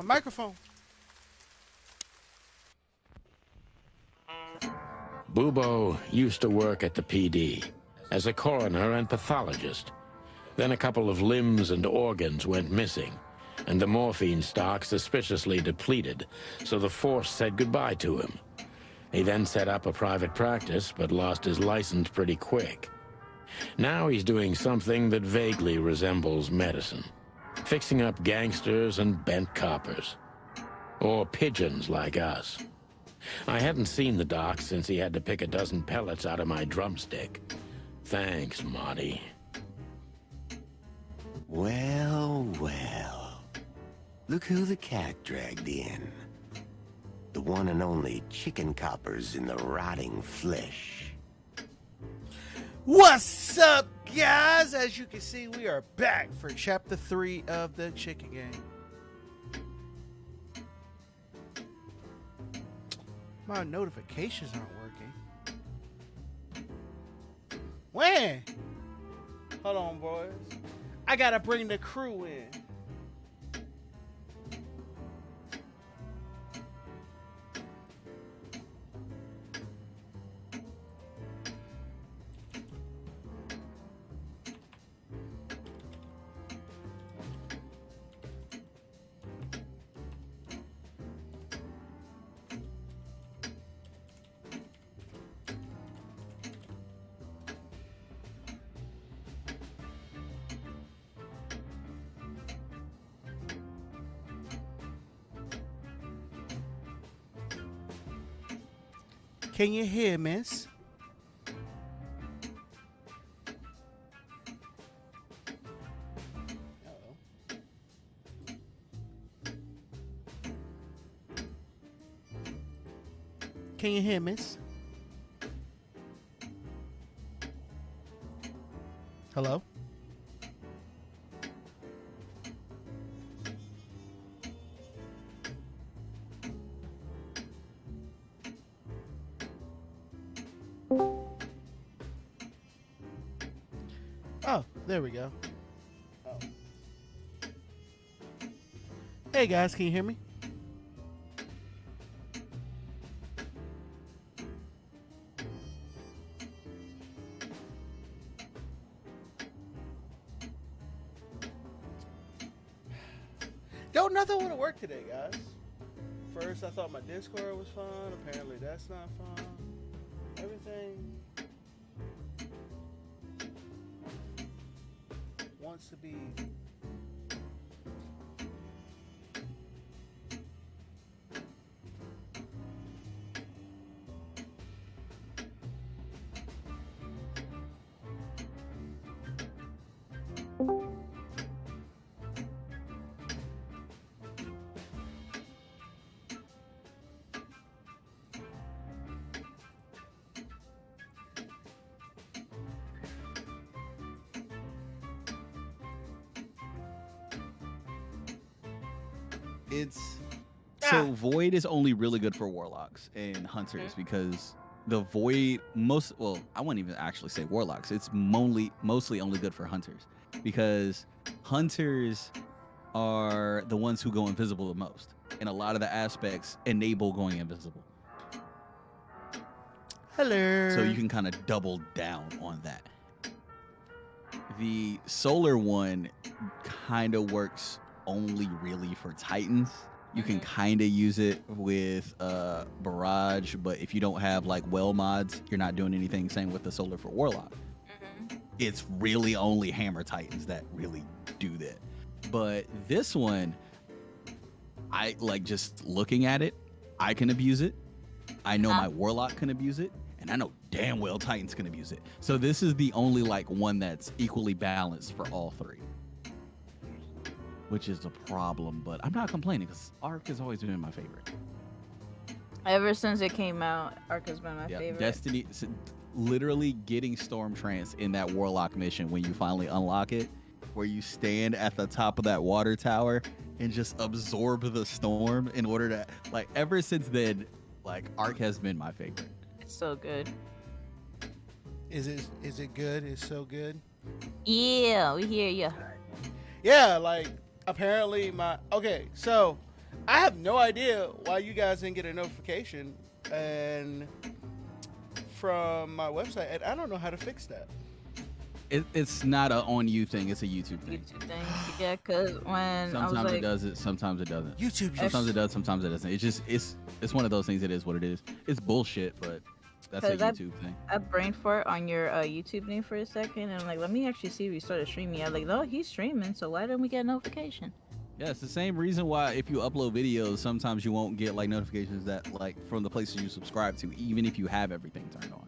microphone. Bubo used to work at the PD as a coroner and pathologist. Then a couple of limbs and organs went missing, and the morphine stock suspiciously depleted, so the force said goodbye to him. He then set up a private practice, but lost his license pretty quick. Now he's doing something that vaguely resembles medicine, fixing up gangsters and bent coppers. Or pigeons like us. I hadn't seen the doc since he had to pick a dozen pellets out of my drumstick. Thanks, Monty. Well, well. Look who the cat dragged in. The one and only chicken coppers in the rotting flesh. What's up, guys? As you can see, we are back for chapter 3 of the Chicken Game. My notifications aren't working. When? Hold on, boys. I gotta bring the crew in. Can you hear, miss? Uh-oh. Can you hear, miss? Hello? Oh, there we go. Oh. Hey guys, can you hear me? Don't nothing want to work today, guys. First, I thought my Discord was fine. Apparently, that's not fine. Everything wants to be So Void is only really good for Warlocks and Hunters because the Void I wouldn't even actually say Warlocks. It's mostly only good for Hunters because Hunters are the ones who go invisible the most, and a lot of the aspects enable going invisible. hello. So you can kind of double down on that. The Solar one kind of works only really for Titans. You can kind of use it with Barrage, but if you don't have like well mods, you're not doing anything. Same with the Solar for Warlock. It's really only Hammer Titans that really do that. But this one, I like just looking at it, I can abuse it. I know my Warlock can abuse it, and I know damn well Titans can abuse it. So this is the only like one that's equally balanced for all three, which is a problem, but I'm not complaining because Arc has always been my favorite. Ever since it came out, Arc has been my favorite. Destiny, literally getting Storm Trance in that Warlock mission when you finally unlock it, where you stand at the top of that water tower and just absorb the storm in order to, like, ever since then, like, Arc has been my favorite. It's so good. Is it good? It's so good. Yeah, we hear ya. Yeah, like apparently so I have no idea why you guys didn't get a notification and from my website, and I don't know how to fix that. It's not a on you thing. It's a YouTube thing. YouTube thing. Yeah, because when Sometimes I was like, it does it. Sometimes it doesn't. YouTube. Sometimes it does. Sometimes it doesn't. It's one of those things. It is what it is. It's bullshit, but that's a YouTube thing. I brain fart on your YouTube name for a second, and I'm like, let me actually see if he started streaming. I'm like, no, he's streaming, so why didn't we get a notification? Yeah, it's the same reason why if you upload videos, sometimes you won't get like notifications that like from the places you subscribe to, even if you have everything turned on.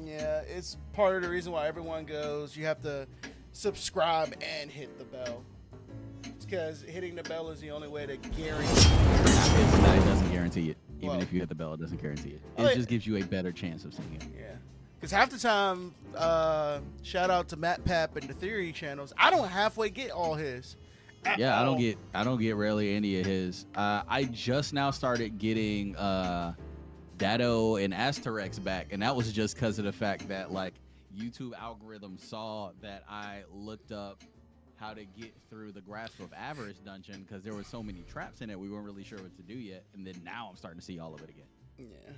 Yeah, it's part of the reason why everyone goes, you have to subscribe and hit the bell. It's because hitting the bell is the only way to guarantee. It doesn't guarantee it. Even Well, if you hit the bell, it doesn't guarantee it. Oh, It just gives you a better chance of seeing it. Yeah. Because half the time, shout out to Matt Pap and the Theory channels, I don't halfway get all his. Yeah, I don't get rarely any of his. I just now started getting Dado and Asterex back, and that was just because of the fact that like YouTube algorithm saw that I looked up how to get through the Grasp of Avarice dungeon because there were so many traps in it we weren't really sure what to do yet, and then now I'm starting to see all of it again. Yeah.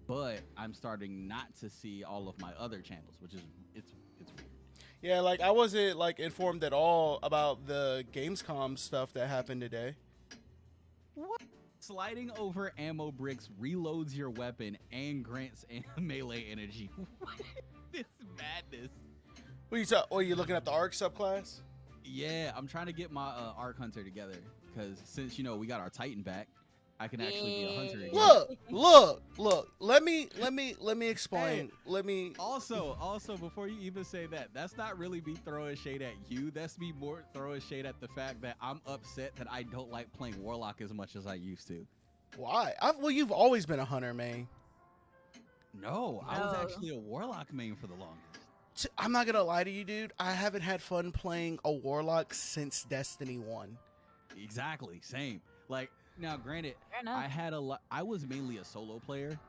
But I'm starting not to see all of my other channels, which is it's weird. Yeah, like I wasn't like informed at all about the Gamescom stuff that happened today. What? Sliding over ammo bricks reloads your weapon and grants melee energy. What is this madness? What are you looking at the ARC subclass? Yeah, I'm trying to get my Arc Hunter together because since we got our Titan back, I can actually be a hunter again. Look. Let me explain. Hey, Let me. Also, before you even say that, that's not really me throwing shade at you. That's me more throwing shade at the fact that I'm upset that I don't like playing Warlock as much as I used to. Why? Well, you've always been a hunter main. No, I was No. actually a Warlock main for the longest. I'm not gonna lie to you, dude. I haven't had fun playing a Warlock since Destiny 1. Exactly, same. Like, now granted, Fair enough. I had I was mainly a solo player,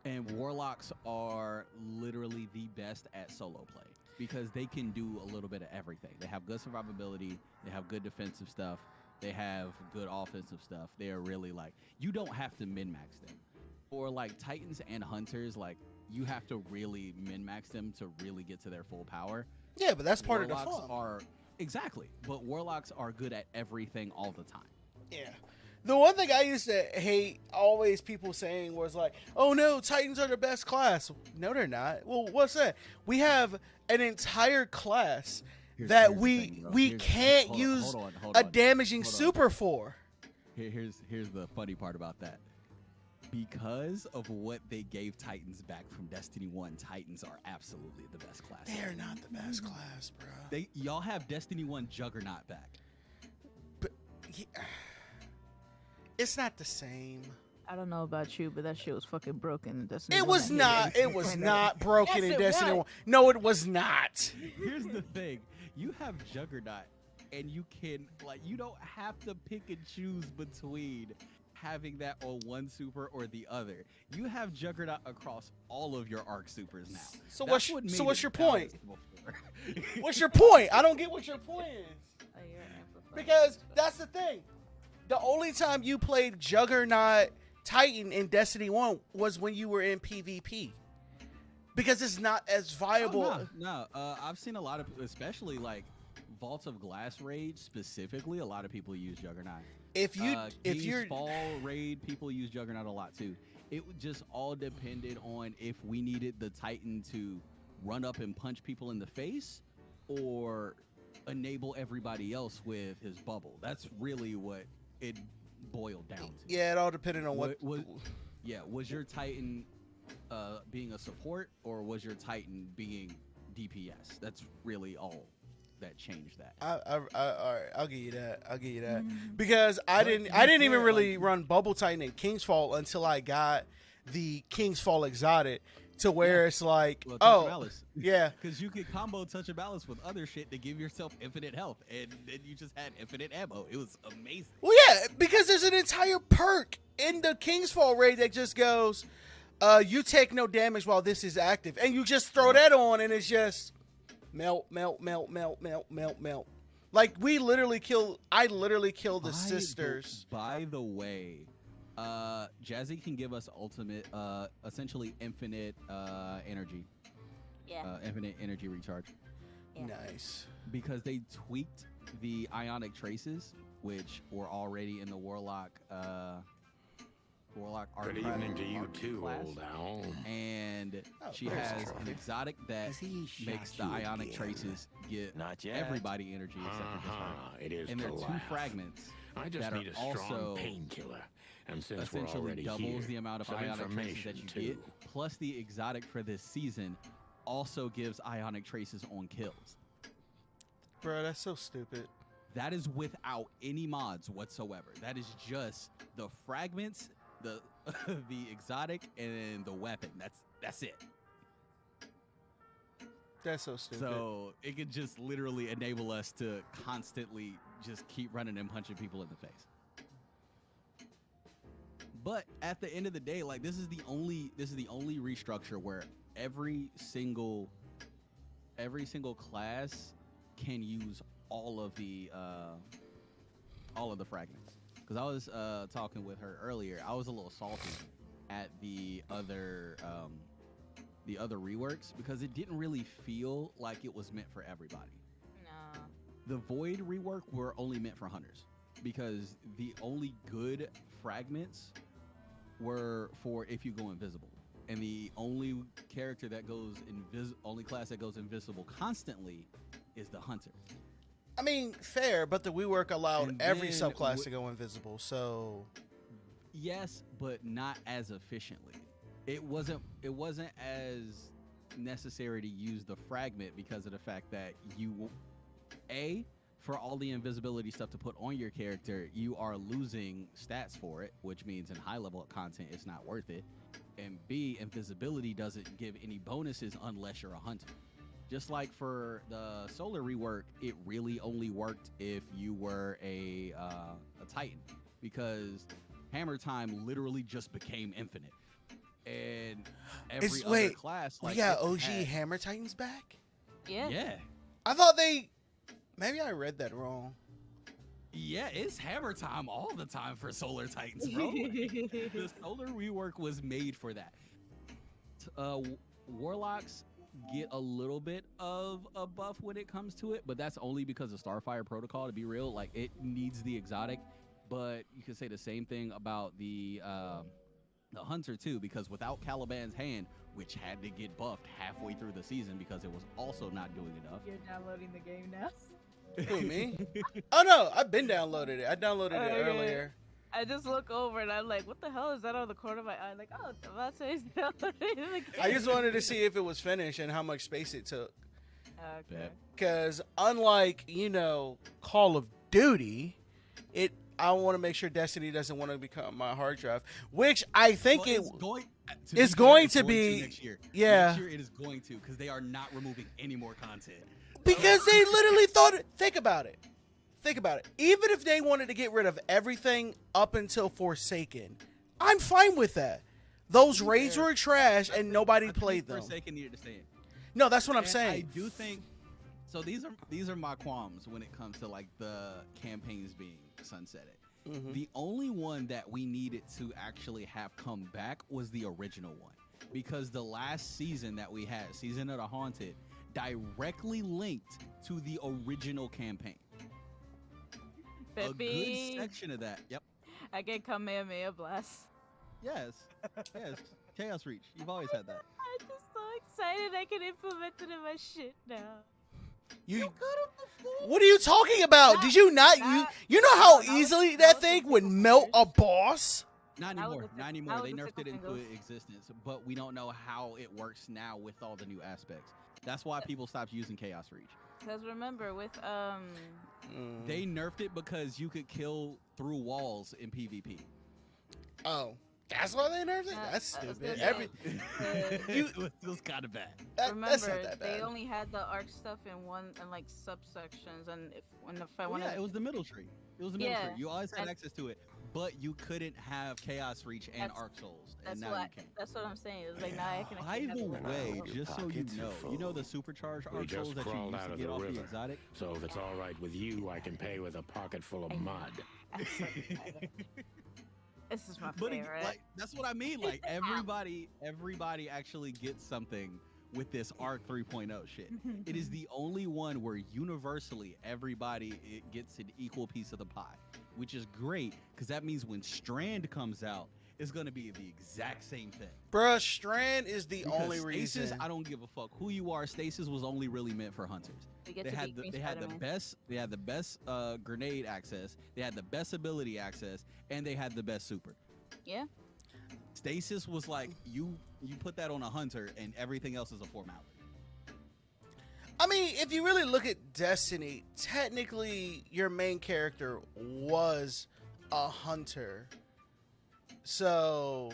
and Warlocks are literally the best at solo play because they can do a little bit of everything. They have good survivability, they have good defensive stuff, they have good offensive stuff. They are really like, you don't have to min-max them. For like Titans and Hunters, like you have to really min-max them to really get to their full power. Yeah, but that's part Warlocks of the fun. are exactly, but Warlocks are good at everything all the time. Yeah. The one thing I used to hate, always people saying was like, "Oh no, Titans are the best class." No, they're not. Well, what's that? We have an entire class that here's the we thing, bro. we Here's- can't hold on, use hold a on. damaging Hold on. super for. Here's the funny part about that. Because of what they gave Titans back from Destiny 1, Titans are absolutely the best class. They're not the best class, bro. Y'all have Destiny 1 Juggernaut back. But yeah, it's not the same. I don't know about you, but that shit was fucking broken in Destiny. It 1. was not. It was not broken Yes, in it Destiny was. 1. No, it was not. Here's the thing. You have Juggernaut, and you don't have to pick and choose between having that on one super or the other. You have Juggernaut across all of your Arc supers now. So That's what's what so made what's it your point? balanced before. What's your point? I don't get what your point is. Oh, you're amplified. Because that's the thing. The only time you played Juggernaut Titan in Destiny 1 was when you were in PvP. Because it's not as viable. Oh, no. I've seen a lot of, especially like Vault of Glass Raid specifically, a lot of people use Juggernaut. If King's you're Fall Raid, people use Juggernaut a lot too. It just all depended on if we needed the Titan to run up and punch people in the face or enable everybody else with his bubble. That's really what it boiled down to. yeah, it all depended on what. Was your Titan being a support or was your Titan being DPS? That's really all that changed that. All right, I'll give you that. Mm. Because I But didn't you even can't, really like- run Bubble Titan in King's Fall until I got the King's Fall Exotic to where it's like, Well, Touch of oh, Malice. yeah. Because you could combo Touch of Malice with other shit to give yourself infinite health, and then you just had infinite ammo. It was amazing. Well, yeah, because there's an entire perk in the King's Fall raid that just goes, you take no damage while this is active. And you just throw that on, and it's just melt, melt, melt, melt, melt, melt, melt. Like I literally killed the By sisters. By the way, Jazzy can give us ultimate, essentially infinite energy. Yeah. Infinite energy recharge. Yeah. Nice. Because they tweaked the ionic traces, which were already in the Warlock Good evening to you too, class. old owl. And she there's has Troy. an exotic that Has he shot makes the you ionic again? traces get Not yet. everybody energy except for this Uh-huh. one. It is And to there are two laugh. fragments I just that need are a strong also painkiller. And since we're essentially already doubles here, the amount of some ionic traces information that you too. get. Plus the exotic for this season also gives ionic traces on kills. Bro, that's so stupid. That is without any mods whatsoever. That is just the fragments, the the exotic, and the weapon. That's it. That's so stupid. So it could just literally enable us to constantly just keep running and punching people in the face. But at the end of the day, like this is the only restructure where every single class can use all of the fragments. Because I was talking with her earlier, I was a little salty at the other reworks because it didn't really feel like it was meant for everybody. No. The Void rework were only meant for hunters because the only good fragments were for if you go invisible. And the only character that goes only class that goes invisible constantly is the hunter. I mean, fair, but the WeWork allowed And every then subclass to go invisible, so Yes, but not as efficiently. It wasn't as necessary to use the fragment because of the fact that for all the invisibility stuff to put on your character, you are losing stats for it, which means in high level content it's not worth it. And B, invisibility doesn't give any bonuses unless you're a hunter. Just like for the solar rework, it really only worked if you were a Titan, because hammer time literally just became infinite. And every other class, like we got it OG had- Hammer Titans back. Yeah. Yeah, I thought maybe I read that wrong. yeah, it's hammer time all the time for solar Titans, bro. The solar rework was made for that. Warlocks get a little bit of a buff when it comes to it, but that's only because of Starfire Protocol. To be real, like it needs the exotic, but you could say the same thing about the hunter too, because without Caliban's hand, which had to get buffed halfway through the season because it was also not doing enough. You're downloading the game now. Who, me? Oh no, I've been downloaded it. I downloaded it Okay. earlier. I just look over and I'm like, what the hell is that on the corner of my eye? Like, oh, about to say downloading the game. I just wanted to see if it was finished and how much space it took. Okay. Because unlike Call of Duty, I want to make sure Destiny doesn't want to become my hard drive, which I think Well, it's going to to be next year. Yeah. Next year it is going to, because they are not removing any more content. because they literally thought. Think about it. Even if they wanted to get rid of everything up until Forsaken, I'm fine with that. Those raids were trash and nobody played them. Forsaken needed to stay in. No, that's what I'm And saying. I do think so. These are my qualms when it comes to like the campaigns being sunsetted. Mhm. The only one that we needed to actually have come back was the original one, because the last season that we had, Season of the Haunted, directly linked to the original campaign. A Peppy, good section of that. Yep. I get Kamehameha Blast. Yes. Yes. Chaos Reach. You've always had that. I'm just so excited I can implement it in my shit now. You What are you talking about? Did you not? You know how easily that thing would melt a boss? Not How anymore. was the- Not how anymore. was They the nerfed it tickle into fingers? existence, but we don't know how it works now with all the new aspects. That's why people stopped using Chaos Reach. Because remember, with They nerfed it because you could kill through walls in PvP. Oh, that's why they nerfed it. That's that was stupid. good. It was kind of bad. That's remember, not that they bad. only had the arc stuff in like subsections, and if I Oh, wanted, yeah, it was the middle tree. It was the middle Yeah. tree. You always had And- access to it, but you couldn't have Chaos Reach and That's- Arc Souls, and That's now what you can. that's what I'm saying. It's like now I can. By have the like, way, Your just so you pockets are know, the full. supercharged We Arc Souls just that you crawled used out to of get the off the river. exotic. So if it's all right with you, I can pay with a pocket full of mud. This is my But favorite. like that's what I mean. Like everybody actually gets something with this Arc 3.0 shit. It is the only one where universally everybody gets an equal piece of the pie, which is great because that means when Strand comes out, it's gonna be the exact same thing. Bruh, Strand is the Because only Stasis, reason. I don't give a fuck who you are. Stasis was only really meant for hunters. We get They to had be the, they had the Spider-Man. best grenade access. They had the best ability access, and they had the best super. Yeah. Stasis was like you put that on a hunter, and everything else is a formality. I mean, if you really look at Destiny, technically your main character was a hunter. So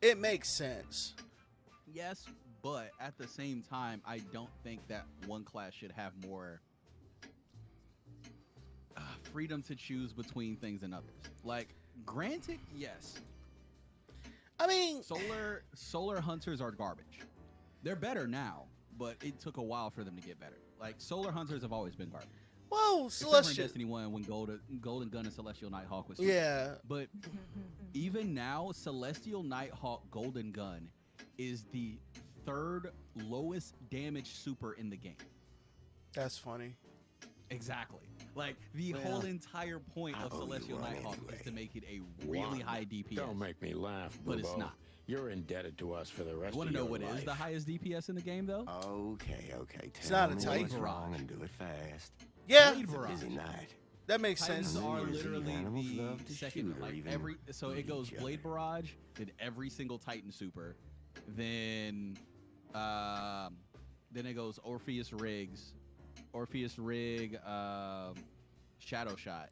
it makes sense. Yes, but at the same time, I don't think that one class should have more freedom to choose between things than others. Like, granted, yes, I mean, solar hunters are garbage. They're better now, but it took a while for them to get better. Like, solar hunters have always been garbage. well, Except for in Celestial. Destiny 1 when Golden Gun and Celestial Nighthawk was sweet. Yeah. But even now, Celestial Nighthawk Golden Gun is the third lowest damage super in the game. That's funny. Exactly. Like, the Well, whole entire point I of owe you Celestial one Nighthawk anyway. is to make it a really One. high DPS. Don't make me laugh, But it's Boobo. not. You're indebted to us for the rest You want of to know your what life. is the highest DPS in the game, though? Okay. It's not a Tell me Titan. what's wrong and do it fast. Yeah, Blade It's a Barrage. busy night. that makes Titans sense. are New Year's Eve literally animals the love to second, shoot or like even so it eat goes each Blade other. Barrage, then every single Titan super, then it goes Orpheus Rig, Shadow Shot,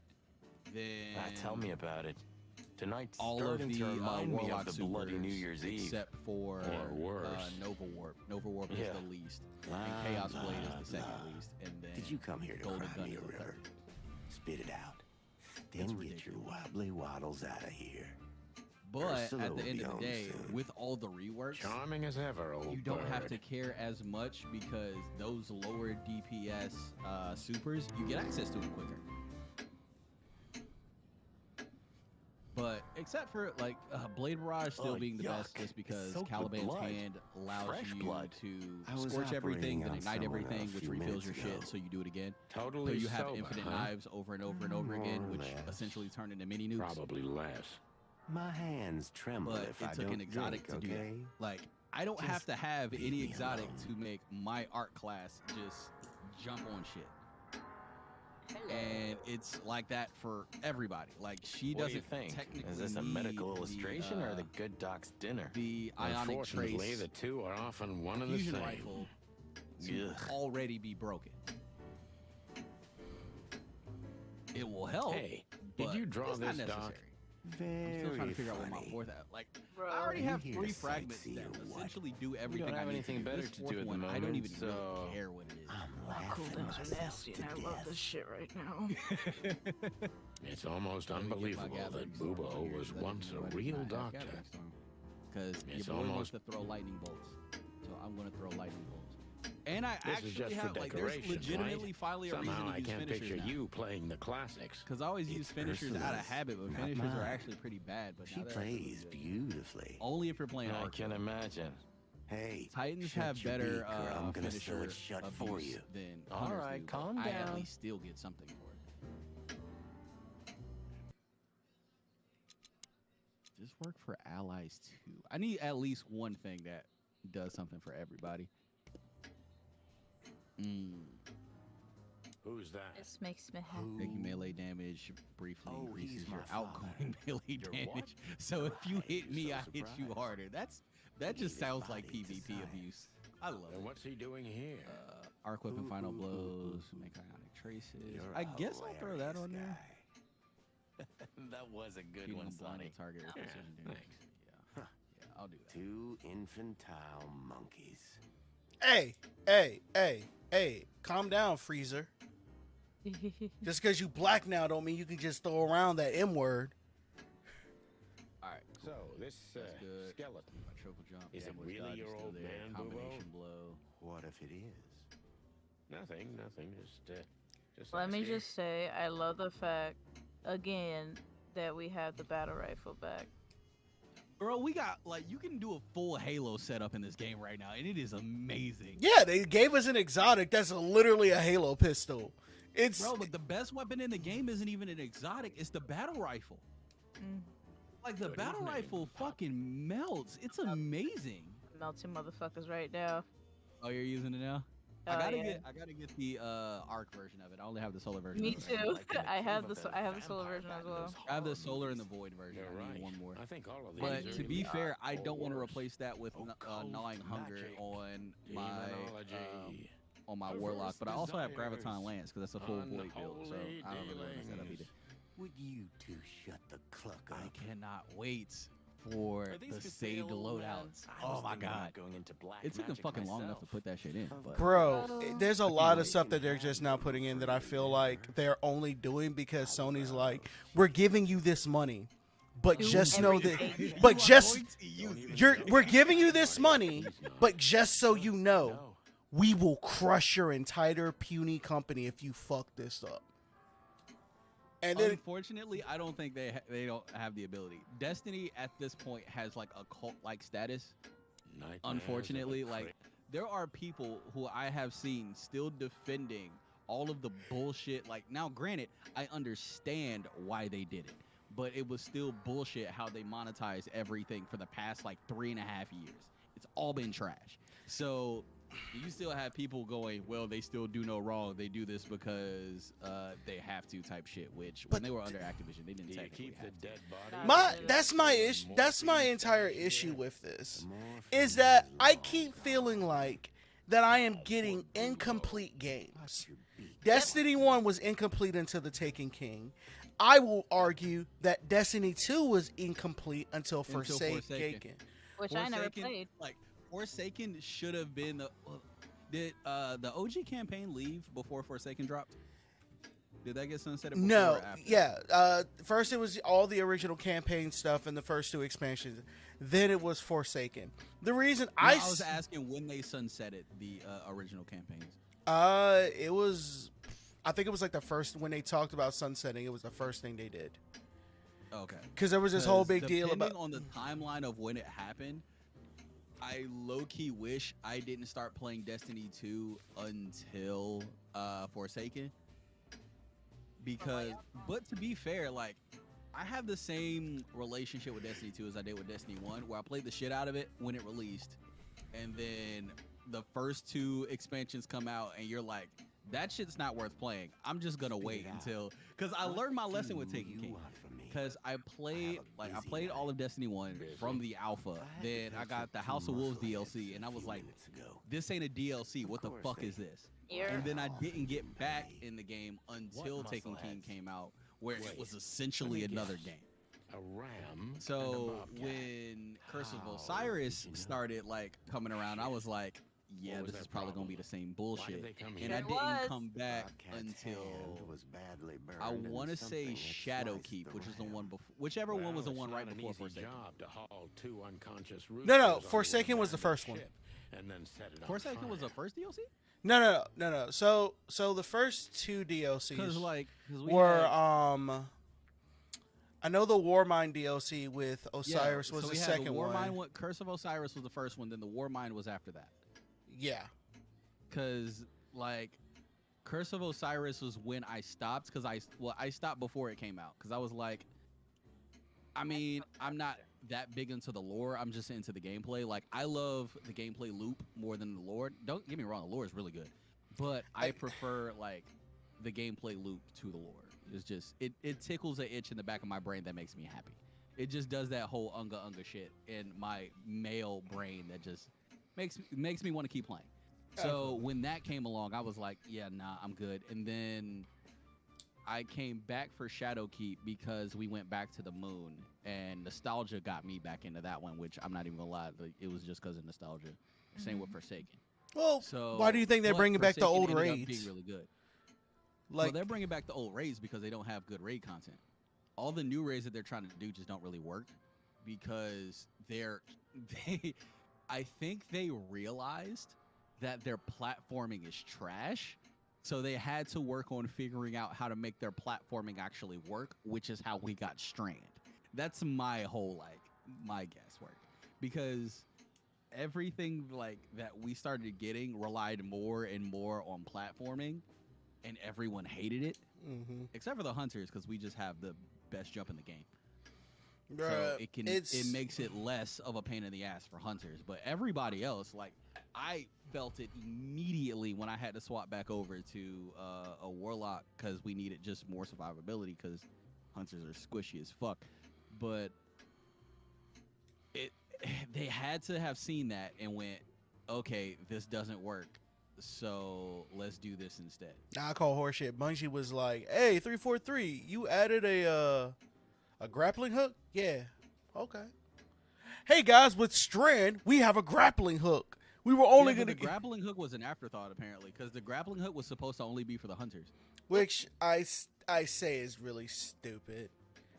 then Tell me about it. Tonight's all of starting the to remind me Warlock of the bloody supers New Year's Eve. except for Or worse. Nova Warp. Nova Warp is Yeah. the least, Blah, and Chaos blah, Blade is the blah. second least, and then Did you come here to Golden cry Gun me is a the river? third. Spit it out. Then That's get your ridiculous. wobbly waddles out of here. But Ursula at the will end be of the home day, soon. with all the reworks, Charming as ever, old you don't have bird. to care as much because those lower DPS supers, you get access to them quicker. But except for like Blade Barrage still Oh, being the best yuck. just It's because soaked with Caliban's blood. hand allows Fresh you blood. to I was scorch everything, operating then on ignite someone everything, a which few refills your minutes shit, ago. so you do it again. So Totally you have sober, infinite huh? knives over and over and over again, More or which less. essentially turn into mini nukes. Probably less. My hands tremble But if it I took don't an exotic drink, to do okay? that. Like, I don't have Just to have leave any me exotic alone. to make my art class just jump on shit. And it's like that for everybody. Like, she What do you doesn't think? technically Is this a need medical illustration or the good doc's dinner? the ionic Unfortunately, trace the two are often one and the fusion same. rifle to Ugh. already be broken. It will help. Hey, but did you draw it's not this, Doc? necessary. I'm Very still trying to figure out what my funny. fourth. Like, Bro. I already Are you have here 3 to fragments sightsee that or what? essentially do everything have I need anything to do. better This to do fourth at the one, I don't moment, even so- really care what it is. I'm My laughing cooldowns are myself nasty, to and I love death. this shit right now. It's almost Let me get my unbelievable gathering that storm Bubo here, was so that once a everybody real can have doctor. gathering storm. Because your It's boy wants almost- to throw lightning bolts, so I'm going to throw lightning bolts. And I This actually is just have for like there's decoration, legitimately right? finally a Somehow reason I to use can't finishers picture now. you playing the classics. Because I always use It's finishers out of Ursula's, habit, but not finishers are mine. actually pretty bad. But She now they're actually plays good. beautifully. Only if you're playing I Arc. can imagine. Hey, Titans shut have your better beak or I'm gonna finisher sew it shut for abuse you. than All hunters right, do, calm but I at down. least still get something for it. Just work for allies too. I need at least one thing that does something for everybody. Who's that? This makes me happy. Making melee damage briefly Oh, increases he's your my father. outgoing melee Your what? damage. So if you hit me, You're I so hit you surprised. harder. That just his sounds like body to PvP science. abuse. I love And it. what's he doing here? Arc weapon, final Ooh, blows, make ionic traces. You're I a guess I'll throw that on hilarious there. guy. That was a good Shooting one, a blind Sonny. target with Yeah, precision damage. thanks. Yeah, yeah, I'll do that. Two infantile monkeys. Hey, calm down, Freezer. Just because you black now don't mean you can just throw around that M word. So, this That's good. skeleton, Triple jump. Is it Gamblers really dodge your still old there. man, Boobo? Combination blow. What if it is? nothing. Just Let me asking. just say, I love the fact, again, that we have the battle rifle back. Bro, we got like you can do a full Halo setup in this game right now, and it is amazing. Yeah, they gave us an exotic that's literally a Halo pistol. It's Bro, but the best weapon in the game isn't even an exotic; it's the battle rifle. Mm. Like the Good battle evening, rifle Pop. fucking melts. It's amazing. Melting motherfuckers right now. Oh, you're using it now? Oh, I gotta yeah. get the arc version of it. I only have the solar version. Me of it. too. Like in the I cave have of the solar vampire version back as in well. those I have the horror solar and the movies. void version. You're I need right. one more. I think all of these But are to be either fair, I or don't want to worse. replace that with Occult gnawing hunger magic. Demonology. on my Perverse warlock. But I also have desires. graviton lance because that's a full void build. So Unholy I don't really want to mess that up dealings. either. Would you two shut the cluck up? I cannot wait for Are these the for saved sale, loadouts. man? I Oh was my thinking about god. going into black It took them magic fucking long enough to myself. put that shit in. But Bro, Oh. there's a can't lot of wait. stuff that they're just now putting in that I feel like they're only doing because Sony's like, we're giving you this money, but Do just know that, everything. but just going to use it. we're giving you this money, but just so you know, we will crush your entire puny company if you fuck this up. And then Unfortunately, I don't think they don't have the ability. Destiny at this point has like a cult-like status. Nightmares Unfortunately, of a like there are people who I have seen still defending all of the bullshit. Like now, granted, I understand why they did it, but it was still bullshit how they monetized everything for the past like 3.5 years. It's all been trash. So you still have people going, well, they still do no wrong. They do this because they have to type shit, which when But they were under Activision, they didn't Do you technically keep the have to. dead body? that's my issue. That's my entire issue with this. Is that I keep feeling like that I am getting incomplete games. Destiny 1 was incomplete until the Taken King. I will argue that Destiny 2 was incomplete until Forsaken. Which I never Forsaken, played. Like Forsaken should have been the. Did the OG campaign leave before Forsaken dropped? Did that get sunsetted before No, or after? yeah. First it was all the original campaign stuff and the first 2 expansions. Then it was Forsaken. The reason No, I I was asking when they sunsetted the original campaigns. it was, I think it was like the first when they talked about sunsetting. It was the first thing they did Okay. because there was this whole big deal Depending about. on the timeline of when it happened, I low-key wish I didn't start playing Destiny 2 until Forsaken. Because, but to be fair, like, I have the same relationship with Destiny 2 as I did with Destiny 1, where I played the shit out of it when it released, and then the first 2 expansions come out, and you're like, that shit's not worth playing. I'm just gonna wait until, because I learned my lesson with Taken King. Because I played all of Destiny 1 from the alpha. Then I got the House of Wolves DLC, and I was like, this ain't a DLC. What the fuck is this? And then I didn't get back in the game until What Taken King muscleheads? came out, where it Wait, was essentially let me another guess. game. A ram. So and a bobcat. when Curse of How Osiris did you know? started like coming around, I was like, yeah, What was this is that probably gonna problem? be the same Why bullshit. did they come And here? I It didn't was. come back Bobcat's until hand was badly burned I and want to say something had Shadowkeep, sliced which is the ram. one before, whichever one was the Well, one it's right not an before easy Forsaken. job to haul 2 unconscious No, roosters onto Forsaken an was the first one. abandoned ship and then set it on Forsaken was the fire. first DLC. No. So the first 2 Because DLCs we were had, I know the Warmind DLC with Osiris yeah, was so the we had second the Warmind one. Curse of Osiris was the first one. Then the Warmind was after that. Yeah. Because like Curse of Osiris was when I stopped. Because I stopped before it came out. Because I was like, I mean, I'm not that big into the lore. I'm just into the gameplay. Like I love the gameplay loop more than the lore. Don't get me wrong, the lore is really good, but I prefer like the gameplay loop to the lore. It's just it tickles an itch in the back of my brain that makes me happy. It just does that whole unga shit in my male brain that just makes me want to keep playing. So when that came along, I was like, yeah, nah, I'm good. And then I came back for Shadowkeep because we went back to the moon, and nostalgia got me back into that one, which I'm not even gonna lie, like, it was just because of nostalgia. Same with Forsaken. Well, So why do you think they're but bringing back the Forsaken old ended up raids? being really good. Like Well, they're bringing back the old raids because they don't have good raid content. All the new raids that they're trying to do just don't really work. because I think they realized that their platforming is trash. So they had to work on figuring out how to make their platforming actually work, which is how we got Strand. That's my whole my guesswork, because everything like that we started getting relied more and more on platforming, and everyone hated it, except for the hunters, because we just have the best jump in the game. Bruh, So it makes it less of a pain in the ass for hunters. But everybody else, like, I felt it immediately when I had to swap back over to a warlock, because we needed just more survivability, because hunters are squishy as fuck. But they had to have seen that and went, okay, this doesn't work, so let's do this instead. Nah, I call horseshit. Bungie was like, "Hey, 343, you added a grappling hook? Yeah, okay. Hey guys, with Strand, we have a grappling hook. We were only Yeah, gonna the grappling hook was an afterthought apparently, because the grappling hook was supposed to only be for the hunters. which I say is really stupid.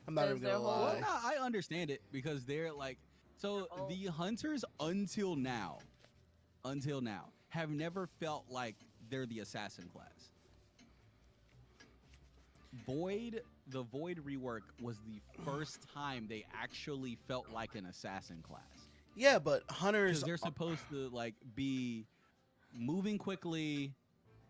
I'm not even gonna Well, lie. Well, no, I understand it, because they're like, so the hunters until now have never felt like they're the assassin class. The Void rework was the first time they actually felt like an assassin class. Yeah, but hunters, Because they're supposed to like be moving quickly,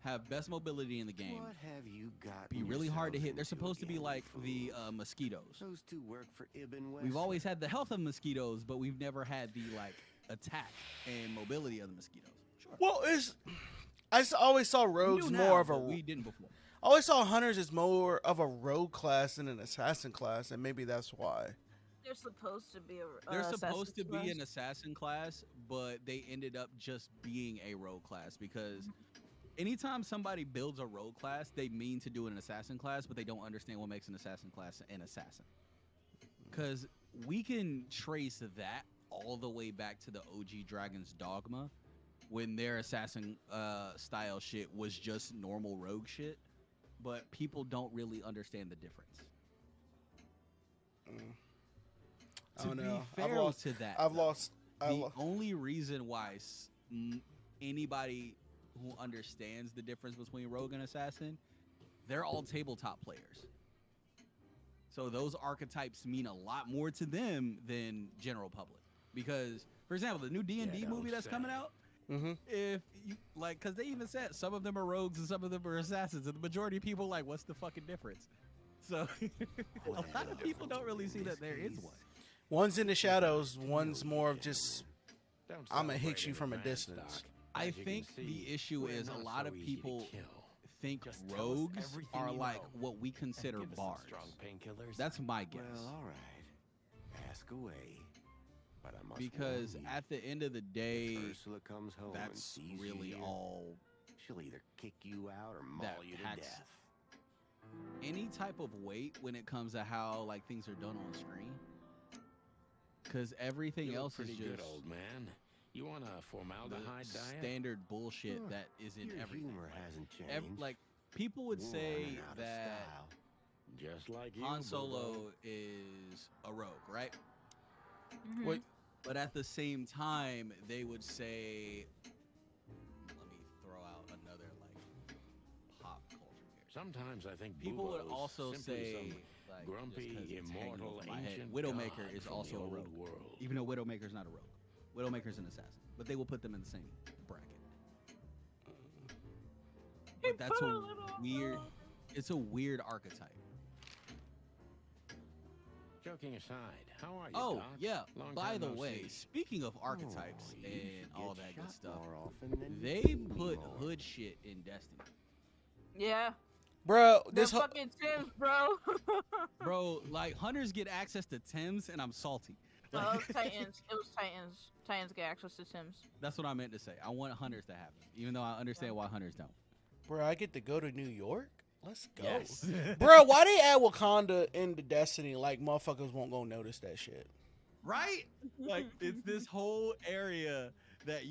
have best mobility in the game, What have you got? be really hard to hit. They're supposed to be like the mosquitoes. Those two work for Ibn West. We've always had the health of mosquitoes, but we've never had the like attack and mobility of the mosquitoes. Sure. well, always saw We rogues do more now, of a. but we didn't before. I always saw hunters as more of a rogue class than an assassin class, and maybe that's why. They're supposed to be a. They're assassin supposed to be class. an assassin class, but they ended up just being a rogue class, because anytime somebody builds a rogue class, they mean to do an assassin class, but they don't understand what makes an assassin class an assassin. Because we can trace that all the way back to the OG Dragon's Dogma, when their assassin style shit was just normal rogue shit, but people don't really understand the difference. I To don't be know. fair to that, I've though, lost. the only reason why anybody who understands the difference between rogue and assassin, they're all tabletop players. So those archetypes mean a lot more to them than general public. Because, for example, the new D&D movie that's coming out, if you like, because they even said some of them are rogues and some of them are assassins, and the majority of people are like, what's the fucking difference? So a lot of people don't really see that there is one. One's in the shadows. One's more of just. Don't I'ma hit celebrate you in from a advance, distance. Doc. I As you can think see, the issue we're is a not lot so of easy to people kill. think Just tell us rogues everything are you like know. what we consider Give us some bards. strong painkillers. That's my guess. Well, all right. Ask away. But I must Because warn you, at the end of the day, if Ursula comes home and that's sees you really here, all. she'll either kick you out or that maul you to packs- death. Any type of weight when it comes to how like things are done on screen. Because everything You look else is pretty just good, old man. You want a formaldehyde the diet? standard bullshit Huh. that is in Your everything. humor Like, hasn't changed. like people would Worn say and out of that style. Just like you, Han Bobo. Solo is a rogue, right? Mhm. Wait, But at the same time, they would say, let me throw out another like pop culture here. Sometimes I think People would Bubo's also simply say, some like, grumpy, just 'cause it's hanging immortal, over my head, ancient Widowmaker god is from also the a old rogue, world. even though Widowmaker's not a rogue. Widowmaker's an assassin, but they will put them in the same bracket. But that's a weird. It's a weird archetype. Joking aside, how are you, Oh Doc? yeah. Long By time the no way, see. speaking of archetypes Oh, you and should all get that good shot stuff, more often than they you put more. hood shit in Destiny. Yeah. bro, They're this whole, fucking Tims, bro. Bro, like hunters get access to Tims, and I'm salty. No, it Like, was Titans. It was Titans. Titans get access to Tims. that's what I meant to say. I want hunters to have them, even though I understand why hunters don't. bro, I get to go to New York. Let's go, Yes. bro. Why they add Wakanda into Destiny? Like motherfuckers won't go notice that shit. Right? Like it's this whole area that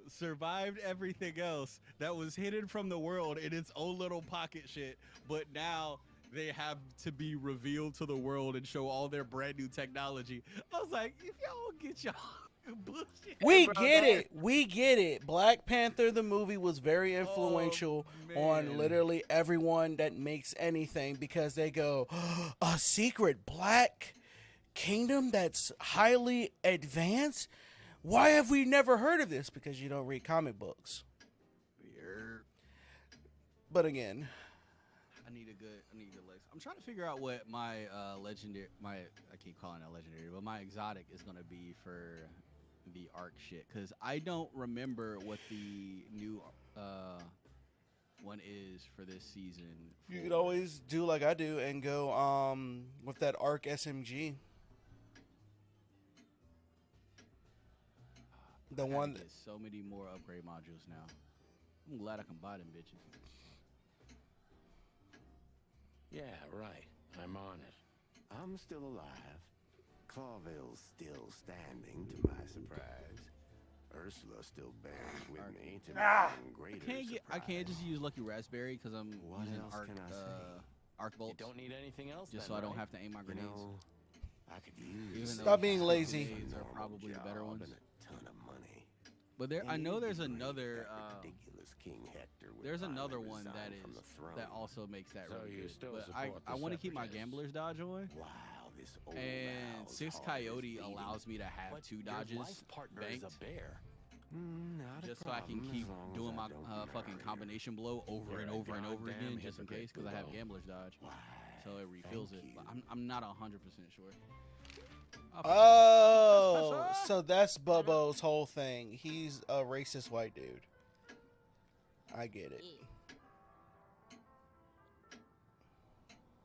survived everything else that was hidden from the world in its own little pocket shit, but now they have to be revealed to the world and show all their brand new technology. I was like, if y'all get y'all bullshit. We bro, get that- it. We get it. Black Panther, the movie, was very influential on man. literally everyone that makes anything because they go, a secret black kingdom that's highly advanced? Why have we never heard of this? Because you don't read comic books. Weird. But again, I need a good list. I'm trying to figure out what my legendary, I keep calling it legendary, but my exotic is gonna be for the arc shit, because I don't remember what the new one is for this season. you could always do like I do and go with that arc SMG. The one Get so many more upgrade modules now. I'm glad I can buy them bitches. Yeah, right. I'm on it. I'm still alive. Clawville's still standing, to my surprise. Ursula still bears with me to my own greater I can't just use Lucky Raspberry because I'm What using else can I say? arc You bolts, don't need anything else. just then, so I don't right? have to aim my You grenades. know, I could Even use though Stop being the lazy. grenades are normal probably the better job ones. and a ton of money. But there, I know there's It'd be great another. if that ridiculous King Hector would There's finally another one resign that from is the throne. that also makes that So really you good. still But support the I want to keep my Separatists. gambler's dodge on, Wow, this old and owl's Six heart is Coyote beating. allows me to have But two your dodges life partner is banked, a bear. Not a just so I can problem, keep as long as doing I my don't fucking marry her. combination blow over You're and a over and over goddamn again, just in hypocrite, case, because I have Bubo. gambler's dodge, Why, so it refills thank it. But you. I'm not 100% sure. Oh, so that's Bobo's whole thing. He's a racist white dude. I get it.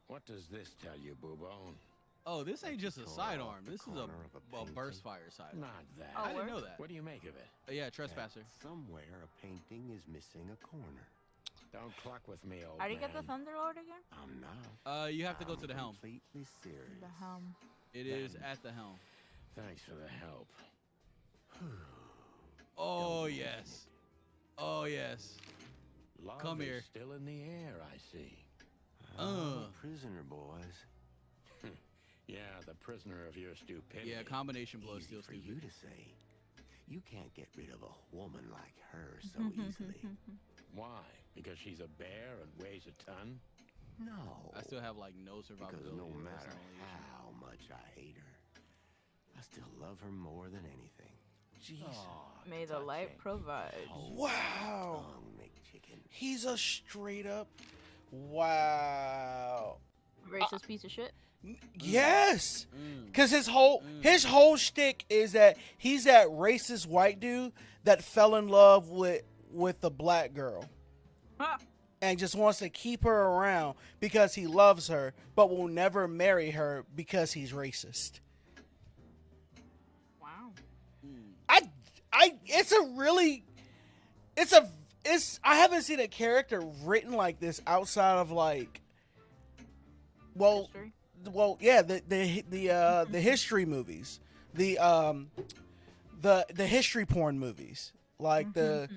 What does this tell you, Boobone? Oh, this ain't just a Corner sidearm. off the This is corner of a a burst painting. fire sidearm. Not that. Oh, I didn't word? know that. What do you make of it? Yeah, trespasser. Somewhere a painting is missing a corner. Don't cluck with me, old How do you get the man. Thunderlord again? I'm not. You have to go to I'm the helm. Completely serious. The helm. It is at the helm. Thanks for the help. Oh yes. Oh yes. Love Come is here. still in the air, I see. Prisoner boys. Yeah, the prisoner of your stupidity. Yeah, combination blow is Easy still for you stupid. to say. You can't get rid of a woman like her so easily. Why? Because she's a bear and weighs a ton? No. I still have like no Because survivability. no That's matter the only issue. how much I hate her, I still love her more than anything. Jeez. May the light touching. provide. Wow. McChicken. He's a straight up. Wow. Racist piece of shit. Yes. Mm. Cause his whole shtick is that he's that racist white dude that fell in love with the black girl Huh. and just wants to keep her around because he loves her, but will never marry her because he's racist. Wow. I haven't seen a character written like this outside of like, History. yeah, the history movies, the history porn movies, like the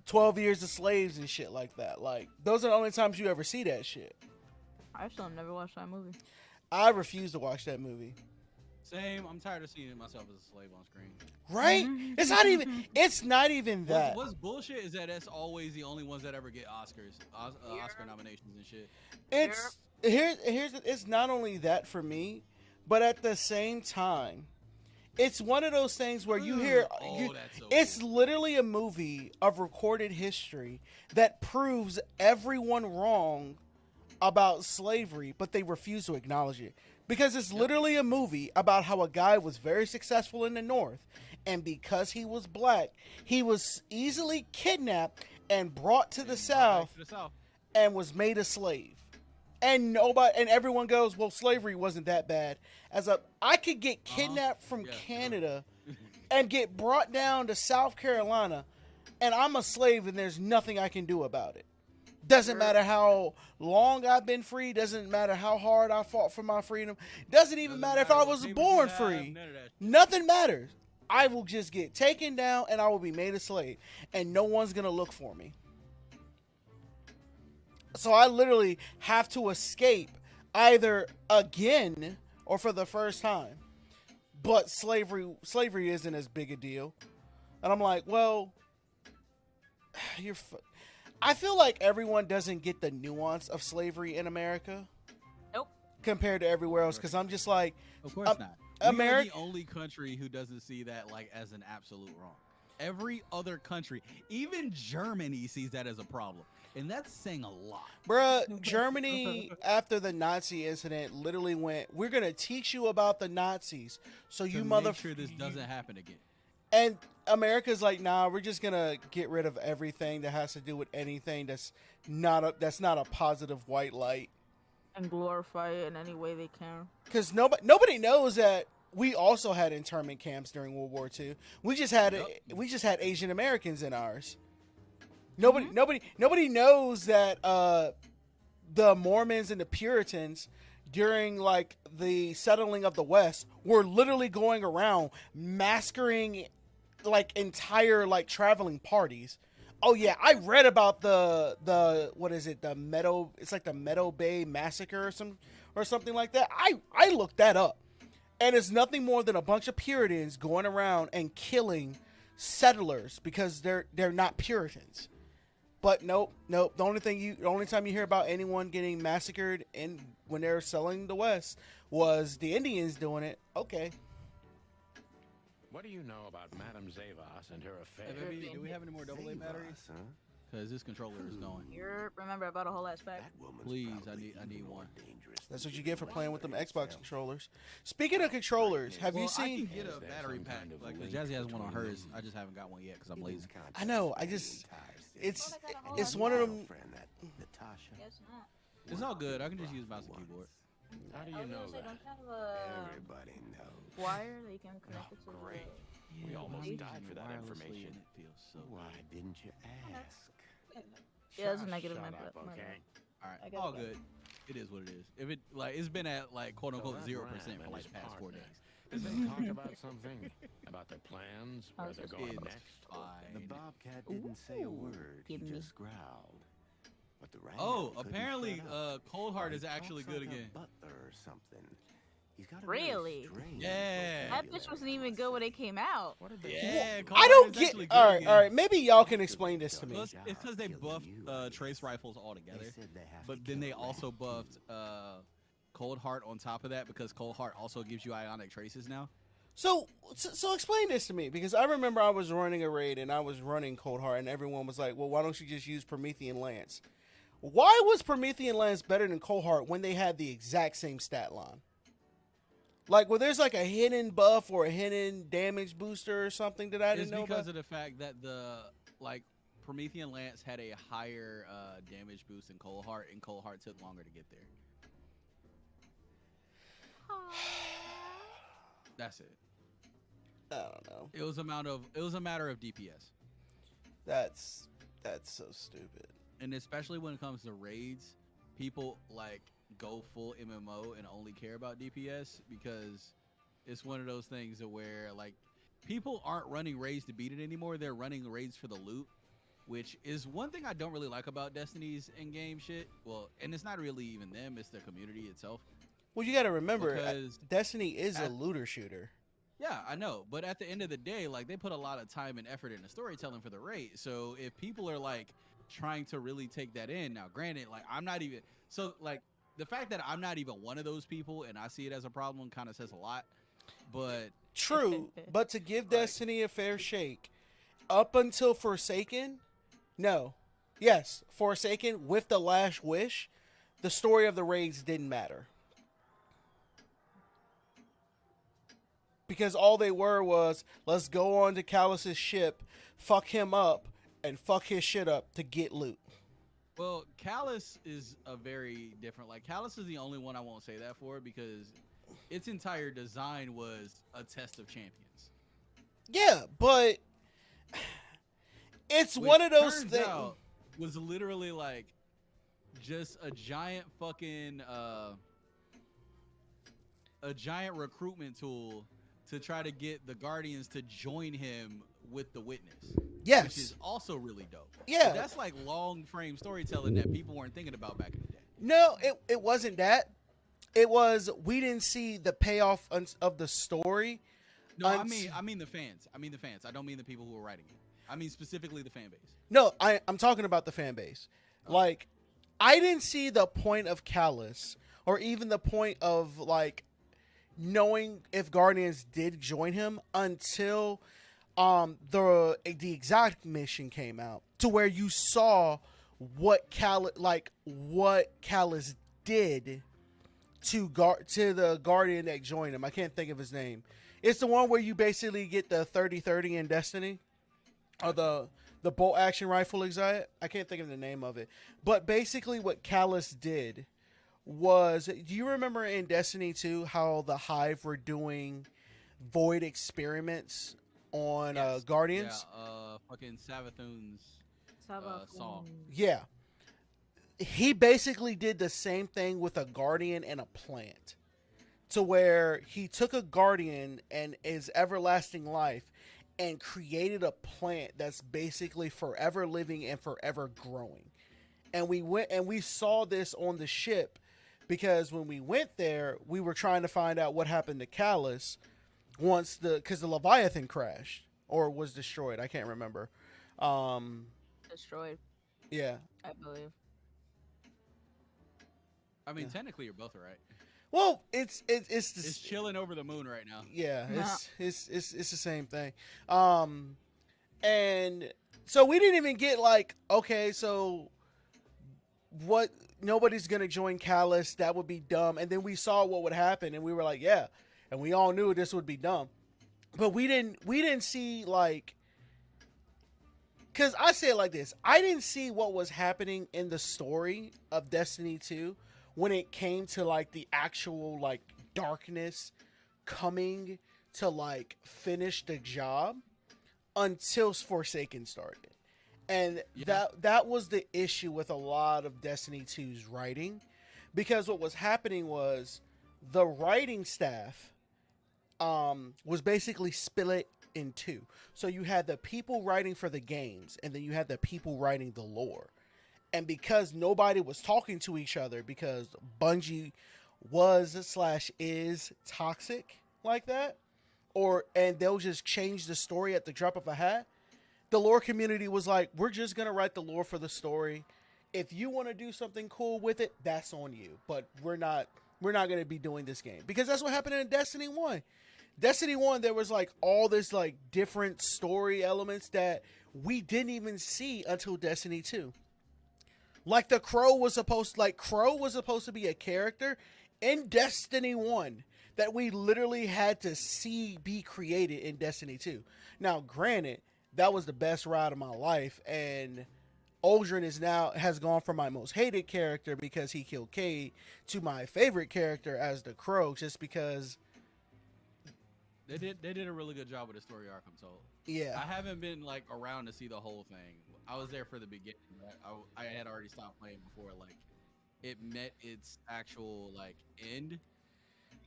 12 Years a Slaves and shit like that. Like those are the only times you ever see that shit. I still have never watched that movie. I refuse to watch that movie. Same. I'm tired of seeing myself as a slave on screen. Right? It's not even that. What's bullshit is that that's always the only ones that ever get Oscars, Oscar nominations and shit. It's not only that for me, but at the same time, it's one of those things where you hear that's so it's cool. literally a movie of recorded history that proves everyone wrong about slavery, but they refuse to acknowledge it. Because it's literally a movie about how a guy was very successful in the North, and because he was black, he was easily kidnapped and brought to the South To the South. and was made a slave. And everyone goes, well, slavery wasn't that bad. I could get kidnapped from Yeah, Canada and get brought down to South Carolina, and I'm a slave, and there's nothing I can do about it. Doesn't matter how long I've been free. Doesn't matter how hard I fought for my freedom. Doesn't even matter if I was born free. None of that. Nothing matters. I will just get taken down, and I will be made a slave, and no one's gonna look for me. So I literally have to escape either again or for the first time. But slavery isn't as big a deal. And I'm like, well, I feel like everyone doesn't get the nuance of slavery in America. Nope. Compared to everywhere else, because I'm just like, Of course not. America, We are the only country who doesn't see that like as an absolute wrong. Every other country, even Germany, sees that as a problem, and that's saying a lot. bruh. Germany, after the Nazi incident, literally went, "We're gonna teach you about the Nazis, so you Make sure this doesn't happen again. And America's like, nah, we're just gonna get rid of everything that has to do with anything that's not a positive white light, And glorify it in any way they can. because nobody knows that we also had internment camps during World War II. We just had Asian Americans in ours. Nobody knows that the Mormons and the Puritans during like the settling of the West were literally going around massacring like entire like traveling parties. Oh yeah, I read about the what is it, the Meadow, it's like the Meadow Bay massacre or something like that. I looked that up. And it's nothing more than a bunch of Puritans going around and killing settlers because they're not Puritans. But nope. The only time you hear about anyone getting massacred when they're selling the West was the Indians doing it. Okay. What do you know about Madame Zavas and her affair? Hey, baby, do we have any more AA batteries? Huh? Because this controller is going. You're remember about a whole ass pack. That woman's Please, probably I need even more one. dangerous That's than what you she get for was playing with them for Xbox herself. controllers. Speaking of controllers, have you I seen? can get a battery pack. Like Jazzy has one on hers. I just haven't got one yet because I'm lazy. I know. It's one of them. Friend, that Natasha. Guess not. It's all good. I can just use mouse and keyboard. How do I you was know gonna say, that? don't you have a Everybody knows. wire that you can connect it to? Great. We almost died for that information. It feels so Why didn't you ask? Yeah, it's a Shut negative up, input. My okay? bad. All I right, got all it. good. It is what it is. If it like it's been at like quote unquote that 0% ram for and like his the past 4 partner, days. Did they talk about something? About their plans? Where How's they're this going It's next? fine. The Bobcat didn't say a Ooh, word. He give me. just growled. But the ram Oh, couldn't apparently shut up. Cold Heart He is actually talks good like a again. butler or something. He's got a Really? very strange Yeah. That bitch wasn't even good when it came out. What did they Yeah, Cold I Heart don't is get. actually good All right, again. all right. Maybe y'all can explain this to me. Well, it's because they buffed trace rifles altogether, They said they have but to then they kill also Ram. buffed Cold Heart on top of that because Cold Heart also gives you ionic traces now. So explain this to me, because I remember I was running a raid and I was running Cold Heart and everyone was like, well, why don't you just use Promethean Lance? Why was Promethean Lance better than Cold Heart when they had the exact same stat line? Like, well, there's like a hidden buff or a hidden damage booster or something that I It's didn't know because about. of the fact that the Promethean Lance had a higher damage boost than Cold Heart, and Cold Heart took longer to get there. That's it. I don't know. It was a matter of DPS, That's so stupid. and especially when it comes to raids, people like go full MMO and only care about DPS because it's one of those things where like people aren't running raids to beat it anymore. They're running raids for the loot, which is one thing I don't really like about Destiny's in-game shit. Well, and it's not really even them; it's the community itself. Well, you got to remember, Because Destiny is a at- looter shooter. Yeah, I know, but at the end of the day, like they put a lot of time and effort into storytelling for the raid. So if people are like trying to really take that in, now granted, like I'm not even so like the fact that I'm not even one of those people and I see it as a problem kind of says a lot. But True, but to give Like- Destiny a fair shake, up until Forsaken, no. Yes, Forsaken with the Last Wish, the story of the raids didn't matter. Because all they were was, let's go on to Callus's ship, fuck him up, and fuck his shit up to get loot. well, Callus is a very different. Like Callus is the only one I won't say that for because its entire design was a test of champions. Yeah, but it's Which one of those turns things. out was literally like just a giant fucking a giant recruitment tool to try to get the Guardians to join him with the Witness. Yes. Which is also really dope. Yeah. But that's like long frame storytelling that people weren't thinking about back in the day. No, it wasn't that. It was we didn't see the payoff of the story. No, I mean the fans. I mean the fans. I don't mean the people who are writing it. I mean specifically the fan base. No, I'm talking about the fan base. Like, I didn't see the point of Callus, or even the point of like knowing if Guardians did join him until the exact mission came out, to where you saw what Callus did to the Guardian that joined him. I can't think of his name. It's the one where you basically get the 30-30 in Destiny, or the bolt action rifle exile. I can't think of the name of it. But basically what Callus did was, do you remember in Destiny 2 how the Hive were doing void experiments on Guardians? Yeah, fucking Savathun's song. Yeah. He basically did the same thing with a Guardian and a plant, to where he took a Guardian and his everlasting life and created a plant that's basically forever living and forever growing. And we saw this on the ship, because when we went there, we were trying to find out what happened to Callus because the Leviathan crashed or was destroyed. I can't remember. Destroyed, Yeah. I believe. I mean, technically, you're both right. Well, it's chilling over the moon right now. Yeah, it's the same thing. And so we didn't even get like, okay, so what? Nobody's gonna join Callus. That would be dumb. And then we saw what would happen, and we were like, yeah. And we all knew this would be dumb, but we didn't see like. Because I say it like this, I didn't see what was happening in the story of Destiny 2 when it came to like the actual like darkness coming to like finish the job until Forsaken started. And that was the issue with a lot of Destiny 2's writing, because what was happening was the writing staff was basically split in two. So you had the people writing for the games, and then you had the people writing the lore. And because nobody was talking to each other, because Bungie was/is toxic like that, and they'll just change the story at the drop of a hat, the lore community was like, we're just gonna write the lore for the story. If you want to do something cool with it, that's on you. But we're not gonna be doing this game, because that's what happened in Destiny 1. Destiny 1, there was like all this like different story elements that we didn't even see until Destiny 2. Like Crow was supposed to be a character in Destiny 1 that we literally had to see be created in Destiny 2. Now, granted, that was the best ride of my life, and Aldrin has gone from my most hated character because he killed Cade to my favorite character as the Crow, just because they did a really good job with the story arc, I'm told. Yeah. I haven't been like around to see the whole thing. I was there for the beginning. I had already stopped playing before like it met its actual like end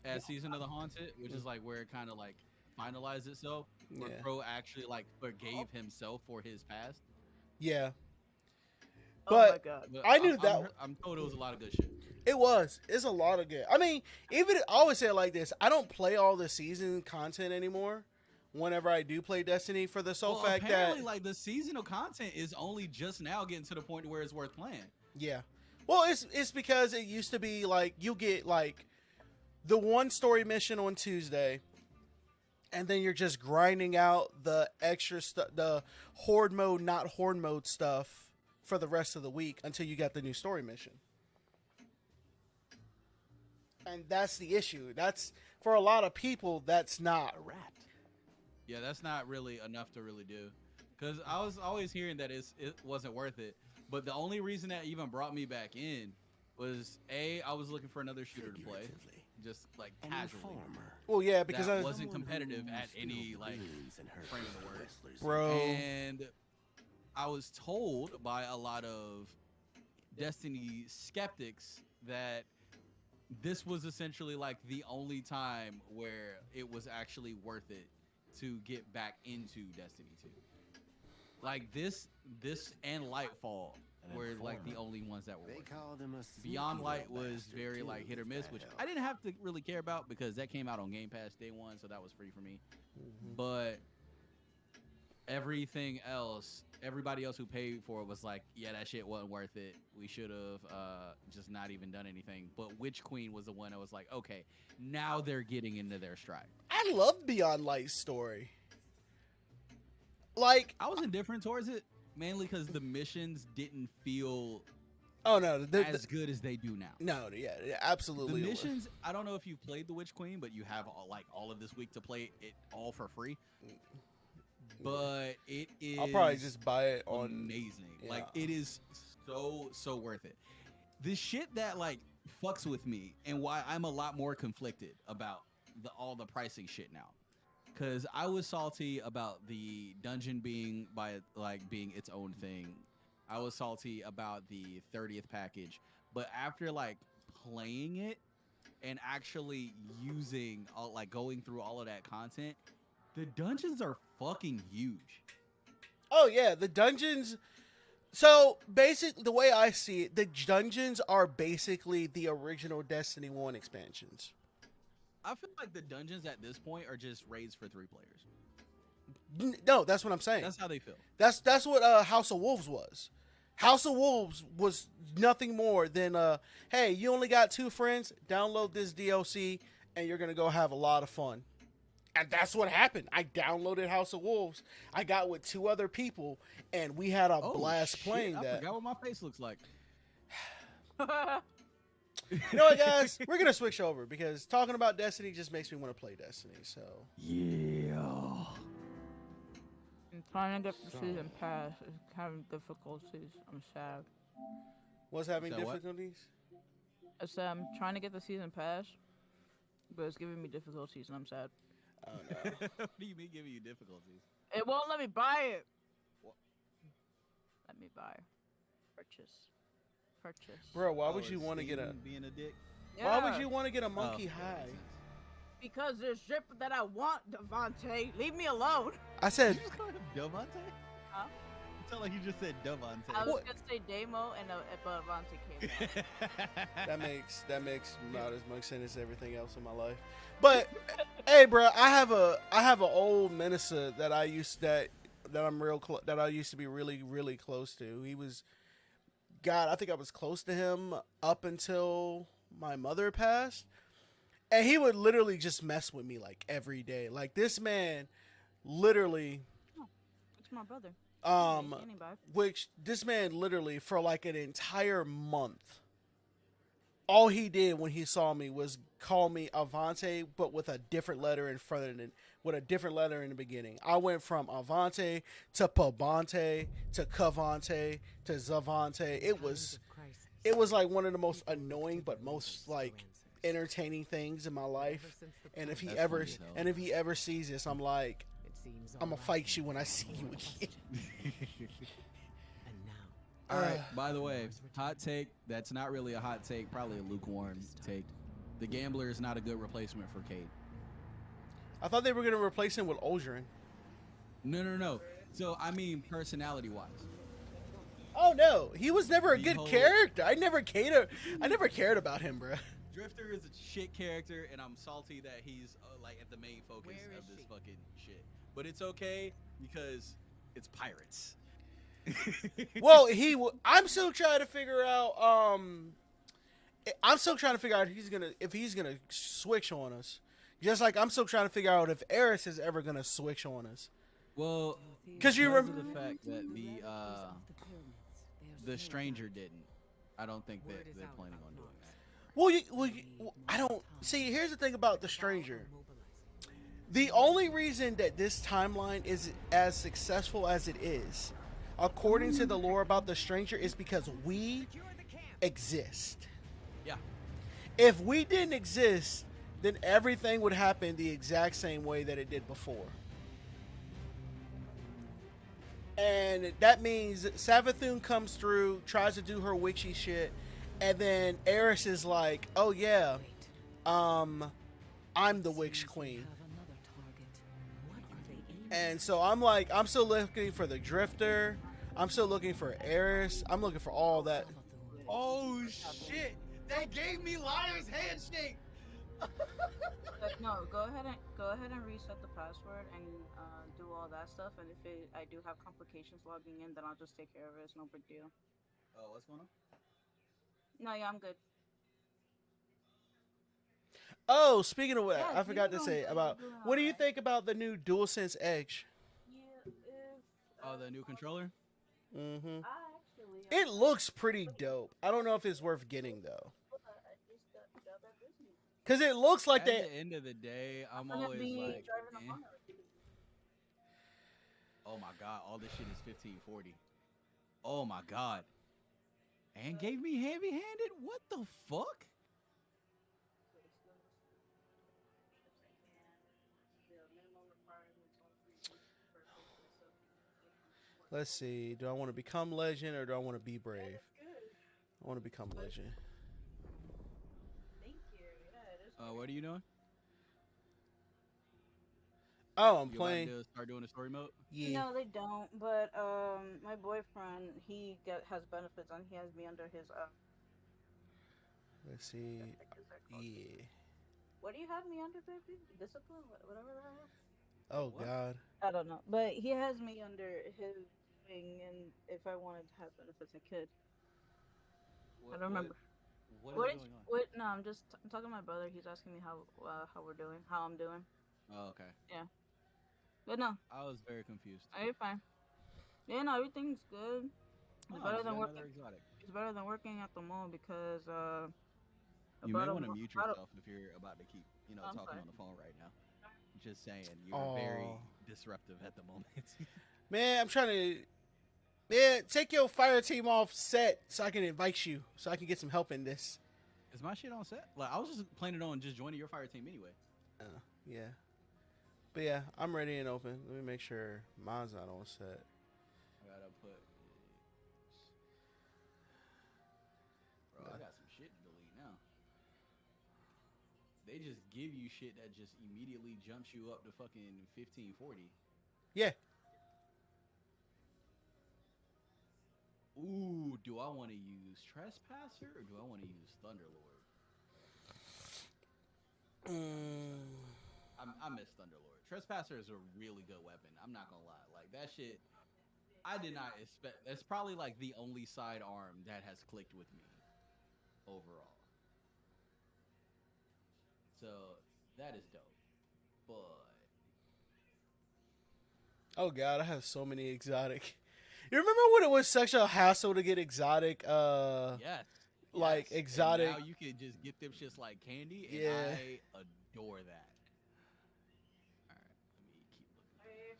as Season of the Haunted, which is like where it kind of like finalized itself. Where Crow actually like forgave himself for his past. Yeah. Oh my God. But I knew that. I'm told it was a lot of good shit. It was. It's a lot of good. I mean, I always say it like this. I don't play all the season content anymore whenever I do play Destiny, for the sole fact apparently, that like the seasonal content is only just now getting to the point where it's worth playing. Yeah. Well, it's because it used to be like you get like the one story mission on Tuesday, and then you're just grinding out the extra stuff, the horde mode, not horde mode stuff for the rest of the week until you got the new story mission. And that's the issue. That's, for a lot of people, that's not a rat. Yeah, that's not really enough to really do. Because I was always hearing that it wasn't worth it. But the only reason that even brought me back in was, I was looking for another shooter to play. Just like casually. Well, yeah, because that wasn't competitive at any like frame of the word. Bro. And I was told by a lot of Destiny skeptics that this was essentially like the only time where it was actually worth it to get back into Destiny 2. Like this and Lightfall were like the only ones that were They working. called him a Beyond sneaky Light little was bastard, very too, like hit or if miss, that which helps. I didn't have to really care about because that came out on Game Pass day one, so that was free for me. But everything else, everybody else who paid for it was like, yeah, that shit wasn't worth it. We should have just not even done anything. But Witch Queen was the one that was like, okay, now they're getting into their stride. I love Beyond Light's story. Like, I was indifferent towards it, mainly because the missions didn't feel oh no, as good as they do now. no, yeah, absolutely. The missions, I don't know if you've played the Witch Queen, but you have all of this week to play it all for free. But it is I'll probably just buy it on. amazing. Yeah. Like it is so worth it. The shit that like fucks with me and why I'm a lot more conflicted about all the pricing shit now. Cause I was salty about the dungeon being being its own thing. I was salty about the 30th package, but after like playing it and actually using going through all of that content, the dungeons are fucking huge. Oh yeah, the dungeons. So basically, the way I see it, the dungeons are basically the original Destiny 1 expansions. I feel like the dungeons at this point are just raids for 3 players. No, that's what I'm saying. That's how they feel. That's what House of Wolves was. House of Wolves was nothing more than hey, you only got 2 friends, download this DLC and you're gonna go have a lot of fun. And that's what happened. I downloaded House of Wolves. I got with 2 other people, and we had a blast shit, playing I that. forgot what my face looks like. You know what, guys? We're gonna switch over because talking about Destiny just makes me want to play Destiny. So Yeah. I'm trying to get the season pass. It's having difficulties. I'm sad. what's having So what? difficulties? I said I'm trying to get the season pass, but it's giving me difficulties, and I'm sad. Oh no. What do you mean giving you difficulties? It won't let me buy it. Let me buy. Purchase. Bro, why would Oh, you want to get a? being a dick? Why would Yeah, you want to get a monkey Oh, high? Because there's shit that I want, Devontae. Leave me alone. I said, Did you just call him Devontae? Huh? It sounded like you just said Devontae. I was What? gonna say Demo, and but Devontae came out. that makes not as much sense as everything else in my life. But hey, bro, I have an old minister that I used that I used to be really close to. He was, God, I think I was close to him up until my mother passed, and he would literally just mess with me like every day. Like this man, literally, It's my brother. Anybody. which this man literally for like an entire month, all he did when he saw me was call me Avante, but with a different letter in front of it, with a different letter in the beginning. I went from Avante to Pabante to Cavante to Zavante. It was like one of the most annoying but most like entertaining things in my life. And if he That's ever funny, though. and if he ever sees this, I'm like, I'm gonna fight you when I see you again. All right. By the way, hot take. That's not really a hot take. Probably a lukewarm take. The Gambler is not a good replacement for Cade. I thought they were gonna replace him with Aldrin. No. So I mean, personality-wise. Oh no, he was never a The good whole- character. I never cared about him, bro. Drifter is a shit character, and I'm salty that he's like at the main focus of this fucking shit. But it's okay because it's pirates. Well, I'm still trying to figure out. If he's gonna switch on us. Just like I'm still trying to figure out if Eris is ever gonna switch on us. Well, 'Cause you because of the fact that the stranger didn't. I don't think that they're planning on doing that. I don't see. Here's the thing about the Stranger. The only reason that this timeline is as successful as it is, according to the lore about the Stranger, is because we exist. Yeah. If we didn't exist, then everything would happen the exact same way that it did before. And that means Savathun comes through, tries to do her witchy shit, and then Eris is like, "Oh yeah, I'm the Witch Queen." And so I'm still looking for the Drifter. I'm still looking for Eris. I'm looking for all that. Oh shit! They gave me liar's handshake. But no, go ahead and reset the password and do all that stuff. And if I do have complications logging in, then I'll just take care of it. It's no big deal. Oh, what's going on? No, yeah, I'm good. Oh, speaking of what, Yeah, I forgot to doing say good, about you're doing what do you alright. think about the new DualSense Edge? Yeah, if Oh, the new controller. Mm-hmm. I actually, It looks pretty dope. I don't know if it's worth getting though, I just got that business. because it looks like At that. the end of the day, I'm I'm gonna always be like, driving a eh. Honda. Oh my god, all this shit is 1540. Oh my god. And gave me heavy-handed? What the fuck? Let's see. Do I want to become legend or do I want to be brave? I want to become legend. Thank you. Yeah, it is. What are you doing? Oh, I'm You playing. about to start doing the story mode? Yeah. No, they don't. But my boyfriend, has benefits and he has me under his Let's see. I think is that called? Yeah. What do you have me under, baby? Discipline, whatever the hell. Oh What? God. I don't know, but he has me under his wing, and if I wanted to have benefits, I could. I don't remember. What What is is going on? what? No, I'm talking to my brother. He's asking me how we're doing, how I'm doing. Oh, okay. Yeah, but no, I was very confused. you're fine. Yeah, no, everything's good. It's Oh, better just than got working. another exotic. It's better than working at the mall because You may about a want to mo- mute about a, yourself if you're about to keep, oh, I'm talking sorry. on the phone right now. Just saying, you're very Oh disruptive at the moment. man, I'm trying to. Man, take your fire team off set so I can invite you, so I can get some help in this. Is my shit on set? Like, I was just planning on just joining your fire team anyway. Yeah. But yeah, I'm ready and open. Let me make sure mine's not on set. I gotta put. Bro, I got some shit to delete now. They just give you shit that just immediately jumps you up to fucking 1540. Yeah. Ooh, do I want to use Trespasser or do I want to use Thunderlord? I miss Thunderlord. Trespasser is a really good weapon. I'm not gonna lie. Like that shit, I did not expect. That's probably like the only sidearm that has clicked with me overall. So that is dope. But Oh God, I have so many exotic. You remember when it was such a hassle to get exotic? yes, Like yes. exotic. And now you can just get them shits like candy, and Yeah. I adore that. All right, let me keep looking at this.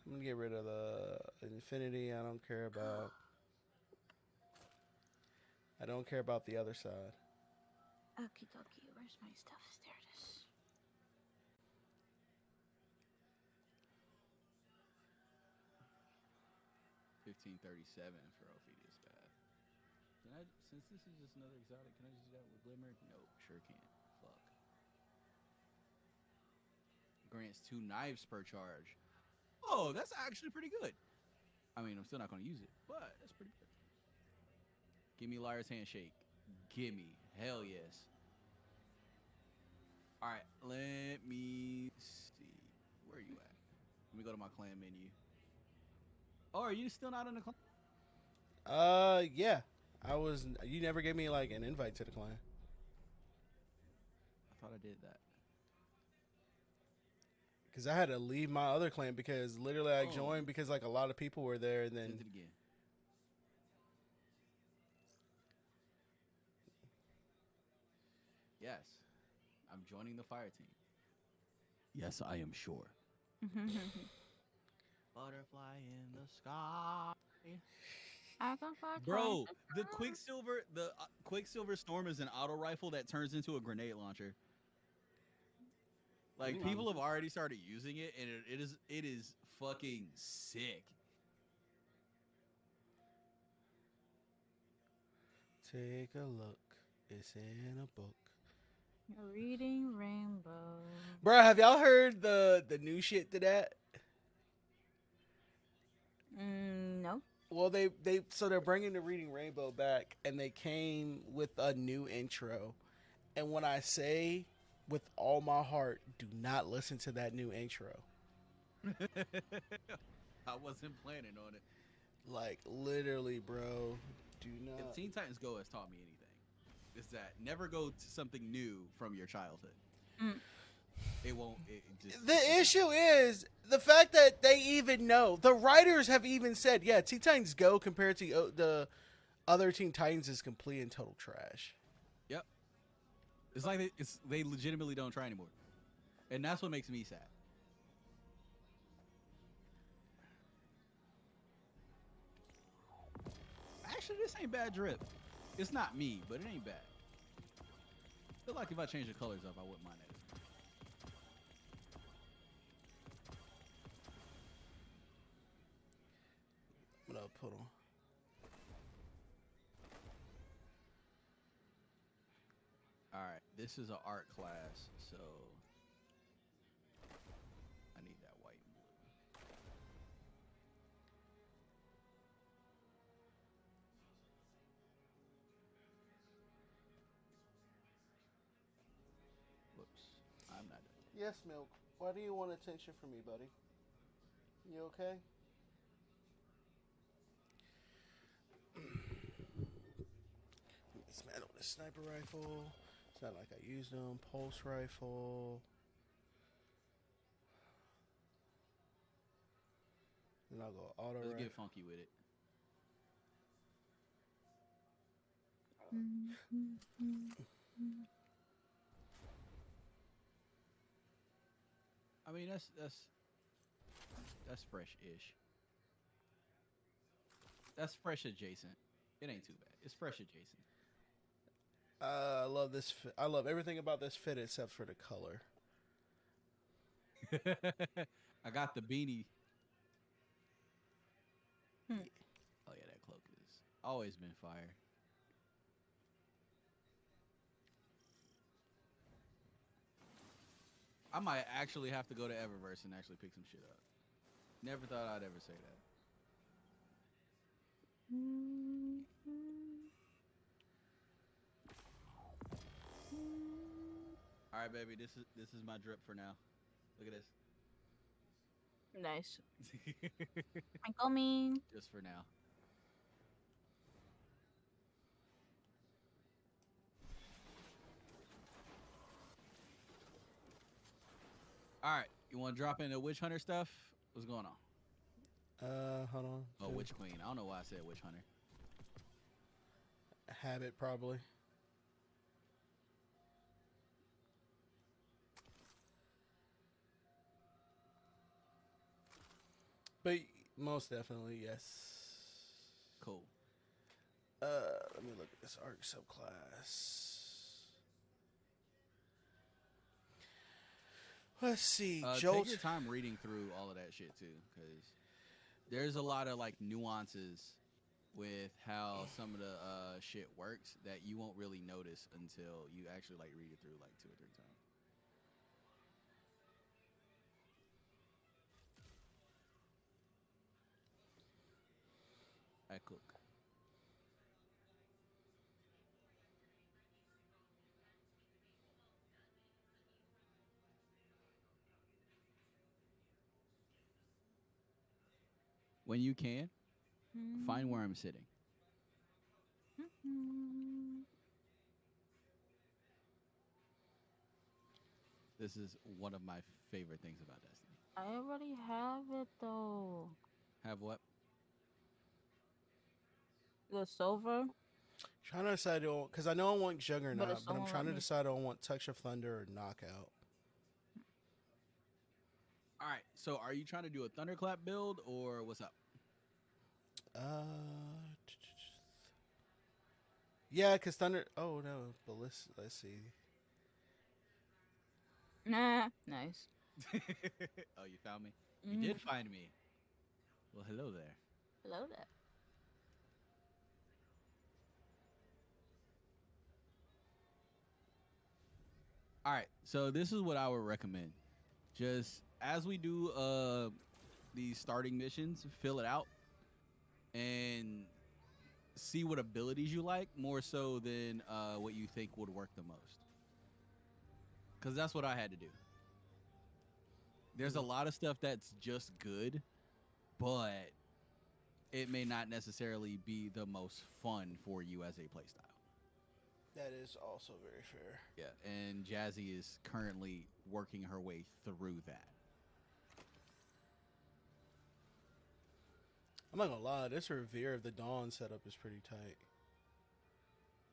I'm gonna get rid of the infinity. I don't care about. I don't care about the other side. Okie dokie, where's my stuff? There it is. 1537 for Ophelia's Path. Can I, since this is just another exotic, can I just do that with Glimmer? Nope, sure can't. Fuck. Grants 2 knives per charge. Oh, that's actually pretty good. I mean, I'm still not going to use it, but that's pretty good. Give me Liar's Handshake. Gimme. Hell yes. All right, let me see. Where are you at? Let me go to my clan menu. Oh, are you still not in the clan? Yeah. I was. You never gave me like an invite to the clan. I thought I did that. Because I had to leave my other clan because literally I Oh. joined because like a lot of people were there and then. Send it again. Yes, I'm joining the fire team. Yes, I am sure. Butterfly in the sky. I can fly Bro, twice. the Quicksilver Storm is an auto rifle that turns into a grenade launcher. Like people have already started using it, and it is fucking sick. Take a look. It's in a book. Reading Rainbow. Bro, have y'all heard the new shit to that? No. Well, so they're bringing the Reading Rainbow back, and they came with a new intro. And when I say with all my heart, do not listen to that new intro. I wasn't planning on it. Like literally, bro. Do If not. Teen Titans Go has taught me anything, is that never go to something new from your childhood. Mm. It won't. It just. The issue is the fact that they even know. The writers have even said, yeah, Teen Titans Go compared to the other Teen Titans is complete and total trash. Yep. It's like they legitimately don't try anymore, and that's what makes me sad. Actually, this ain't bad drip. It's not me, but it ain't bad. I feel like if I change the colors up, I wouldn't mind it. I'm gonna put on. All right, this is an art class, so I need that white and blue. Whoops, I'm not done. Yes, Milk. Why do you want attention from me, buddy? You okay? It's not on the sniper rifle. It's not like I used them. Pulse rifle. Then I'll go auto Let's rifle. get funky with it. I mean, that's fresh-ish. That's fresh adjacent. It ain't too bad. It's fresh adjacent. I love this. I love everything about this fit except for the color. I got the beanie. Hmm. Oh yeah, that cloak has always been fire. I might actually have to go to Eververse and actually pick some shit up. Never thought I'd ever say that. All right, baby. This is my drip for now. Look at this. Nice. I'm coming. Just for now. All right, you want to drop in the witch hunter stuff? What's going on? Hold on. Oh, witch queen. I don't know why I said witch hunter. Habit probably. But most definitely, yes. Cool. Let me look at this arc subclass. Let's see. Take your time reading through all of that shit too, because there's a lot of like nuances with how some of the shit works that you won't really notice until you actually like read it through like 2 or 3 times. I cook. When you can, find where I'm sitting. This is one of my favorite things about Destiny. I already have it though. Have what? The silver. Trying to decide because I know I want Juggernaut, if but I'm someone trying let to me- decide I want Touch of Thunder or Knockout. All right. So, are you trying to do a thunderclap build or what's up? Yeah, because Thunder. Oh no, but let's see. Nah. Nice. Oh, you found me. You did find me. Well, hello there. Hello there. All right. So, this is what I would recommend. Just as we do these starting missions, fill it out. and see what abilities you like more so than what you think would work the most. Because that's what I had to do. There's a lot of stuff that's just good, but it may not necessarily be the most fun for you as a playstyle. That is also very fair. Yeah, and Jazzy is currently working her way through that. I'm not gonna lie, this Revere of the Dawn setup is pretty tight.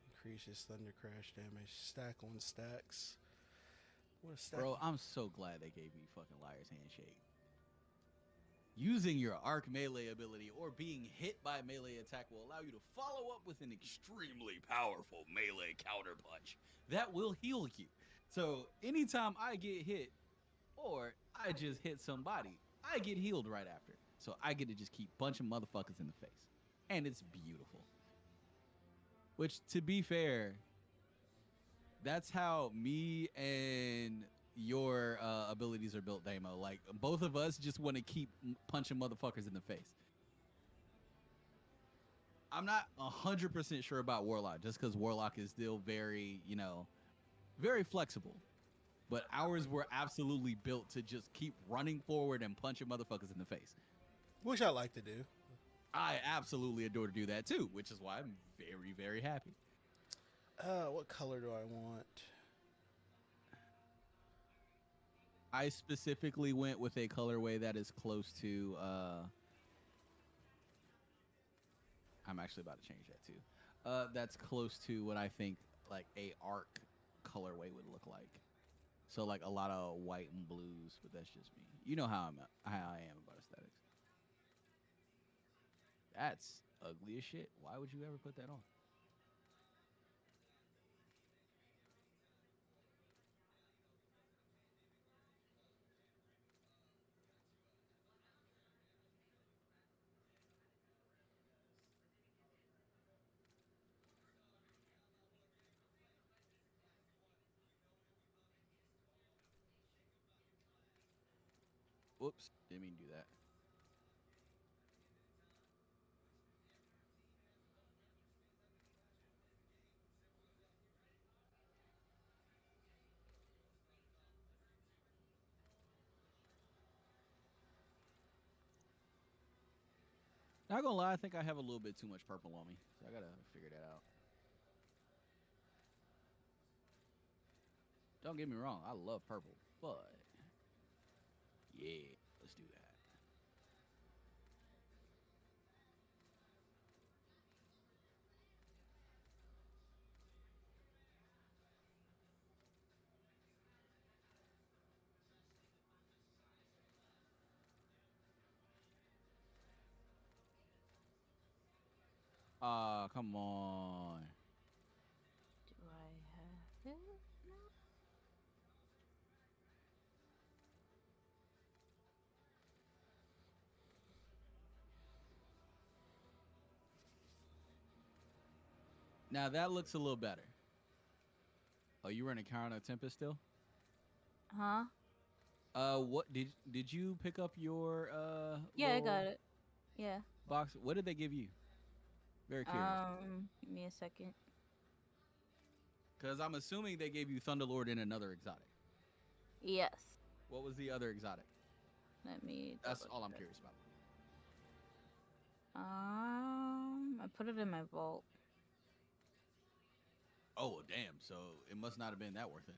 Increases Thunder Crash damage, stack on stacks. What a stack. Bro, I'm so glad they gave me fucking Liar's Handshake. Using your arc melee ability or being hit by a melee attack will allow you to follow up with an extremely powerful melee counter punch that will heal you. So anytime I get hit or I just hit somebody, I get healed right after. So I get to just keep punching motherfuckers in the face. And it's beautiful. Which, to be fair, that's how me and your abilities are built, Damo. Like, both of us just want to keep punching motherfuckers in the face. I'm not 100% sure about Warlock, just because Warlock is still very, very flexible. But ours were absolutely built to just keep running forward and punching motherfuckers in the face. Which I like to do. I absolutely adore to do that too, which is why I'm very, very happy. What color do I want? I specifically went with a colorway that is close to I'm actually about to change that too. That's close to what I think like a arc colorway would look like. So like a lot of white and blues, but that's just me. You know how I am about aesthetics. That's ugly as shit. Why would you ever put that on? Whoops, didn't mean to do that. Not gonna lie, I think I have a little bit too much purple on me. So I gotta figure that out. Don't get me wrong, I love purple, but yeah, let's do that. Ah, come on. Do I have it? No. Now that looks a little better. Oh, you running Counter Tempest still? Huh? What did you pick up your Yeah, I little got it. Yeah. box? What did they give you? Very curious. Give me a second. Because I'm assuming they gave you Thunderlord and another exotic. Yes. What was the other exotic? Let me. That's all I'm check. curious about. I put it in my vault. Oh, damn. So it must not have been that worth it.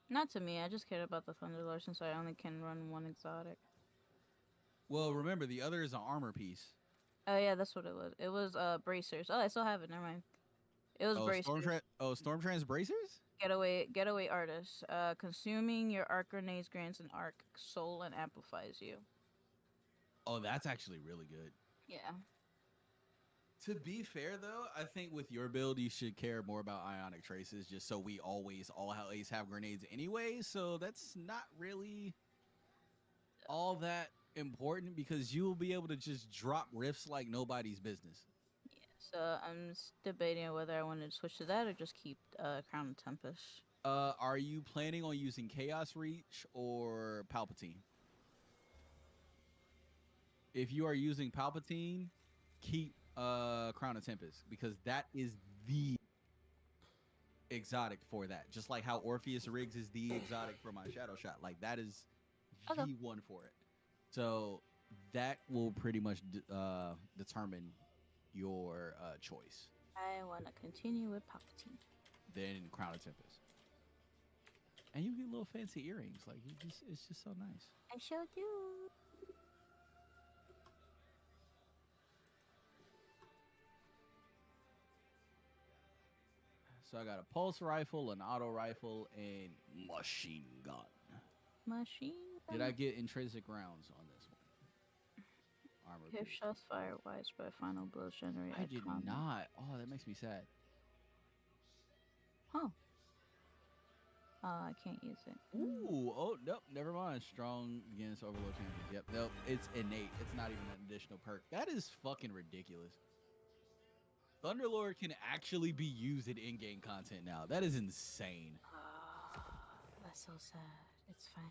Not to me. I just cared about the Thunderlord since I only can run one exotic. Well, remember, the other is an armor piece. Oh yeah, that's what it was. It was bracers. Oh, I still have it. Never mind. It was bracers. Stormtrans bracers? Getaway artist. Consuming your arc grenades grants an arc soul and amplifies you. Oh, that's actually really good. Yeah. To be fair, though, I think with your build, you should care more about ionic traces, just so we always have grenades anyway. So that's not really all that important because you will be able to just drop rifts like nobody's business. Yeah. So I'm debating whether I want to switch to that or just keep Crown of Tempest. Are you planning on using Chaos Reach or Palpatine? If you are using Palpatine, keep Crown of Tempest, because that is the exotic for that. Just like how Orpheus Riggs is the exotic for my Shadow Shot. Like that is Okay. the one for it. So that will pretty much determine your choice. I want to continue with Palpatine. Then Crown of Tempest. And you get little fancy earrings. Like it's just so nice. I sure do. So I got a pulse rifle, an auto rifle, and machine gun. Machine. Did I get intrinsic rounds on this one? Armor. If piercing. shots fire widespread, final blows generate. I did icon. not. Oh, that makes me sad. Huh. I can't use it. Ooh, oh, nope, never mind. Strong against Overlord champions. Yep, nope, it's innate. It's not even an additional perk. That is fucking ridiculous. Thunderlord can actually be used in in-game content now. That is insane. That's so sad. It's fine.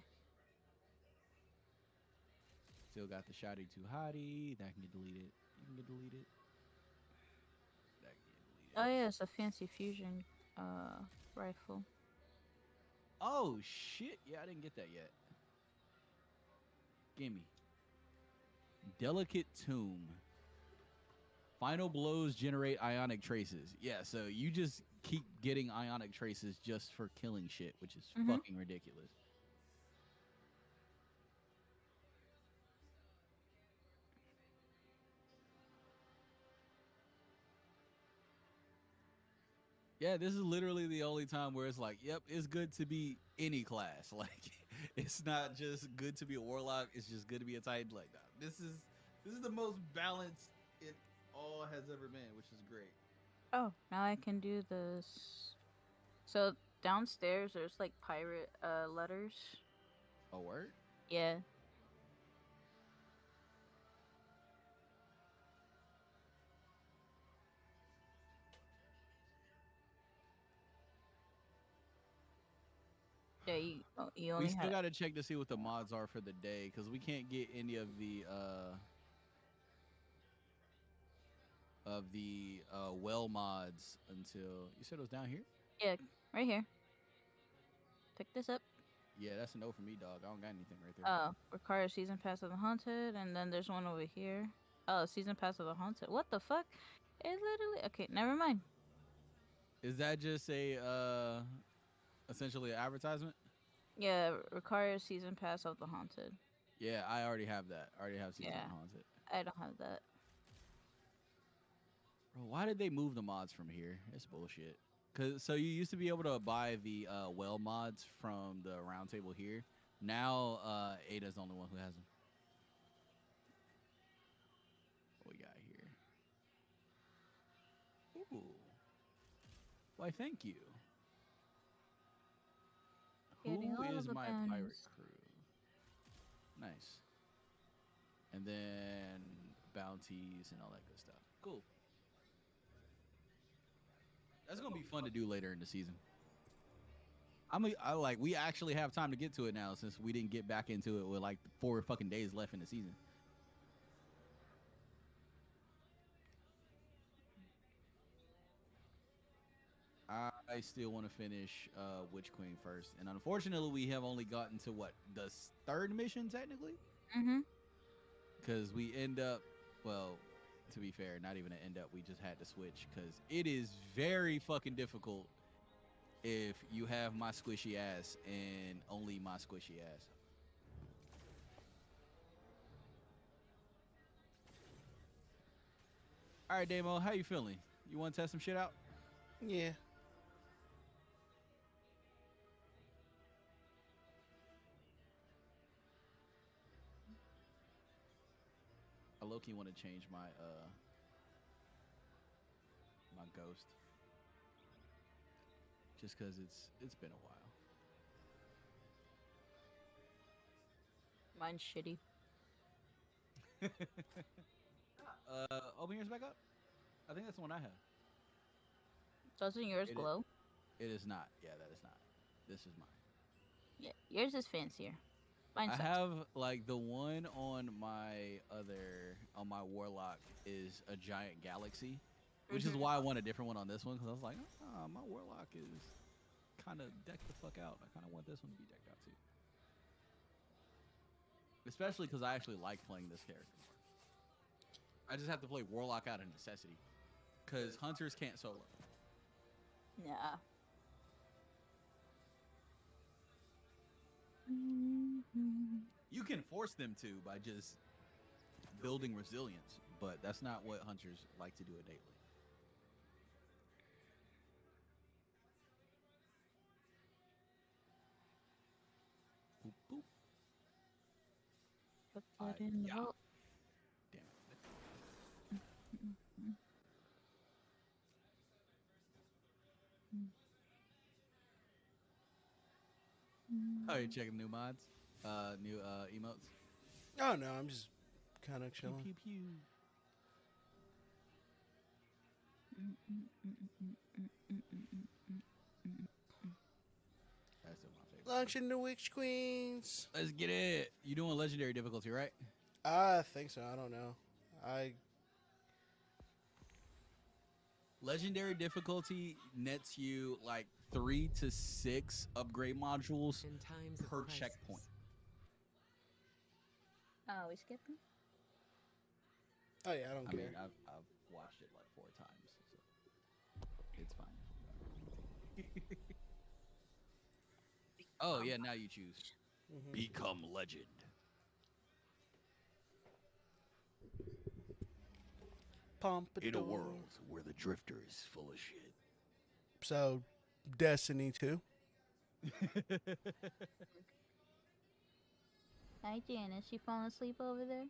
Still got the Shotty Too Hottie. That can get deleted. You can get deleted. That can get deleted. Oh yeah, it's a fancy fusion rifle. Oh shit! Yeah, I didn't get that yet. Gimme. Delicate Tomb. Final blows generate ionic traces. Yeah, so you just keep getting ionic traces just for killing shit, which is fucking ridiculous. Yeah, this is literally the only time where it's like, yep, it's good to be any class. Like, it's not just good to be a warlock. It's just good to be a titan. Like that. This is the most balanced it all has ever been, which is great. Oh, now I can do this. So downstairs, there's like pirate letters. A word? Yeah. Yeah, you We only still had. got to check to see what the mods are for the day, because we can't get any of the well mods until you said it was down here. Yeah, right here. Pick this up. Yeah, that's a no for me, dog. I don't got anything right there. Oh, requires season pass of the haunted, and then there's one over here. Oh, season pass of the haunted. What the fuck? It literally. Okay, never mind. Is that just a essentially an advertisement? Yeah, requires season pass of the haunted. Yeah, I already have that. I already have season Yeah. haunted. I don't have that. Bro, why did they move the mods from here? It's bullshit. So you used to be able to buy the well mods from the round table here. Now Ada's the only one who has them. What we got here? Ooh. Why, thank you. Getting Who all is the my pirate bounties. crew? Nice. And then bounties and all that good stuff. Cool. That's gonna be fun to do later in the season. We actually have time to get to it now since we didn't get back into it with like 4 fucking days left in the season. I still want to finish Witch Queen first, and unfortunately, we have only gotten to what, the 3rd mission technically, Mm-hmm. because we end up, well, to be fair, not even an end up. We just had to switch because it is very fucking difficult if you have my squishy ass and only my squishy ass. All right, Damo, how you feeling? You want to test some shit out? Yeah. I low-key want to change my my ghost, just because it's been a while. Mine's shitty. Open yours back up. I think that's the one I have. Doesn't yours It is- glow? It is not. Yeah, that is not. This is mine. Yeah, yours is fancier. Mine I sucks. have like the one on my warlock is a giant galaxy, which is why I want a different one on this one because I was like, my warlock is kind of decked the fuck out. I kind of want this one to be decked out too, especially because I actually like playing this character more. I just have to play warlock out of necessity because hunters can't solo. Yeah. You can force them to by just building resilience, but that's not what hunters like to do innately. Boop, boop. Put that in the Yeah. vault. Damn it. Oh, you checking new mods? New emotes? Oh no, I'm just kind of Pew, chilling. pew, pew. That's still my favorite. Launching the Witch Queens. Let's get it. You doing legendary difficulty, right? I think so. I don't know. Legendary difficulty nets you like 3 to 6 upgrade modules In times of per crisis. checkpoint. Oh, we skipping? Oh yeah, I don't I care. mean, I've watched it like 4 times, so it's fine. Oh yeah, now you choose. Become legend. Pump In a world where the drifter is full of shit. So, Destiny 2. Hi, Janice. You falling asleep over there?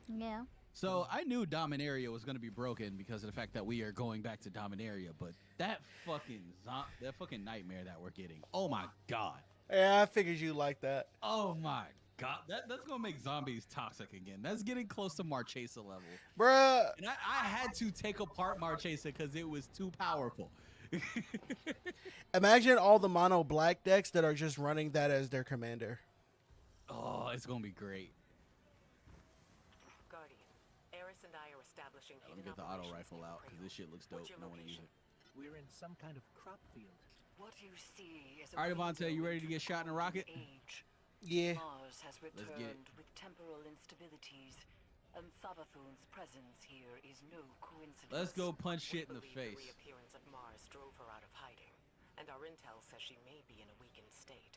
Yeah. So I knew Dominaria was going to be broken because of the fact that we are going back to Dominaria, but that fucking nightmare that we're getting. Oh my god. Yeah, I figured you like that. Oh my god. That's going to make zombies toxic again. That's getting close to Marchesa level. Bruh. And I had to take apart Marchesa because it was too powerful. Imagine all the mono black decks that are just running that as their commander. Oh, it's going to be great. Guardian, Eris and I are establishing Let me hidden get the auto operations rifle near out because Prelude. this shit looks dope. What's your No one to use location? it. We're in some kind of crop field. What you see is a All right, Devontae, window you ready to into get shot in a the rocket? age. Yeah. Mars has get it. returned with temporal instabilities, and Savathun's presence here is no coincidence. Let's go punch shit in the We face. believe The reappearance of Mars drove her out of hiding, and our intel says she may be in a weakened state.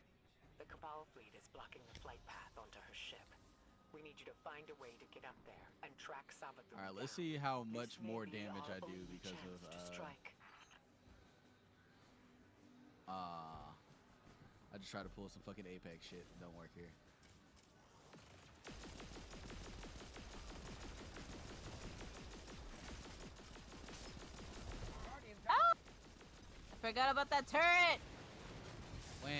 The Cabal fleet is blocking the flight path onto her ship. We need you to find a way to get up there and track Savathun. All right, let's down. see how This much may more be damage our I do only because chance of to strike. I just tried to pull some fucking Apex shit. Don't work here. Ah! I forgot about that turret. When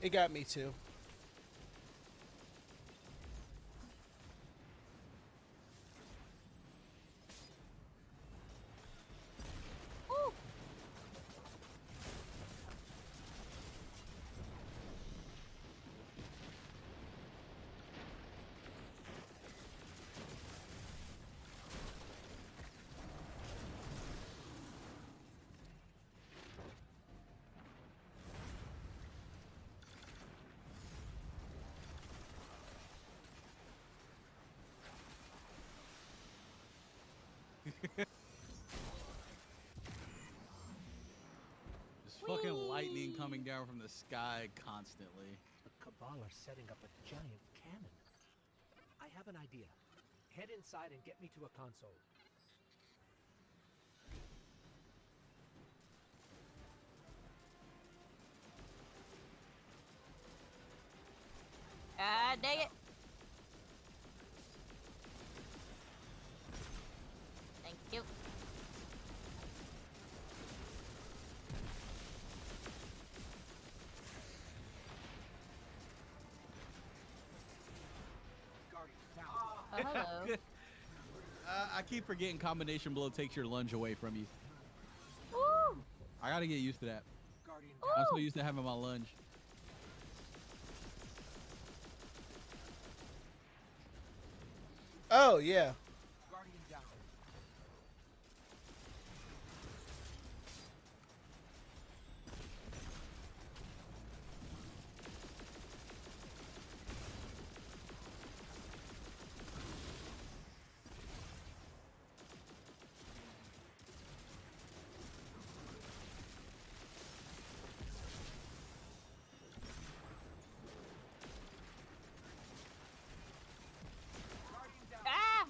It got me too. Woo! there's fucking lightning coming down from the sky constantly. The Cabal are setting up a giant cannon. I have an idea. Head inside and get me to a console. Ah, dang it. Thank you. Guardian, down. Oh, hello. I keep forgetting combination blow takes your lunge away from you. I gotta get used to that. Guardian I'm down. so used to having my lunge. Oh yeah. Guardian down. Guardian down. Ah!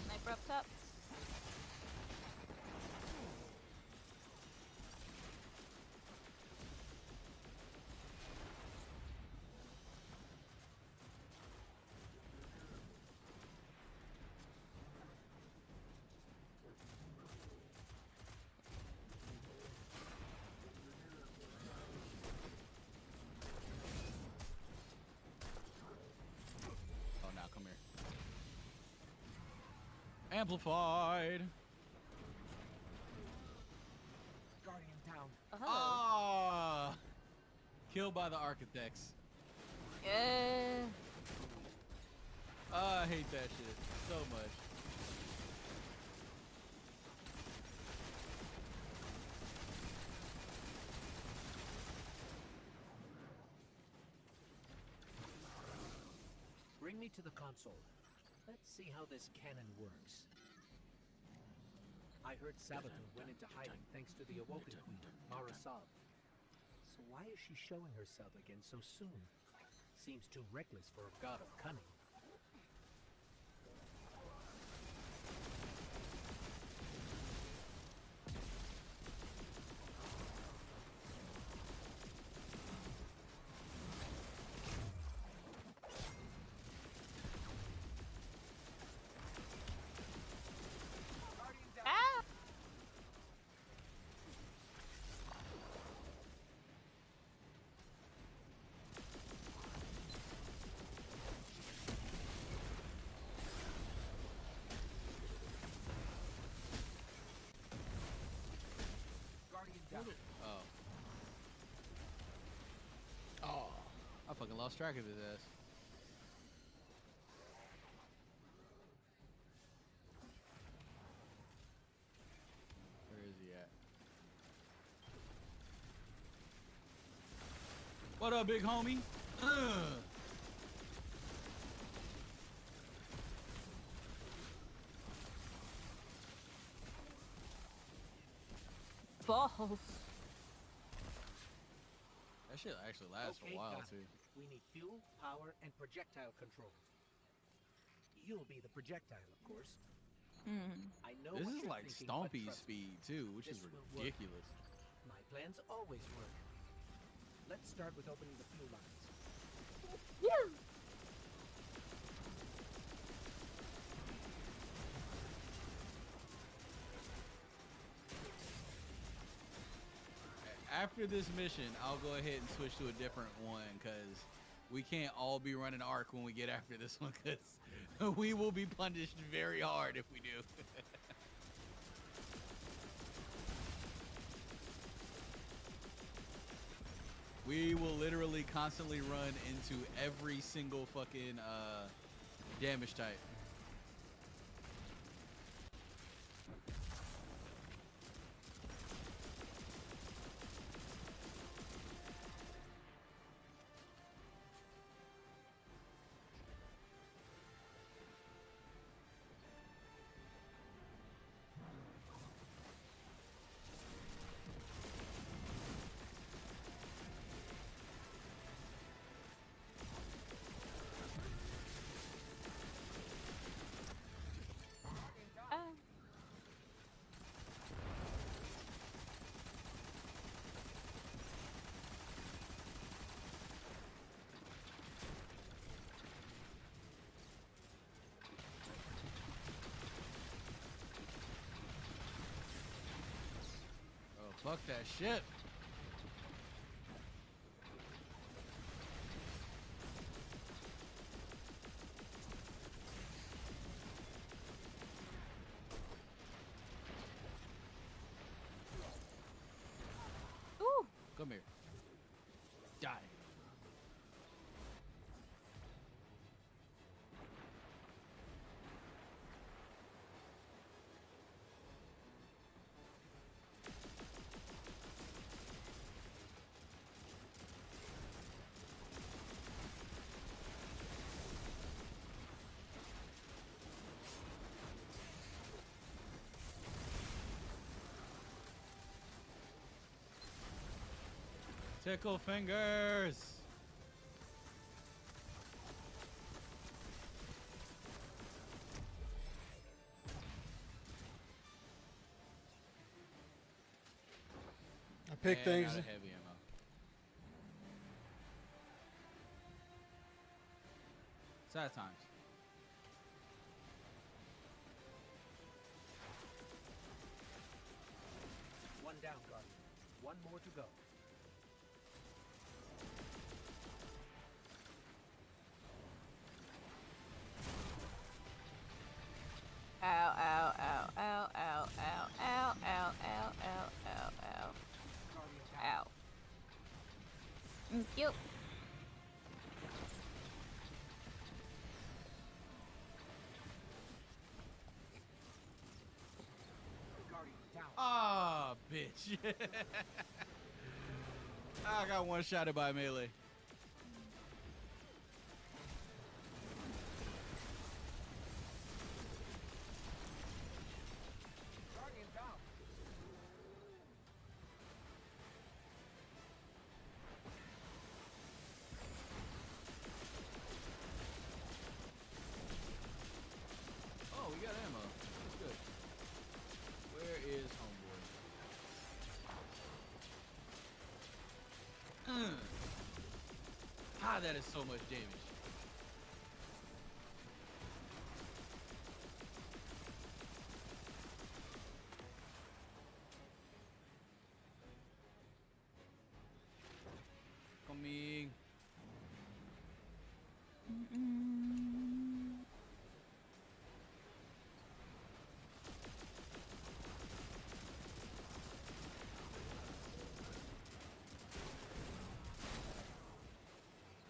Sniper up top. Oh, now come here. Amplified. Guardian down. Oh. Ah, killed by the architects. Yeah. I hate that shit so much. Bring me to the console. Let's see how this cannon works. I heard Sabaton went into hiding thanks to the Awoken Queen, Marasav. So why is she showing herself again so soon? Seems too reckless for a god of cunning. Ah! Guardian down. Oh, Oh. I fucking lost track of his ass. Where is he at? What up, big homie? Ugh. Balls. That shit actually lasts for a while got it. too. We need fuel, power, and projectile control. You'll be the projectile, of course. I know This what is you're like thinking, but Stompy trust me, speed too, which is this will work. ridiculous. My plans always work. Let's start with opening the fuel lines. After this mission, I'll go ahead and switch to a different one because we can't all be running Arc when we get after this one because we will be punished very hard if we do. We will literally constantly run into every single fucking damage type. Ah. Oh, fuck that shit. Tickle fingers. I pick And things. out of heavy ammo. Sad times. One down, Guardian. One more to go. Ow, ow, ow, ow, ow, ow, ow, ow, ow, ow, ow, ow. Guardian down. Ow. Cute. Guardian down. Ah, bitch. I got one shotted by melee. Guardian down. Oh, we got ammo. That's good. Where is homeboy? Ah, that is so much damage. Coming.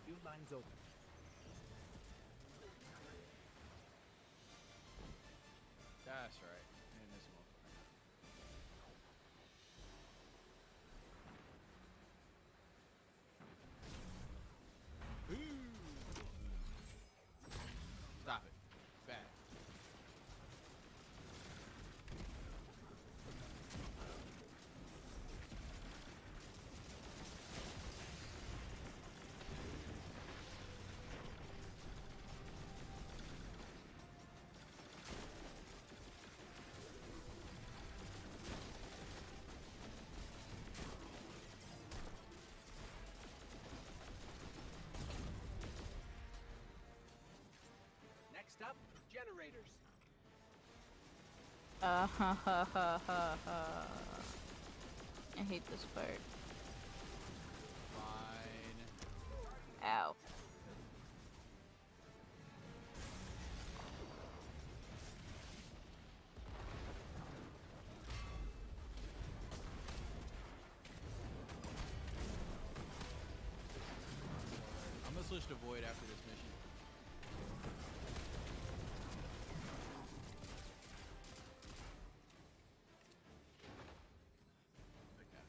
Few lines open. That's right. And this motherfucker. Stop it. Bad. Next up, generators. Ha ha ha ha ha. I hate this part. Fine. Ow. I'm gonna switch to Void after this mission. Okay.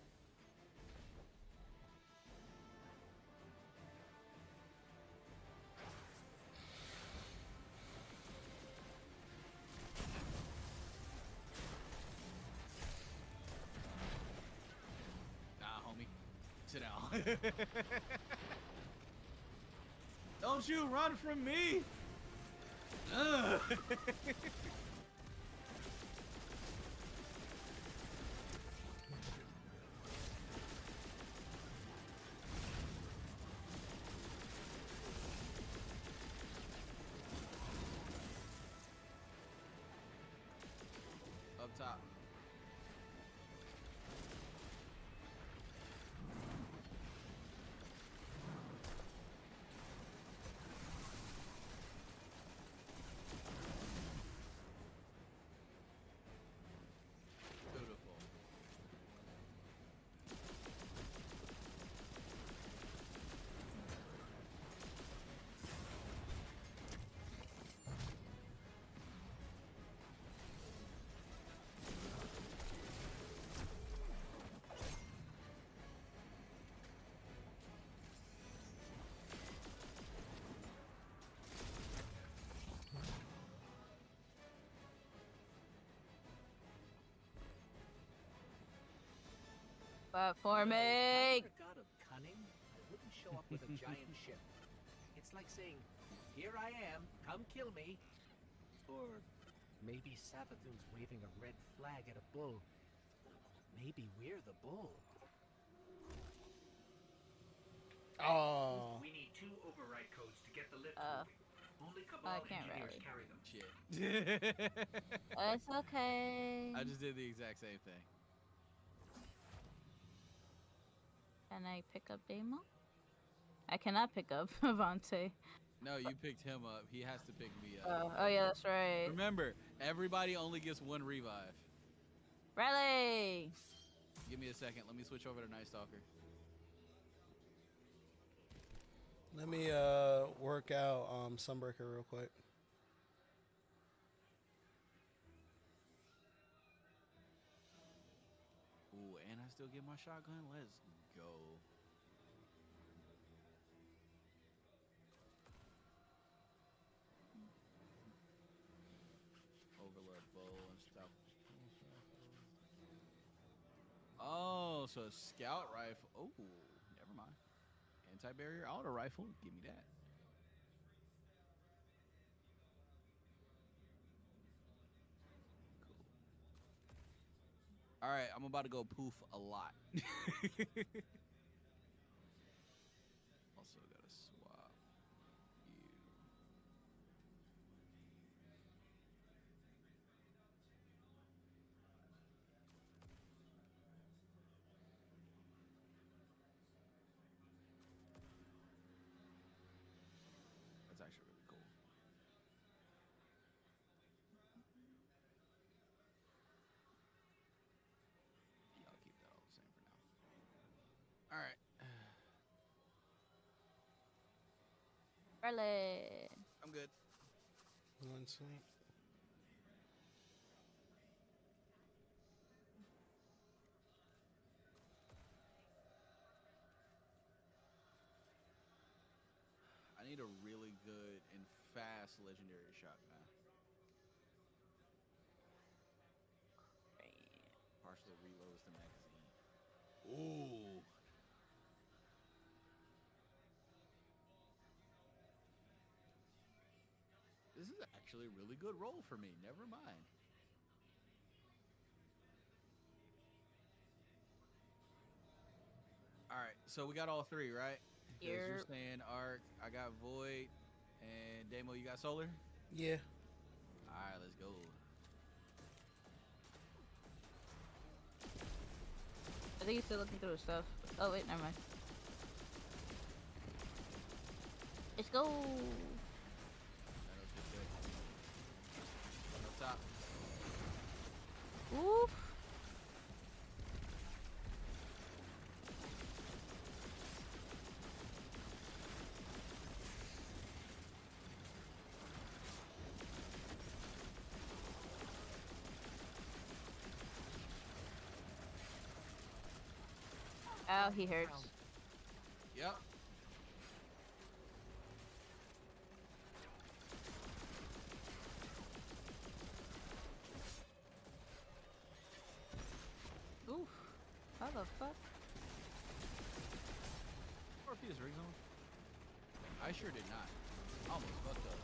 Nah, homie. Sit down. Don't you run from me! Ugh. Up top. Beautiful. Platforming! God of cunning giant ship. It's like saying, "Here I am, come kill me." Or maybe Savathun's waving a red flag at a bull. Maybe we're the bull. Oh. We need 2 override codes to get the lift moving. Only Cabal I can't engineers rally. carry them. Shit. It's okay. I just did the exact same thing. Can I pick up Damo? I cannot pick up Avante. No, you picked him up. He has to pick me up. Oh yeah, that's right. Remember, everybody only gets 1 revive. Rally! Give me a second. Let me switch over to Night Stalker. Let me work out Sunbreaker real quick. Ooh, and I still get my shotgun. Let's go. Overload bow and stuff. Oh, so a scout rifle. Oh, never mind. Anti-barrier auto rifle. Give me that. Cool. All right, I'm about to go poof a lot. Also gotta swap you. That's actually really cool. Yeah, I'll keep that all the same for now. All right. Rally! I'm good. One sec. I need a really good and fast legendary shotgun. Partially reloads the magazine. Ooh. This is actually a really good roll for me. Never mind. All right, so we got all 3, right? 'Cause you're Yep. saying Arc, I got Void, and Damo, you got Solar? Yeah. All right, let's go. I think he's still looking through his stuff. Oh wait, never mind. Let's go! Up top. Oof! Ow, he hurts. Yep. Oof. How the fuck? Orpheus rig zone? I sure did not. Almost fucked up.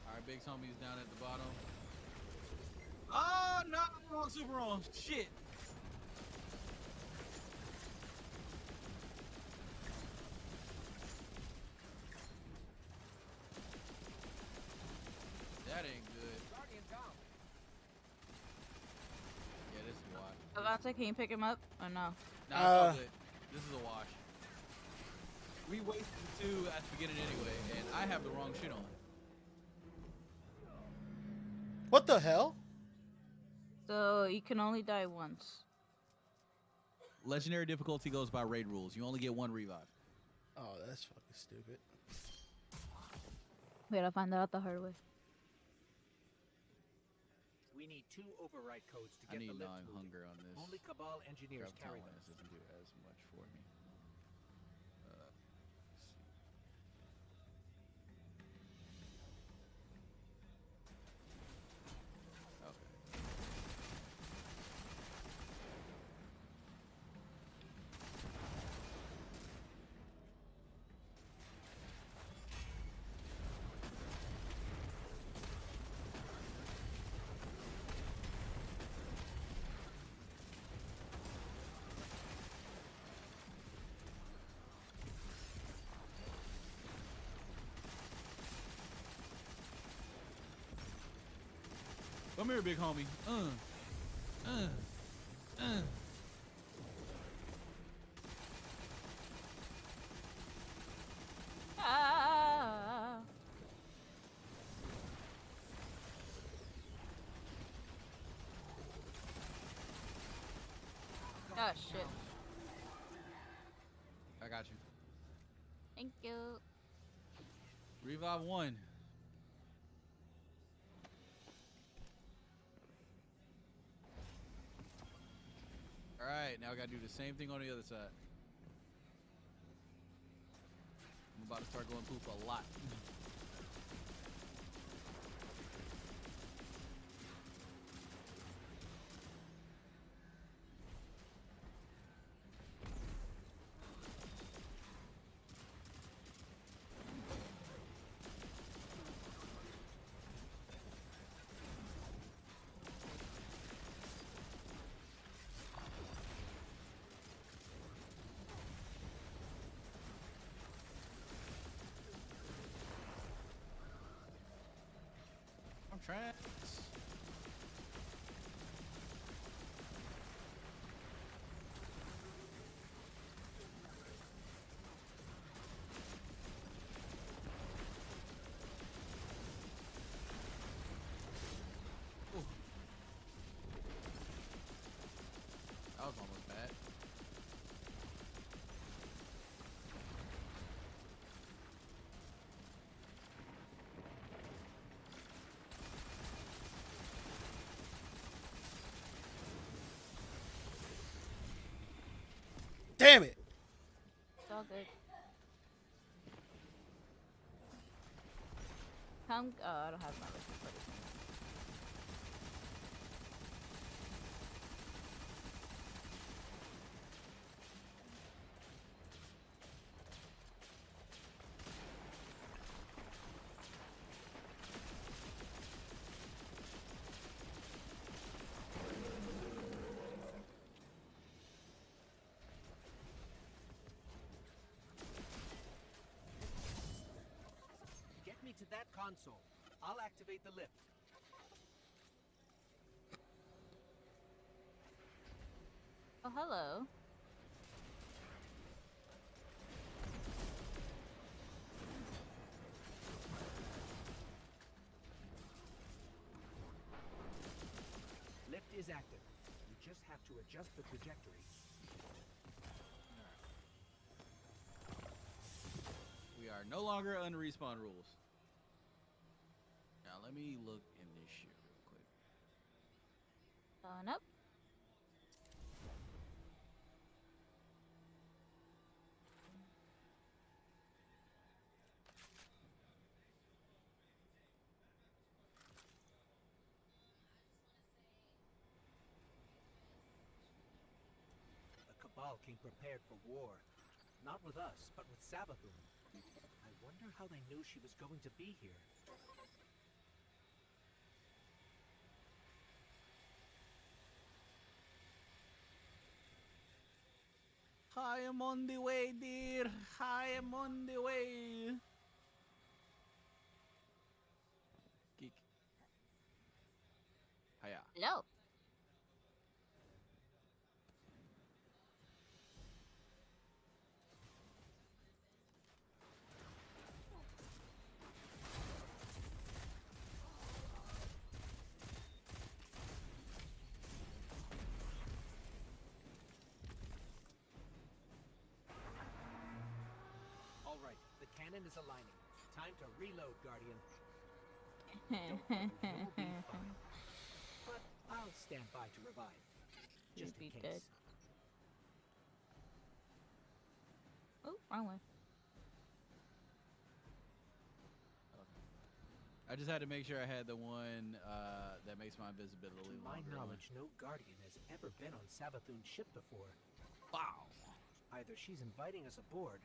Alright, Big's homies down at the bottom. Oh, no! Wrong super wrong. Shit. That ain't good. Guardian down. Yeah, this is a wash. Avante, can you pick him up? Or no? Nah, it's all good. This is a wash. We wasted 2 at the beginning anyway, and I have the wrong shit on. What the hell? So you can only die once. Legendary difficulty goes by raid rules. You only get 1 revive. Oh, that's fucking stupid. We gotta find that out the hard way. We need 2 override codes to I get the need lift gnawing moving. hunger on this. Only Cabal engineers Grab carry them. Talonus doesn't do as much for me. Let's see. Come here, big homie. Uh. Ah. Oh shit. I got you. Thank you. Revive 1. All right, now I gotta do the same thing on the other side. I'm about to start going poop a lot. I'm trying. Ooh. That was almost bad. Damn it! It's all good. Come. Oh, I don't have my list for this. Get me to that console. I'll activate the lift. Oh, hello. Lift is active. You just have to adjust the trajectory. We are no longer under respawn rules. Now let me look in this shit real quick. Going up. The Cabal came prepared for war. Not with us, but with Savathun. I wonder how they knew she was going to be here. I am on the way, dear. I am on the way. Geek. Hiya. Hello. All right, the cannon is aligning. Time to reload, Guardian. Don't worry, you'll be fine. But I'll stand by to revive. Just in You'd be case. good. Oh, wrong one. I just had to make sure I had the one that makes my invisibility To my longer. knowledge, no Guardian has ever been on Savathun's ship before. Wow. Either she's inviting us aboard,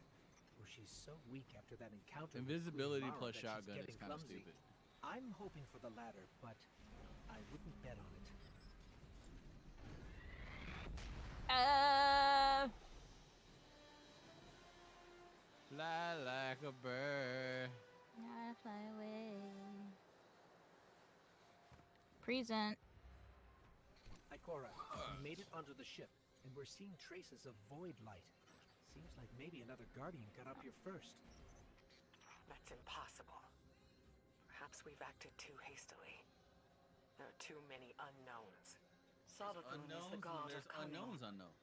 or she's so weak after that encounter. with Invisibility Queen Mara plus that she's shotgun is getting kind of clumsy. stupid. I'm hoping for the latter, but I wouldn't bet on it. Fly like a bird. I fly away. Present. Ikora, we made it onto the ship, and we're seeing traces of void light. Seems like maybe another Guardian got up here first. That's impossible. Perhaps we've acted too hastily. There are too many unknowns. Savathun is the god of cunning. Unknowns.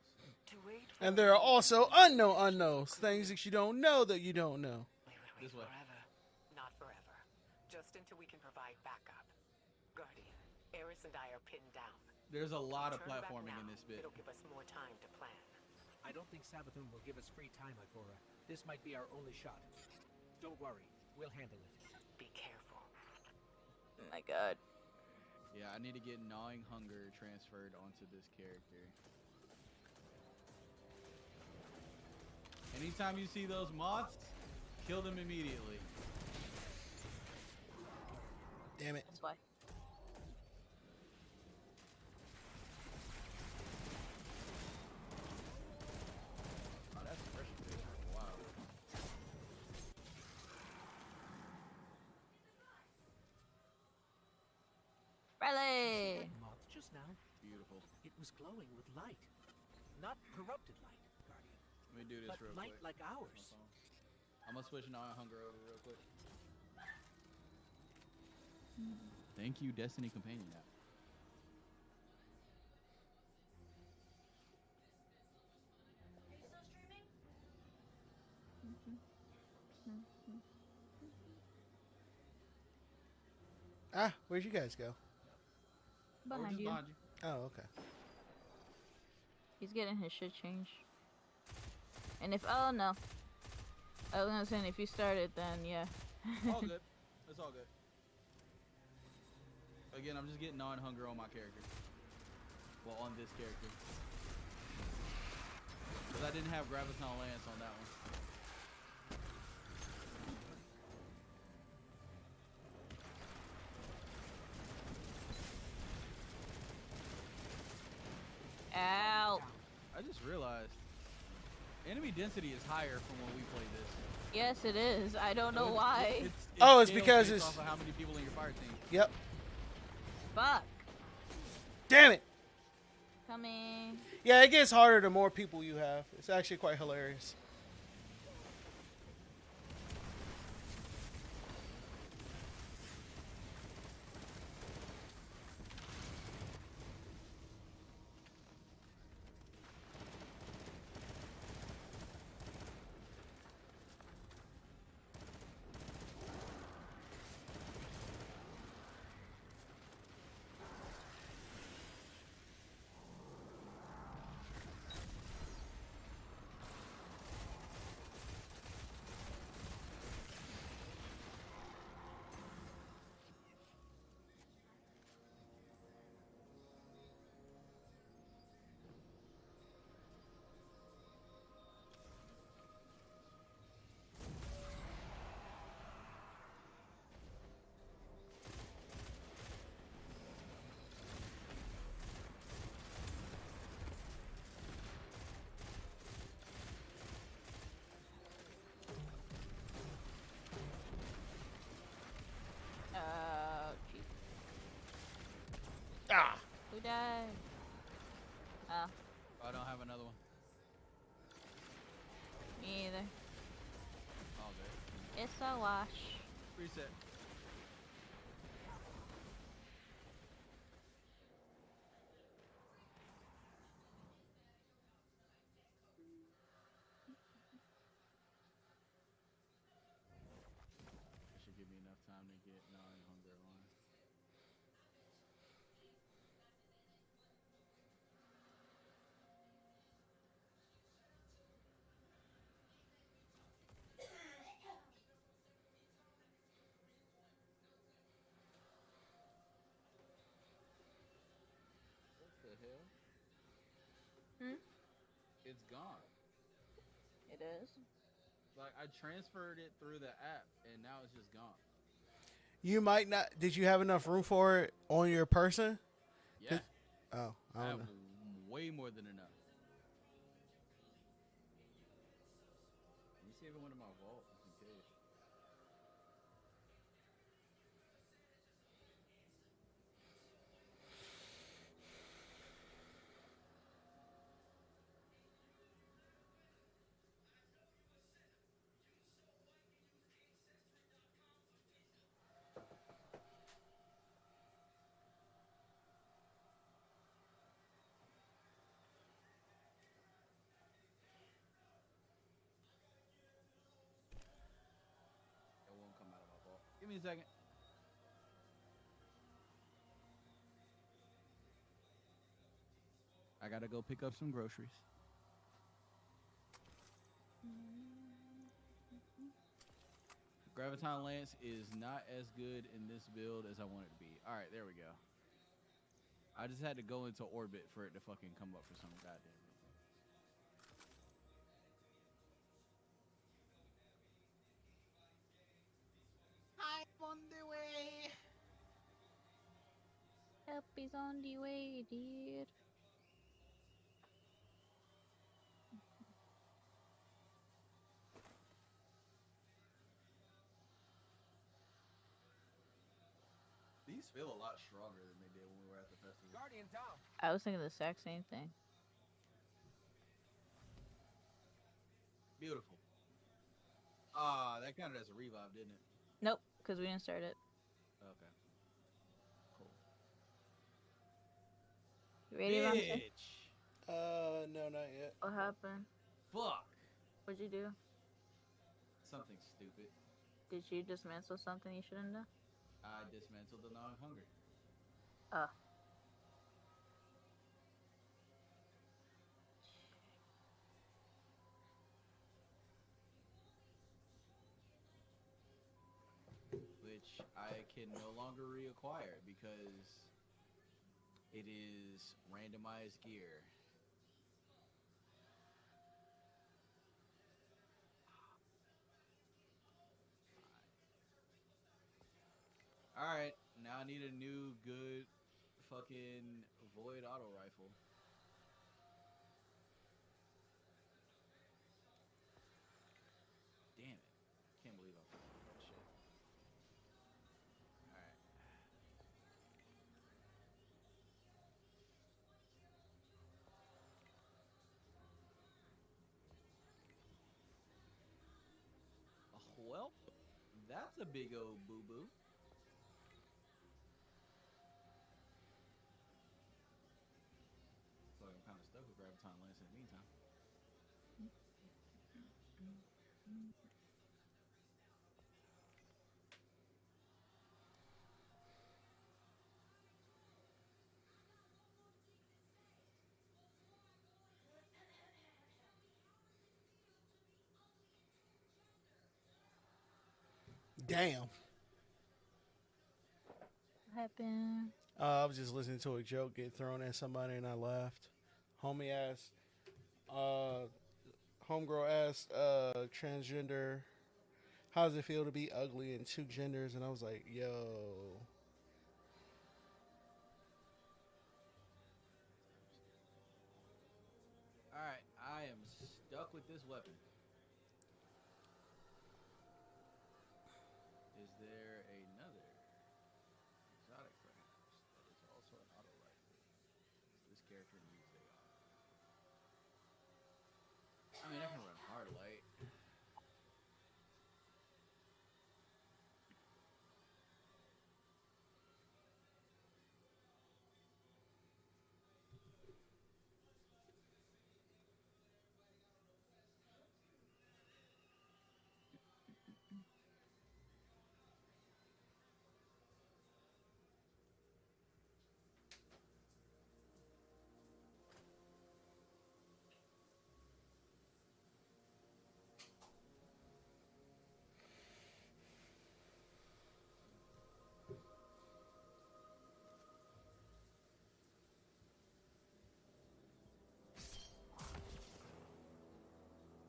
To wait for And there are also unknown unknowns, things that you don't know that you don't know. We would wait This way. forever. Not forever. Just until we can provide backup. Guardian, Eris and I are pinned down. There's a lot of Turn back platforming now. in this bit. It'll give us more time to plan. I don't think Savathun will give us free time, Ikora. This might be our only shot. Don't worry, we'll handle it. Be careful. Oh my god. Yeah, I need to get Gnawing Hunger transferred onto this character. Anytime you see those moths, kill them immediately. Damn it. That's why. Oh, that's fresh. Wow. Riley! Moth just now, Beautiful. it was glowing with light. Not corrupted light, Guardian, Let me do this but real light quick. like ours. I'm gonna switch Gnawing Hunger over real quick. Thank you, Destiny Companion app. Ah, where'd you guys go? Behind just you. behind you. Oh, okay. He's getting his shit changed. And if, oh no. I was gonna say, if you started, then yeah. All good. It's all good. Again, I'm just getting Gnawing Hunger on my character. Well, on this character. Because I didn't have Graviton Lance on that one. Ow. I just realized enemy density is higher from when we played this. Yes, it is. I don't know It's- why. Oh, it's scales because based it's- off of how many people in your fire team. Yep. Fuck. Damn it. Coming. Yeah, it gets harder the more people you have. It's actually quite hilarious. Jeez. Ah. Who died? Oh, I don't have another one. me either. All good. It's a wash. Reset. That should give me enough time to get Gnawing Hunger on. What the hell? Hmm? It's gone. It is. Like, I transferred it through the app, and now it's just gone. You might not. Did you have enough room for it on your person? Yeah. Oh, I I don't have know. way more than enough. Let me see if it went in my vault, just in case. Give me a second. I gotta go pick up some groceries. Graviton Lance is not as good in this build as I want it to be. All right, there we go. I just had to go into orbit for it to fucking come up for some goddamn reason. I'm on the way. Help is on the way, dear. These feel a lot stronger than they did when we were at the festival. Guardian down. I was thinking the exact same thing. Beautiful. Ah, that counted as a revive, didn't it? Nope, because we didn't start it. Okay. Cool. You ready, Ramsey? Bitch. No, not yet. What happened? Fuck. What'd you do? Something stupid. Did you dismantle something you shouldn't have? I dismantled the non-hunger. Oh. Which I can no longer reacquire because it is randomized gear. Alright, now I need a new good fucking void auto rifle. Damn it. Can't believe I'm fucking that shit. Alright. Well, that's a big old boo-boo. So I'm kind of stuck with Graviton Lance in the meantime. Damn. What happened? I was just listening to a joke get thrown at somebody and I laughed. Homie asked, homegirl asked, transgender, how does it feel to be ugly in two genders? And I was like, yo. Alright, I am stuck with this weapon. Is there another exotic perhaps that is also an auto rifle? This character needs a I mean, I can run hard light.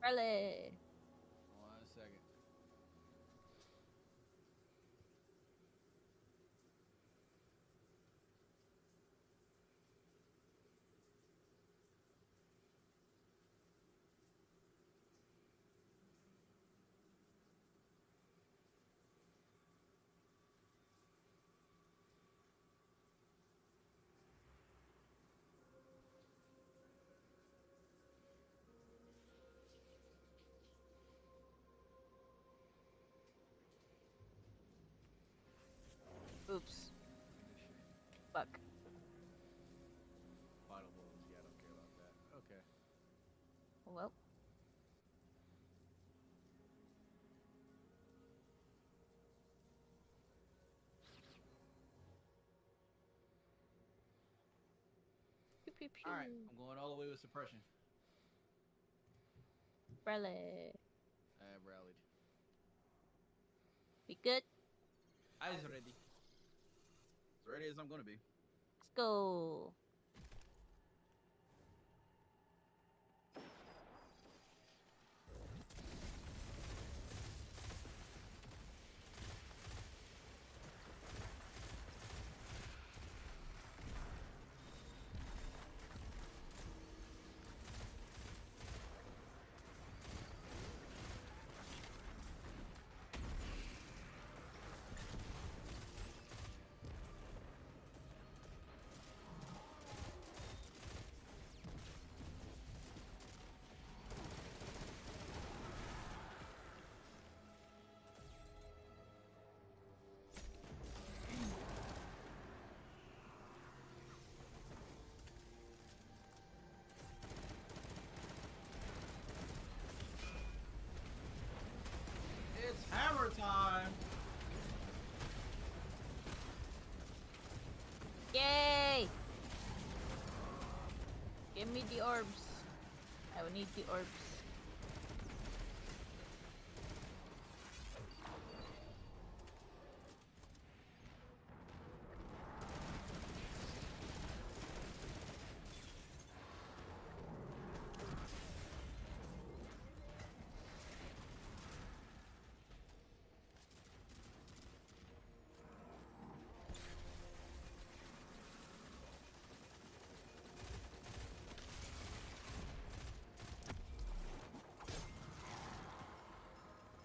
Charlie. 1 second. Oops. Fuck. Final blows. Yeah, I don't care about that. Okay. Well. pew pew. All right, I'm going all the way with suppression. Rally. I have rallied. We good? Eyes ready. As ready as I'm gonna be. Let's go. It's hammer time. Yay! Give me the orbs. I will need the orbs.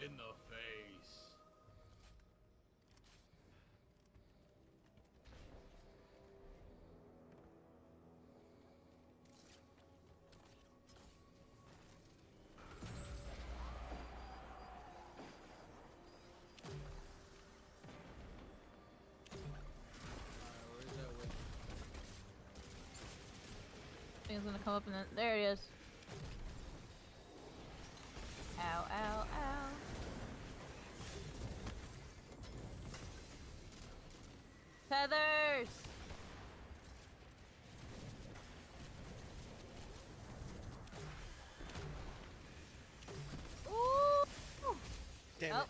In the face. Where's that way? I think it's gonna come up and then there it is. Ow, ow, ow. Feathers! Ooh! Damn Oh. it.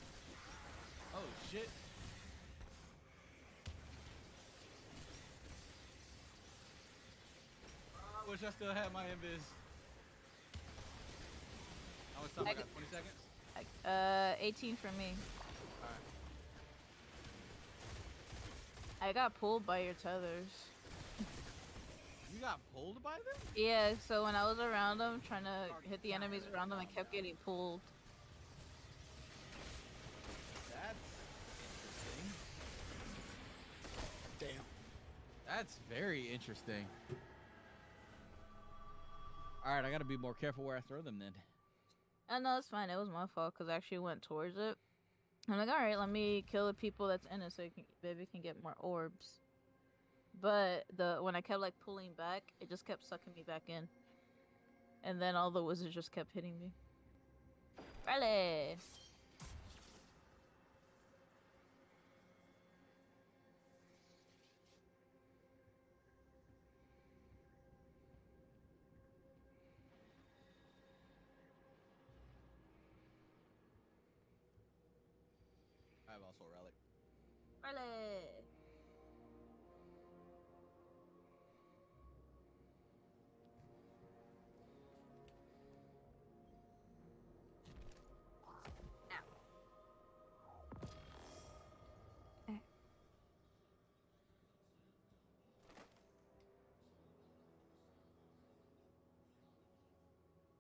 Oh shit. I wish I still had my invis. How much time I got? 20 seconds? 18 for me. Alright. I got pulled by your tethers. You got pulled by them? Yeah, so when I was around them, trying to hit the enemies around them, I kept getting pulled. That's interesting. Damn. That's very interesting. Alright, I gotta be more careful where I throw them then. Oh, no, it's fine. It was my fault because I actually went towards it. I'm like, alright, let me kill the people that's in it so baby can get more orbs. But when I kept like pulling back, it just kept sucking me back in. And then all the wizards just kept hitting me. Rally! I've also rallied. Rally!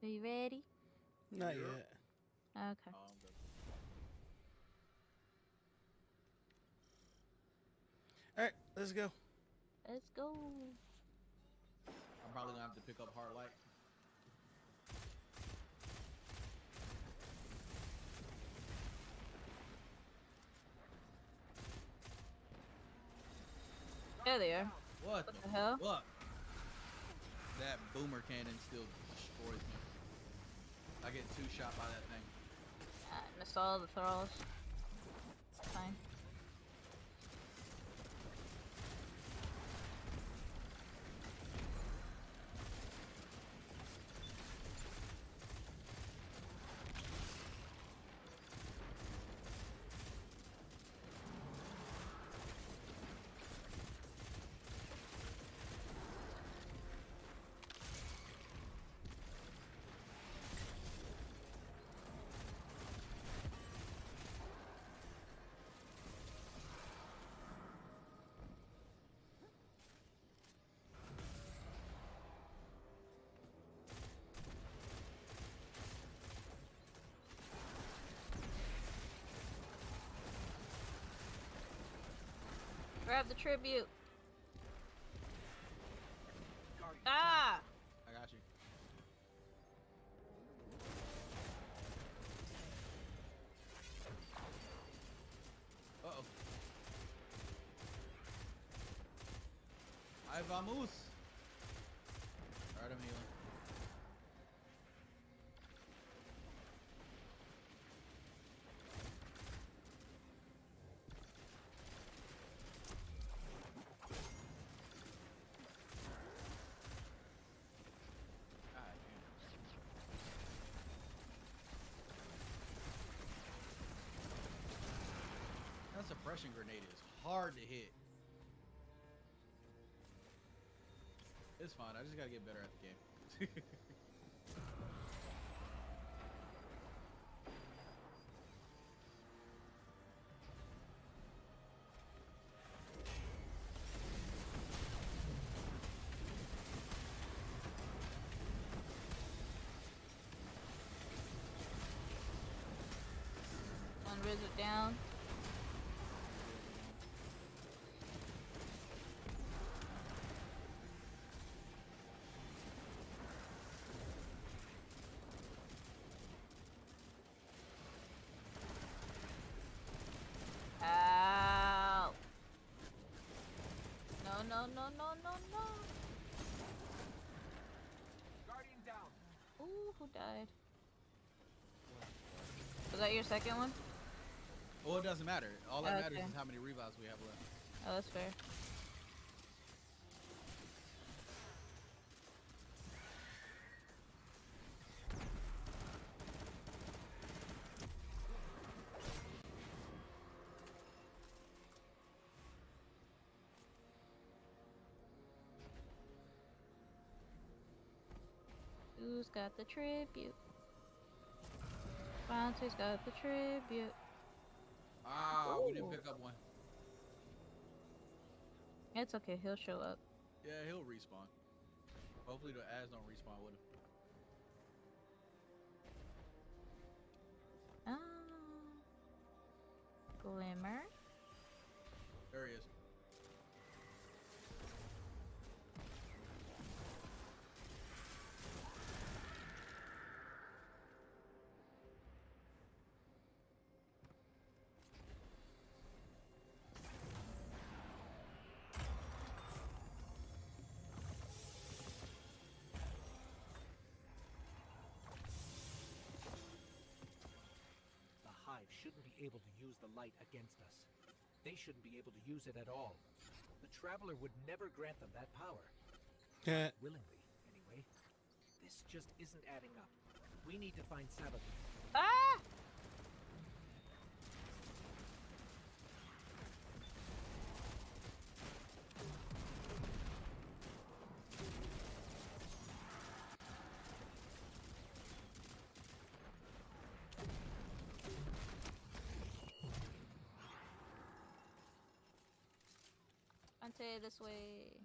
Are you ready? Not Yeah. yet. Okay. Oh, I'm good. Alright, let's go. Let's go. I'm probably gonna have to pick up hard light. There they are. What the hell? Fuck? That boomer cannon still destroys me. I get 2 shot by that thing. I missed all the throws. Fine. Grab the tribute. Guardian, Ah! I got you. Uh-oh. Ay, vamos. Alright, I'm healing. God damn. That suppression grenade is hard to hit. It's fine. I just gotta get better at the game. One wizard down. Ow. No, no, no, no, no, no. Guardian down. Ooh, who died? Was that your second one? Well, it doesn't matter. All that matters Okay. is how many revives we have left. Oh, that's fair. Who's got the tribute? Sponsor's got the tribute. Ah, we didn't Ooh. pick up one. It's okay, he'll show up. Yeah, he'll respawn. Hopefully the ads don't respawn with him. Glimmer. There he is. The Hive shouldn't be able to use the light against us. They shouldn't be able to use it at all. The Traveler would never grant them that power. Willingly, anyway. This just isn't adding up. We need to find Sabbath. Ah! Ante, this way.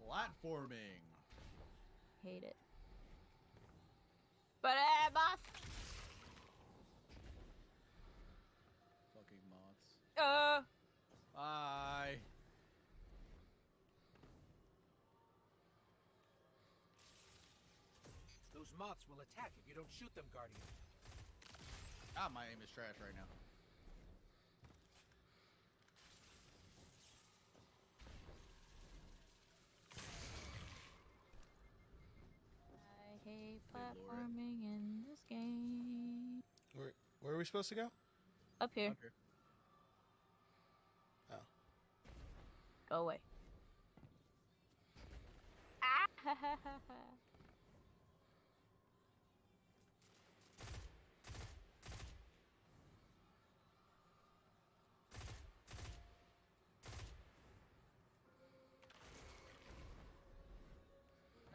Platforming. Hate it. But boss. Fucking moths. Bye. Those moths will attack if you don't shoot them, Guardian. Ah, my aim is trash right now. I hate Good lord. platforming in this game. Where are we supposed to go? Up here. Okay. Oh. Go away. Ah! Ha, ha, ha, ha.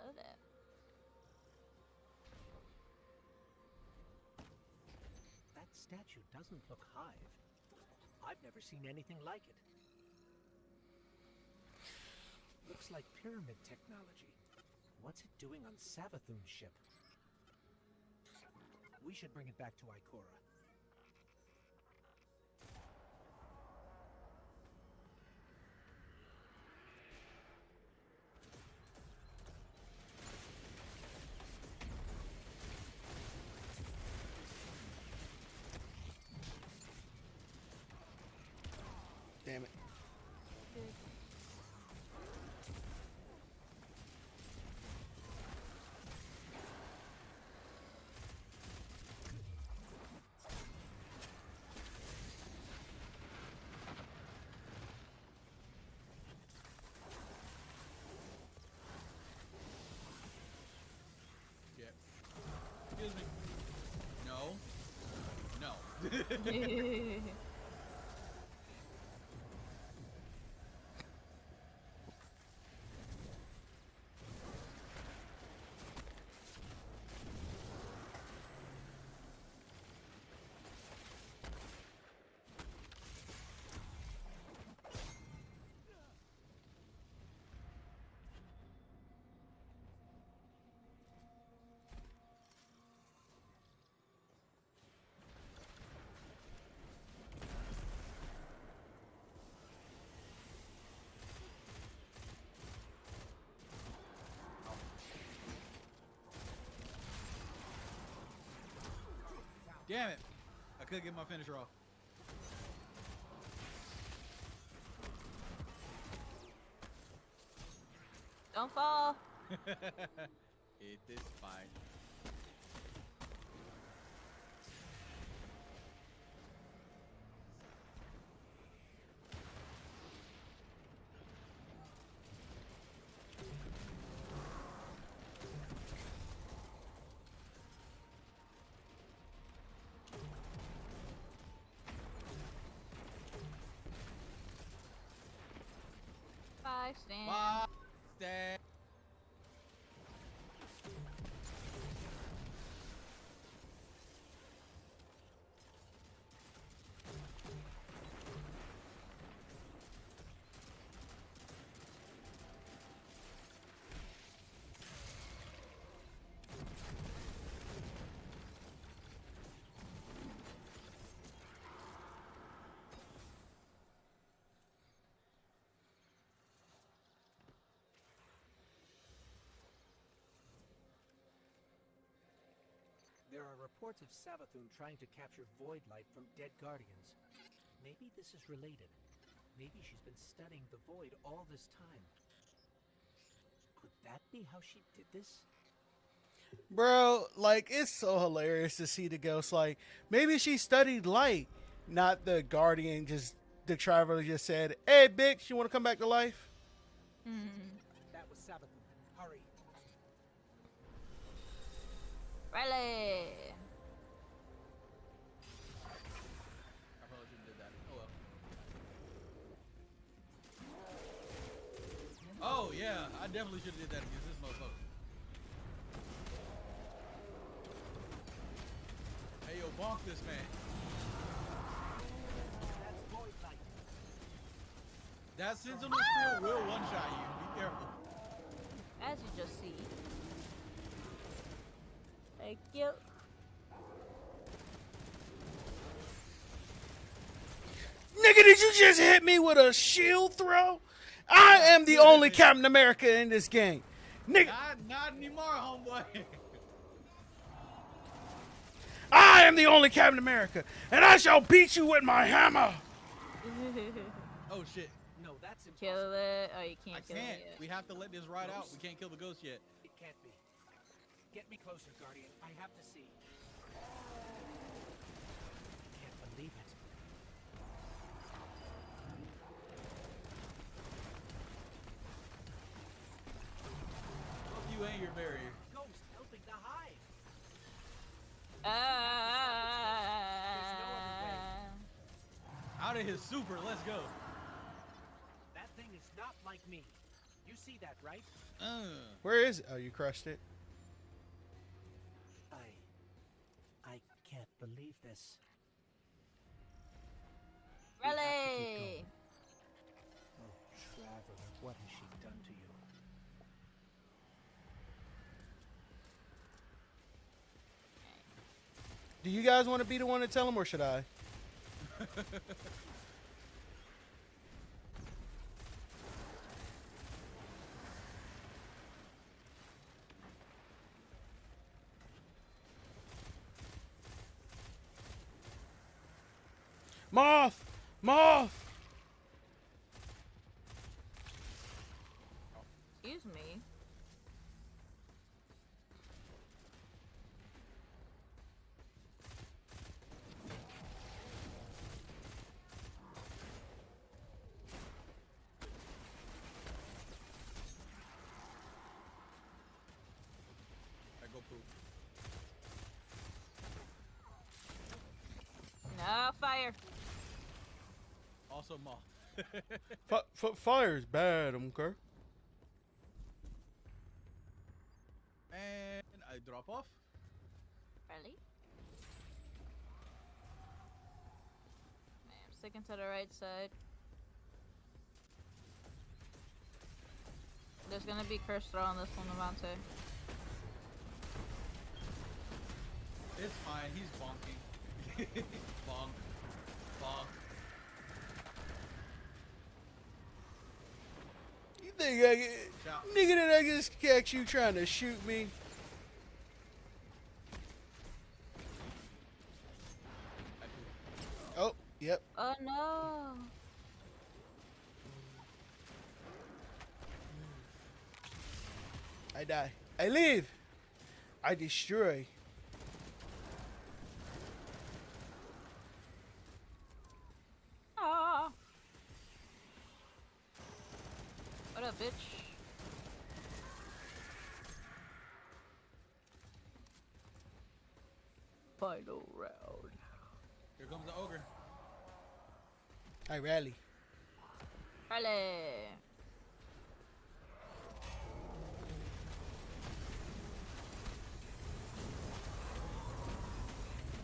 Oh, that. That statue doesn't look Hive. I've never seen anything like it. Looks like pyramid technology. What's it doing on Savathun's ship? We should bring it back to Ikora. Damn it! I couldn't get my finisher off. Don't fall. It is fine. Bye, Stan. Bye. Stay. There are reports of Savathun trying to capture Void Light from dead Guardians. Maybe this is related. Maybe she's been studying the Void all this time. Could that be how she did this? Bro, like, it's so hilarious to see the ghost. Like, maybe she studied light, not the Guardian. Just the Traveler just said, "Hey, bitch, you want to come back to life?" That was Savathun. Hurry. Riley. I probably shouldn't have did that. Oh well. Oh yeah, I definitely should have did that against this motherfucker. Hey yo, bonk this man. That's Void Light. That sentinel spear will one-shot you. Be careful. As you just see. Thank you. Nigga, did you just hit me with a shield throw? I am the only Captain America in this game. Nigga, Not anymore, homeboy. I am the only Captain America, and I shall beat you with my hammer. Oh shit. No, that's impossible. Kill it. Oh, you I can't kill it can't. yet. We have to let this ride out. We can't kill the ghost yet. It can't be. Get me closer, Guardian. I have to see. Can't believe it. Fuck you and your barrier. Ghost helping the hive. Out of his super. Let's go. That thing is not like me. You see that, right? Where is it? Oh, you crushed it. I can't believe this. Riley. Oh, Traveler, what has she done to you? Do you guys want to be the one to tell him, or should I? Moth! Moth! Excuse me. I go poop. No. also a moth. Fire's bad, okay? And I drop off. Really? I'm sticking to the right side. There's gonna be curse throw on this one, Avante. It's fine. He's bonking. Bonk. Bonk. You think I get, nigga, that I just catch you trying to shoot me? Oh, yep. Oh no! I die. I live. I destroy. Ah! What up, bitch? Final round. Here comes the ogre. I rally. Rally!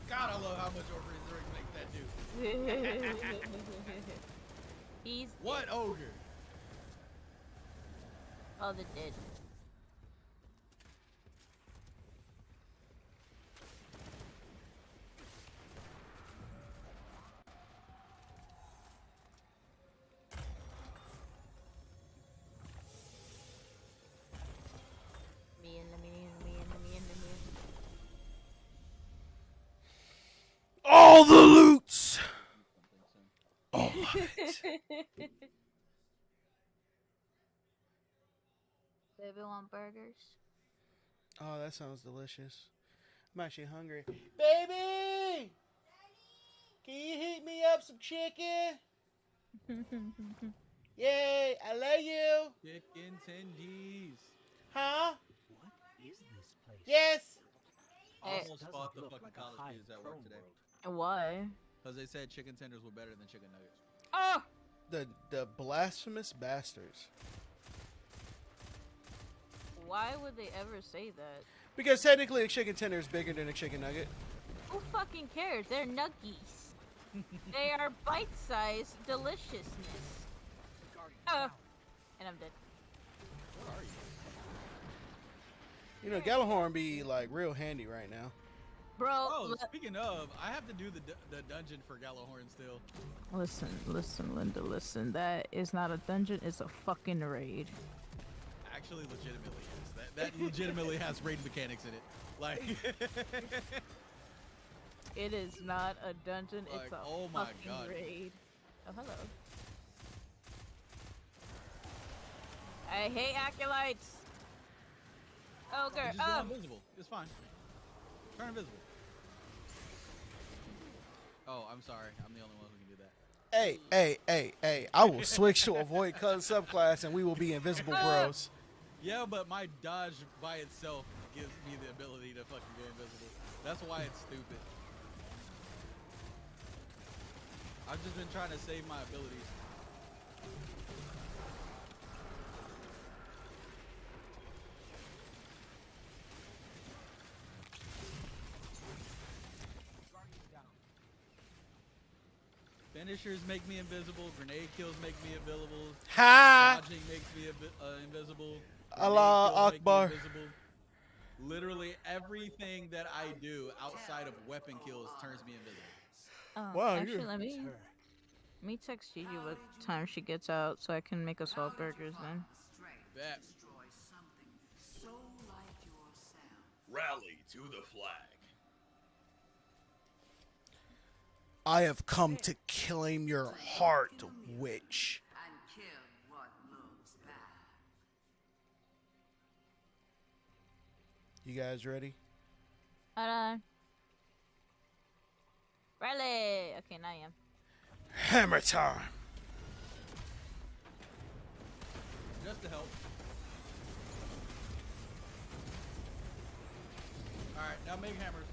God, I love how much over his ring makes that do. He's What ogre? oh the dead. Me and me. All the loots. All of it. Baby want burgers? Oh, that sounds delicious. I'm actually hungry. Baby! Can you heat me up some chicken? Yay, I love you. Chicken tendies. Huh? What is this place? Yes. Almost Doesn't fought the look fucking like a college high kids at work chrome today. world. Why? Because they said chicken tenders were better than chicken nuggets. Oh! The blasphemous bastards. Why would they ever say that? Because technically a chicken tender is bigger than a chicken nugget. Who fucking cares? They're nuggies. They are bite-sized deliciousness. Oh, and I'm dead. What are you? You know, Gallahorn be like real handy right now. Bro, Oh, speaking of, I have to do the dungeon for Gallahorn still. listen, Linda, listen. That is not a dungeon, it's a fucking raid. Actually, legitimately is. That legitimately has raid mechanics in it. Like, It is not a dungeon, Like, it's a oh my fucking God. raid. Oh, hello. I hate acolytes. Oh, girl. just go invisible. It's fine. Turn invisible. Oh, I'm sorry. I'm the only one who can do that. Hey. I will switch to avoid color subclass and we will be invisible bros. Yeah, but my dodge by itself gives me the ability to fucking go invisible. That's why it's stupid. I've just been trying to save my abilities. Finishers make me invisible. Grenade kills make me invisible. Ha! Dodging makes me invisible. Allah Grenade kills make me Akbar. invisible. Literally everything that I do outside of weapon kills turns me invisible. Oh, Wow, actually, you- let me text Gigi what time she gets out so I can make us all burgers then. Bet. Rally to the flag. I have come to claim your heart, witch. And kill what looks bad. You guys ready? Hold on. Riley! Okay, now I am. Hammer time. Just to help. Alright, now make hammers.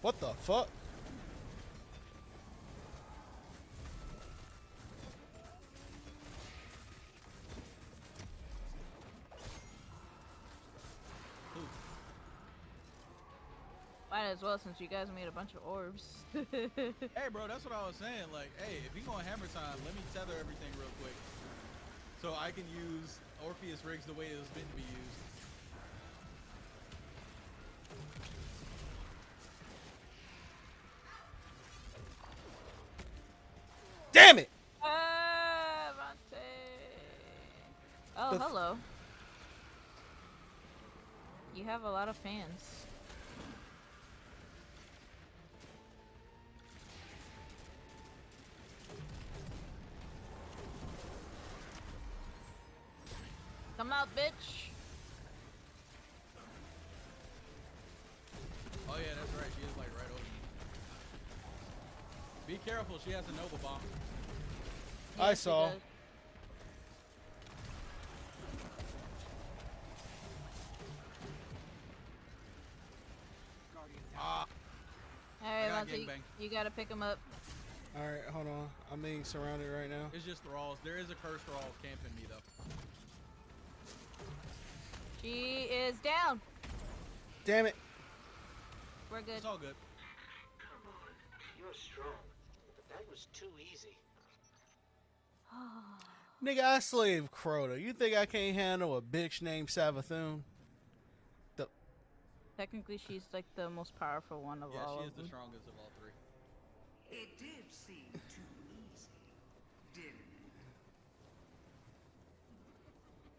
What the fuck? might as well since you guys made a bunch of orbs. Hey, bro, that's what I was saying. Like, hey, if you go on Hammer Time, let me tether everything real quick, so I can use Orpheus rigs the way it was meant to be used. Damn it! Ah, Monte. Oh, The hello. You have a lot of fans. Come out, bitch. Oh yeah, that's right. She is like right over me. Be careful. She has a Nova Bomb. I Yes, she saw. does. Ah, Alright, got Monte, gangbang. you gotta pick him up. All right, hold on. I'm being surrounded right now. it's just Thralls. There is a curse Thrall camping me though. She is down. Damn it! We're good. It's all good. Come on, you're strong. But that was too easy. Nigga, I slave Crota. You think I can't handle a bitch named Savathun? Technically, she's like the most powerful one of Yeah, all she of is the them. strongest of all three. It did seem too easy, didn't it?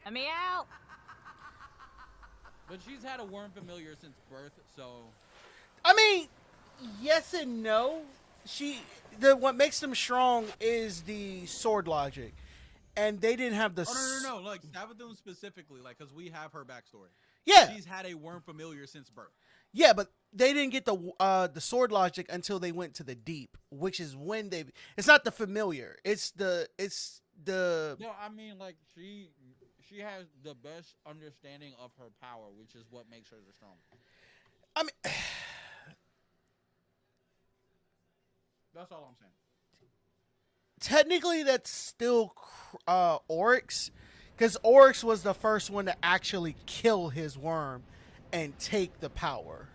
Let me out. But she's had a worm familiar since birth, so I mean, yes and no. What makes them strong is the sword logic, and they didn't have the. oh no, like Savathun specifically, like because we have her backstory. Yeah, She's had a worm familiar since birth. yeah, but they didn't get the sword logic until they went to the deep, which is when they. It's not the familiar. It's the. No, I mean like she has the best understanding of her power, which is what makes her the strongest. I mean, That's all I'm saying. technically, that's still Oryx, because Oryx was the first one to actually kill his worm and take the power.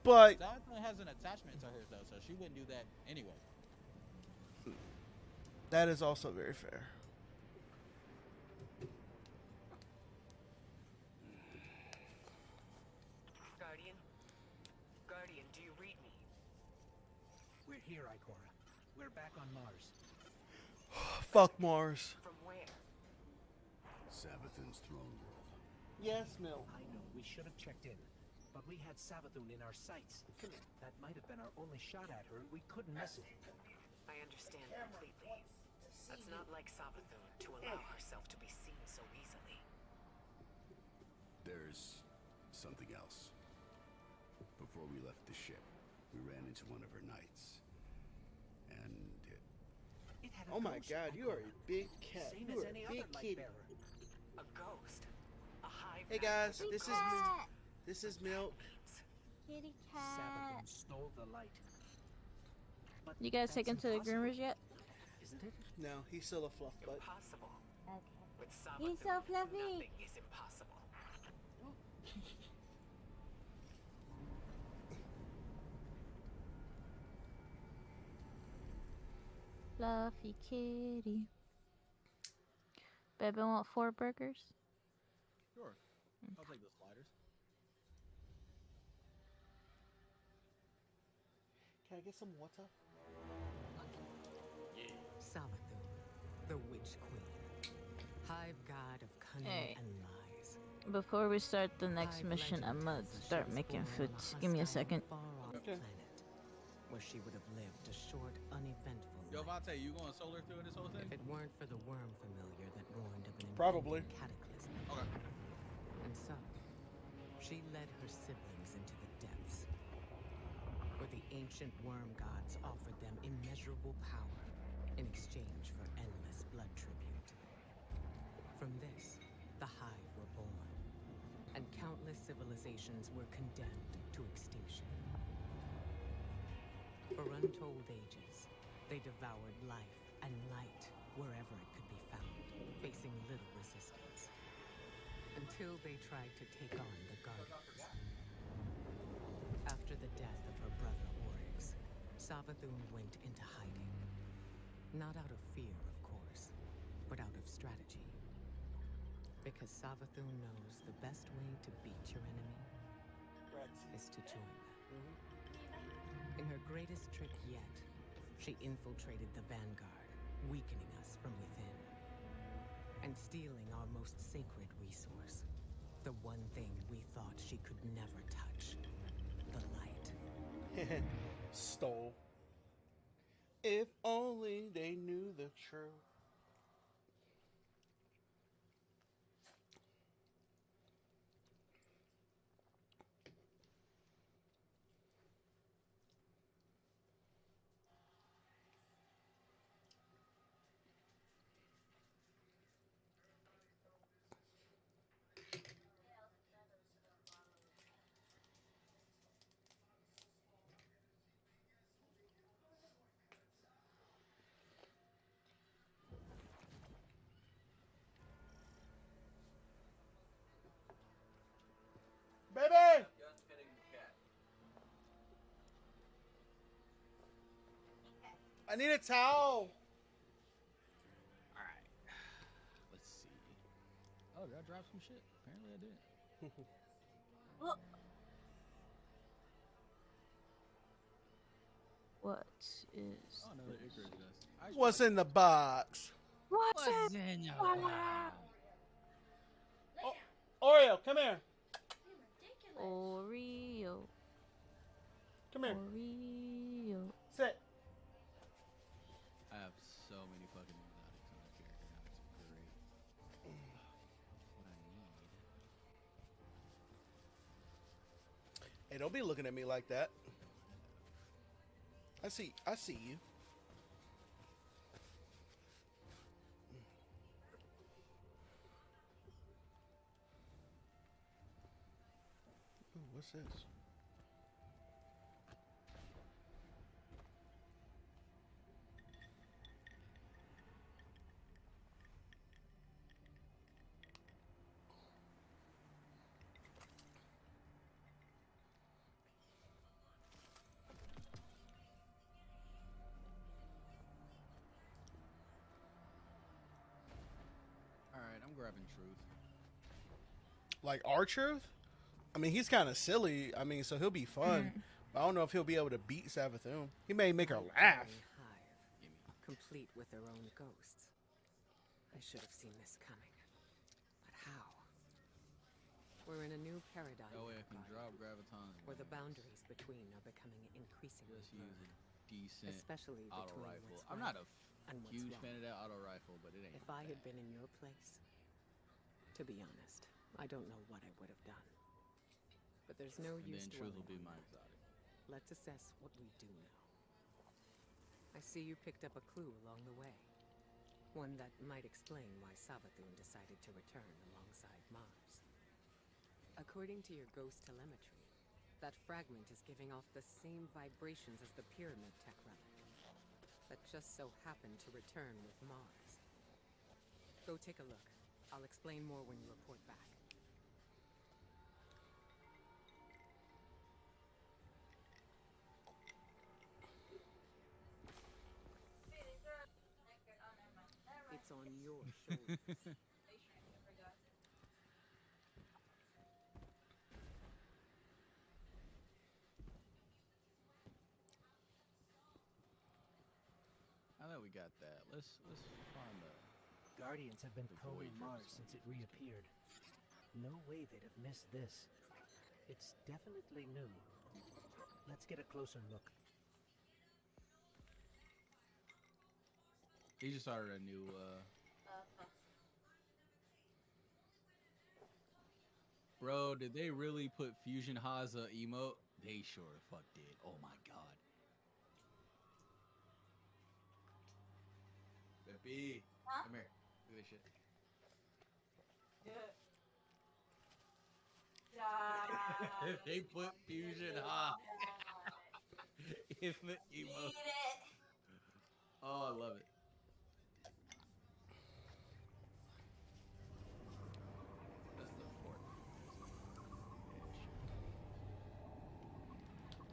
But Savathun has an attachment to hers though, so she wouldn't do that anyway. that is also very fair. Guardian, do you read me? We're here, Ikora. We're back on Mars. Fuck Mars. From where? Savathun's throne world. Yes, Mill. I know we should have checked in, but we had Savathun in our sights. That might have been our only shot at her. We couldn't miss it. I understand completely. That's not like Savathun to allow herself to be seen so easily. There's something else. Before we left the ship, we ran into one of her knights. And It had a Oh my ghost, god, you are a Ikora. big cat. Same You as are any a big other light kitty. bearer. A ghost. A hive. Hey guys, this is Milk. Kitty Savathun stole the light. But You guys that's taken to the impossible, groomers yet? Isn't it? No, he's still a fluff butt. Impossible. Okay. With He's Savathun, so fluffy. nothing is impossible. Fluffy kitty. Baby want 4 burgers? Sure. I'll take the sliders. Can I get some water? Savathun, the Witch Queen. Hive god of cunning Hey. and lies. Before we start the next Hive mission, I'm legend gonna tells that she start was making born food. on a Give me a hostile, second. far-off Okay. planet, where she would have lived a short, uneventful Yo, life. Vontae, you going solar through this whole thing? If it weren't for the worm familiar that warned of an Probably. impending cataclysm. Okay. And so, she led her siblings into the depths, where the ancient worm gods offered them immeasurable power in exchange for endless blood tribute. From this, the Hive were born, and countless civilizations were condemned to extinction. For untold ages, they devoured life and light wherever it could be found, facing little resistance. Until they tried to take on the Guardians. After the death of her brother Oryx, Savathun went into hiding. Not out of fear, of course, but out of strategy. Because Savathun knows the best way to beat your enemy is to join them. In her greatest trick yet, she infiltrated the Vanguard, weakening us from within. And stealing our most sacred resource. The one thing we thought she could never touch. The light. Stole. If only they knew the truth. Baby! I need a towel. Alright. Let's see. Oh, did I drop some shit? Apparently I did. What is? Oh, another Icarus dust. What's in the box? What's What's in? in your Oreo, come here. Oreo. Come here. Oreo. Sit. I have so many fucking exotics on my character now. It's great. What I need. Hey, don't be looking at me like that. I see you. Ooh, what's this? Alright, I'm grabbing truth. Like R-Truth? I mean, he's kind of silly. I mean, so he'll be fun. But I don't know if he'll be able to beat Savathun. He may make her laugh. Hive, complete with their own ghosts. I should have seen this coming. But how? We're in a new paradigm. That way I can drop graviton. Where the boundaries between are becoming increasingly Just use blurred. a decent Especially auto between rifle. what's I'm right not a and what's huge wrong. fan of that auto rifle, but it ain't. If I had been in your place, to be honest, I don't know what I would have done. But there's no And use then truth will be dwelling my on that. exotic. Let's assess what we do know. I see you picked up a clue along the way. One that might explain why Savathun decided to return alongside Mars. According to your ghost telemetry, that fragment is giving off the same vibrations as the pyramid tech relic. That just so happened to return with Mars. Go take a look. I'll explain more when you report back. It's on your shoulders. Now that we got that, let's find the Guardians have been The combing Voyagers. Mars since it reappeared. No way they'd have missed this. It's definitely new. Let's get a closer look. He just started a new Bro, did they really put Fusion Haza emote? They sure the fuck did. Oh my god. Bippy, come here. Look at this shit. They put Fusion Ha in the emote. Oh, I love it. That's the fort. Yeah, sure.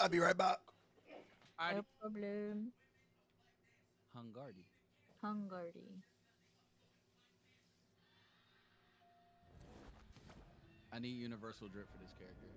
I'll be right back. No problem. Hungardy. Hungary. I need universal drip for this character.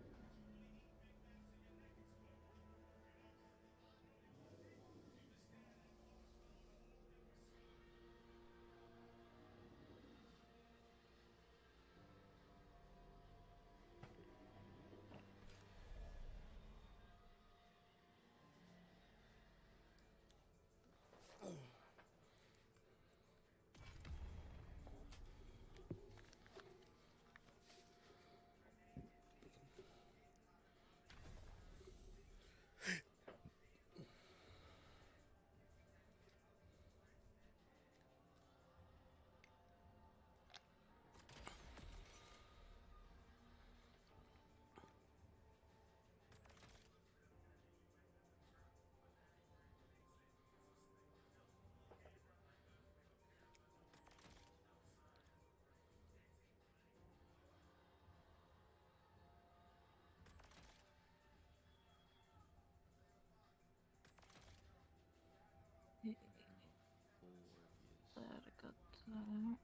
That I got that.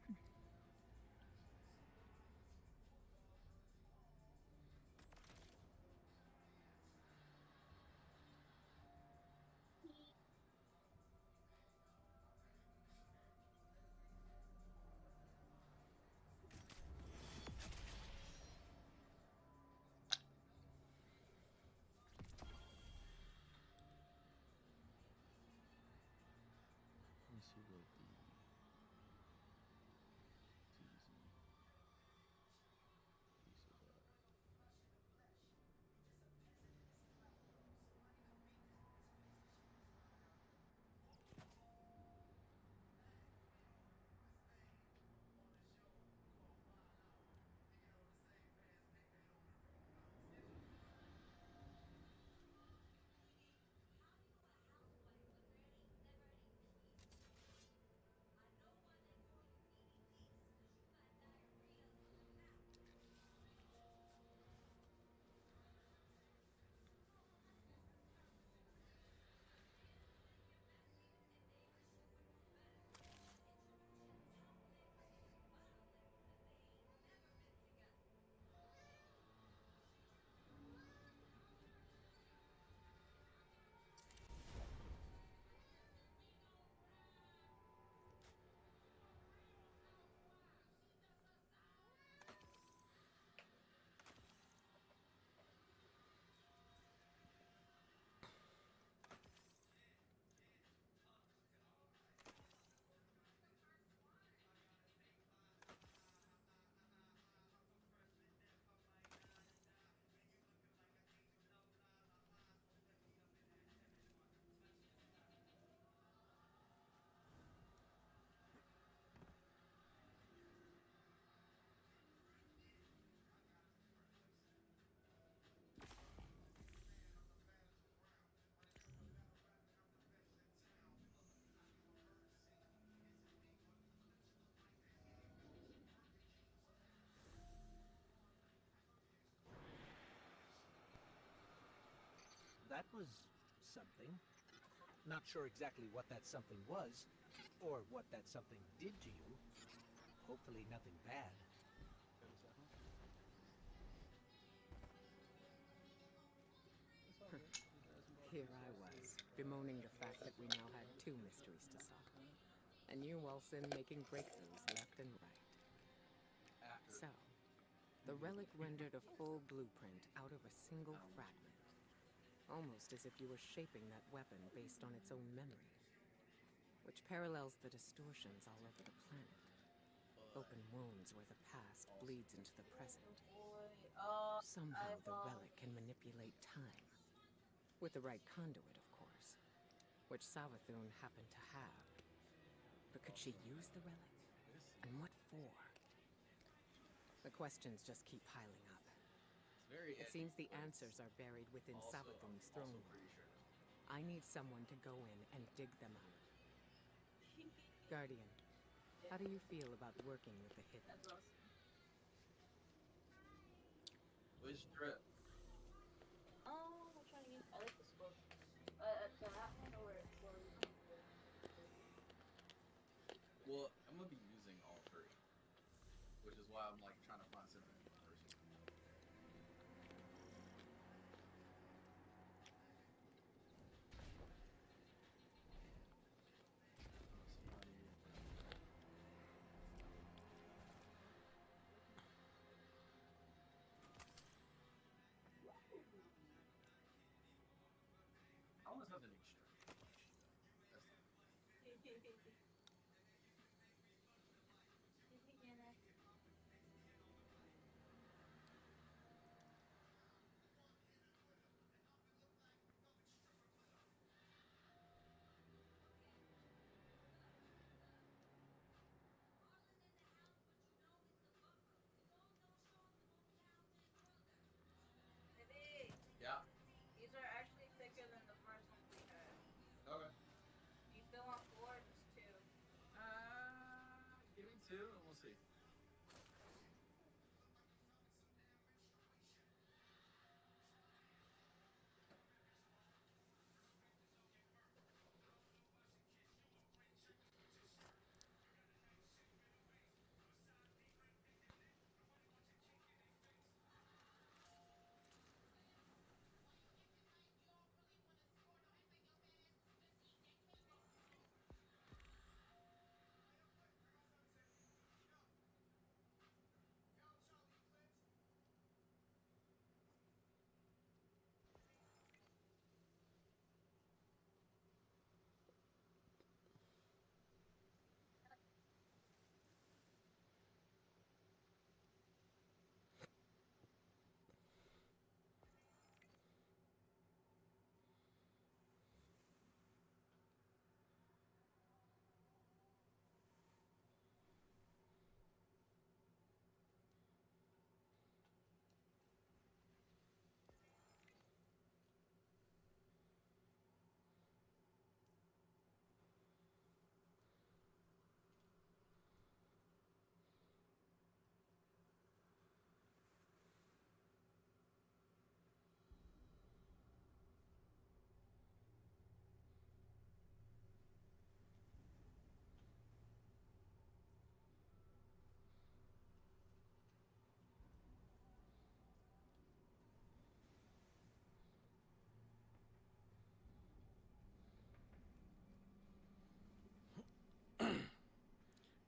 Let me see what the pieces are. That was something. Not sure exactly what that something was, or what that something did to you. Hopefully nothing bad. Here I was, bemoaning the fact that we now had 2 mysteries to solve. And you, Wilson, making breakthroughs left and right. So, the relic rendered a full blueprint out of a single fragment. Almost as if you were shaping that weapon based on its own memory. Which parallels the distortions all over the planet. Open wounds where the past bleeds into the present. Somehow the relic can manipulate time. With the right conduit, of course. Which Savathun happened to have. But could she use the relic? And what for? The questions just keep piling up. It seems the answers are buried within Savathun's throne room. I need someone to go in and dig them out. Guardian, how do you feel about working with the hidden? That's awesome. Which drip? Oh, I'm trying to use. I like why I'm like trying to find something in person. I want something extreme. That's not. Maybe Yeah. these are actually thicker than the first ones we had. Okay. Do you still want 4 or just 2? Give me 2 and we'll see.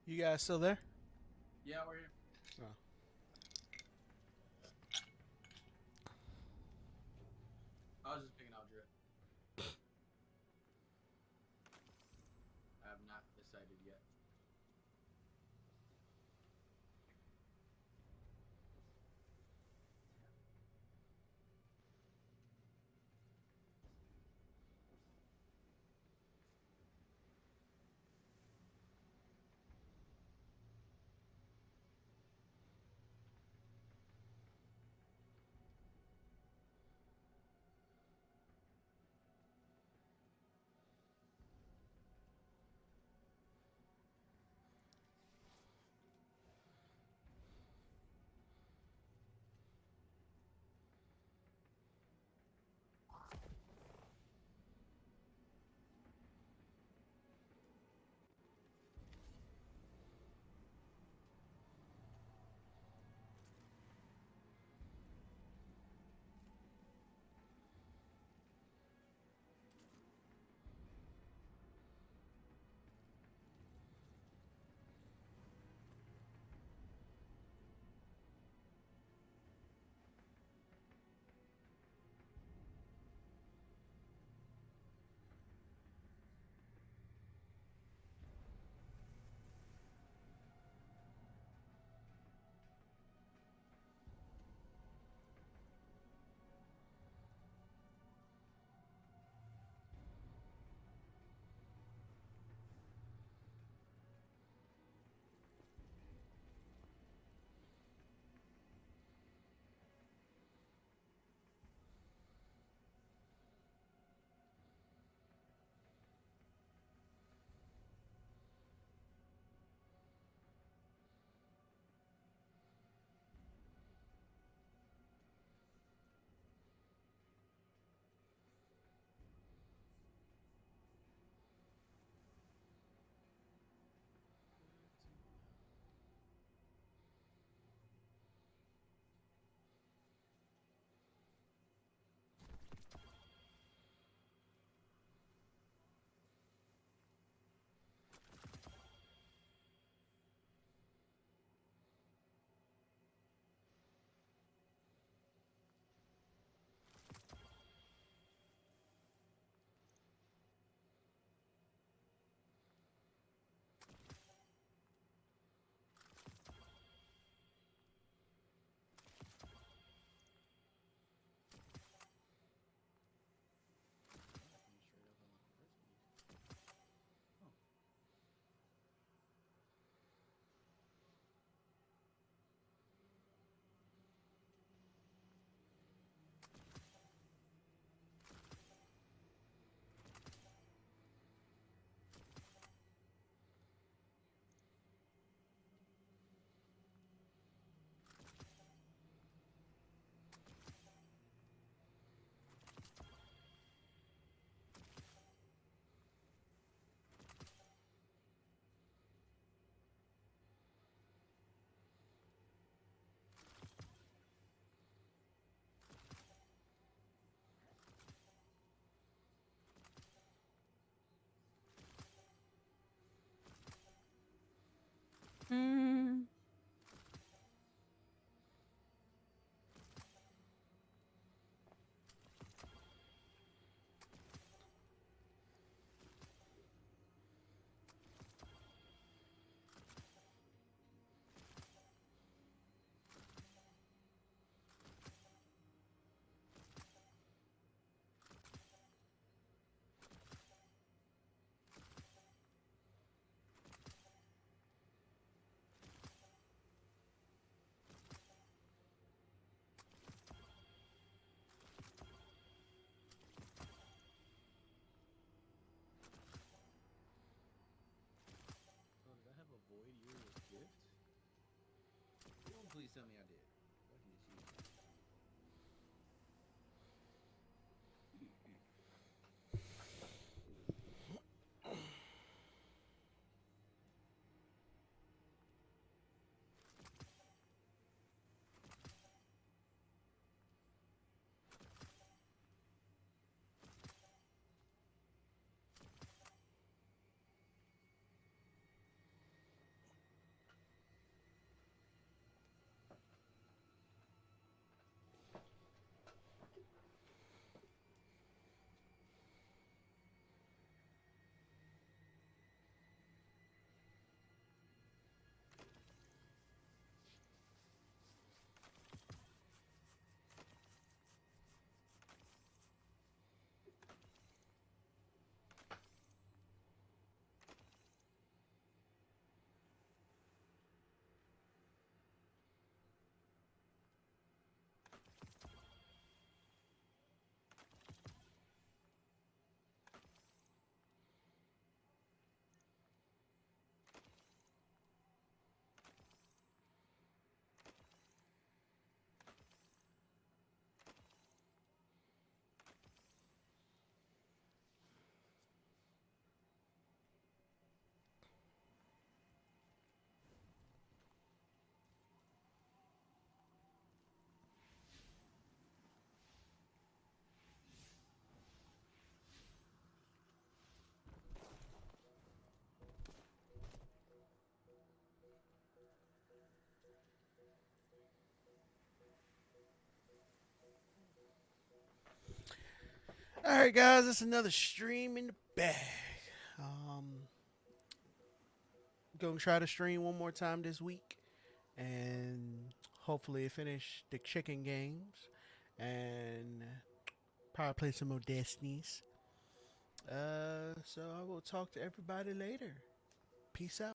You guys still there? Yeah, we're here. Oh. I was just picking out drip. I have not decided yet. Mm. Oh, did I have a void year with gift? Don't please tell me I did. Fucking cheat. All right, guys, it's another stream in the bag. Um, gonna try to stream one more time this week, and hopefully finish the chicken games, and probably play some more Destinies. So I will talk to everybody later. Peace out.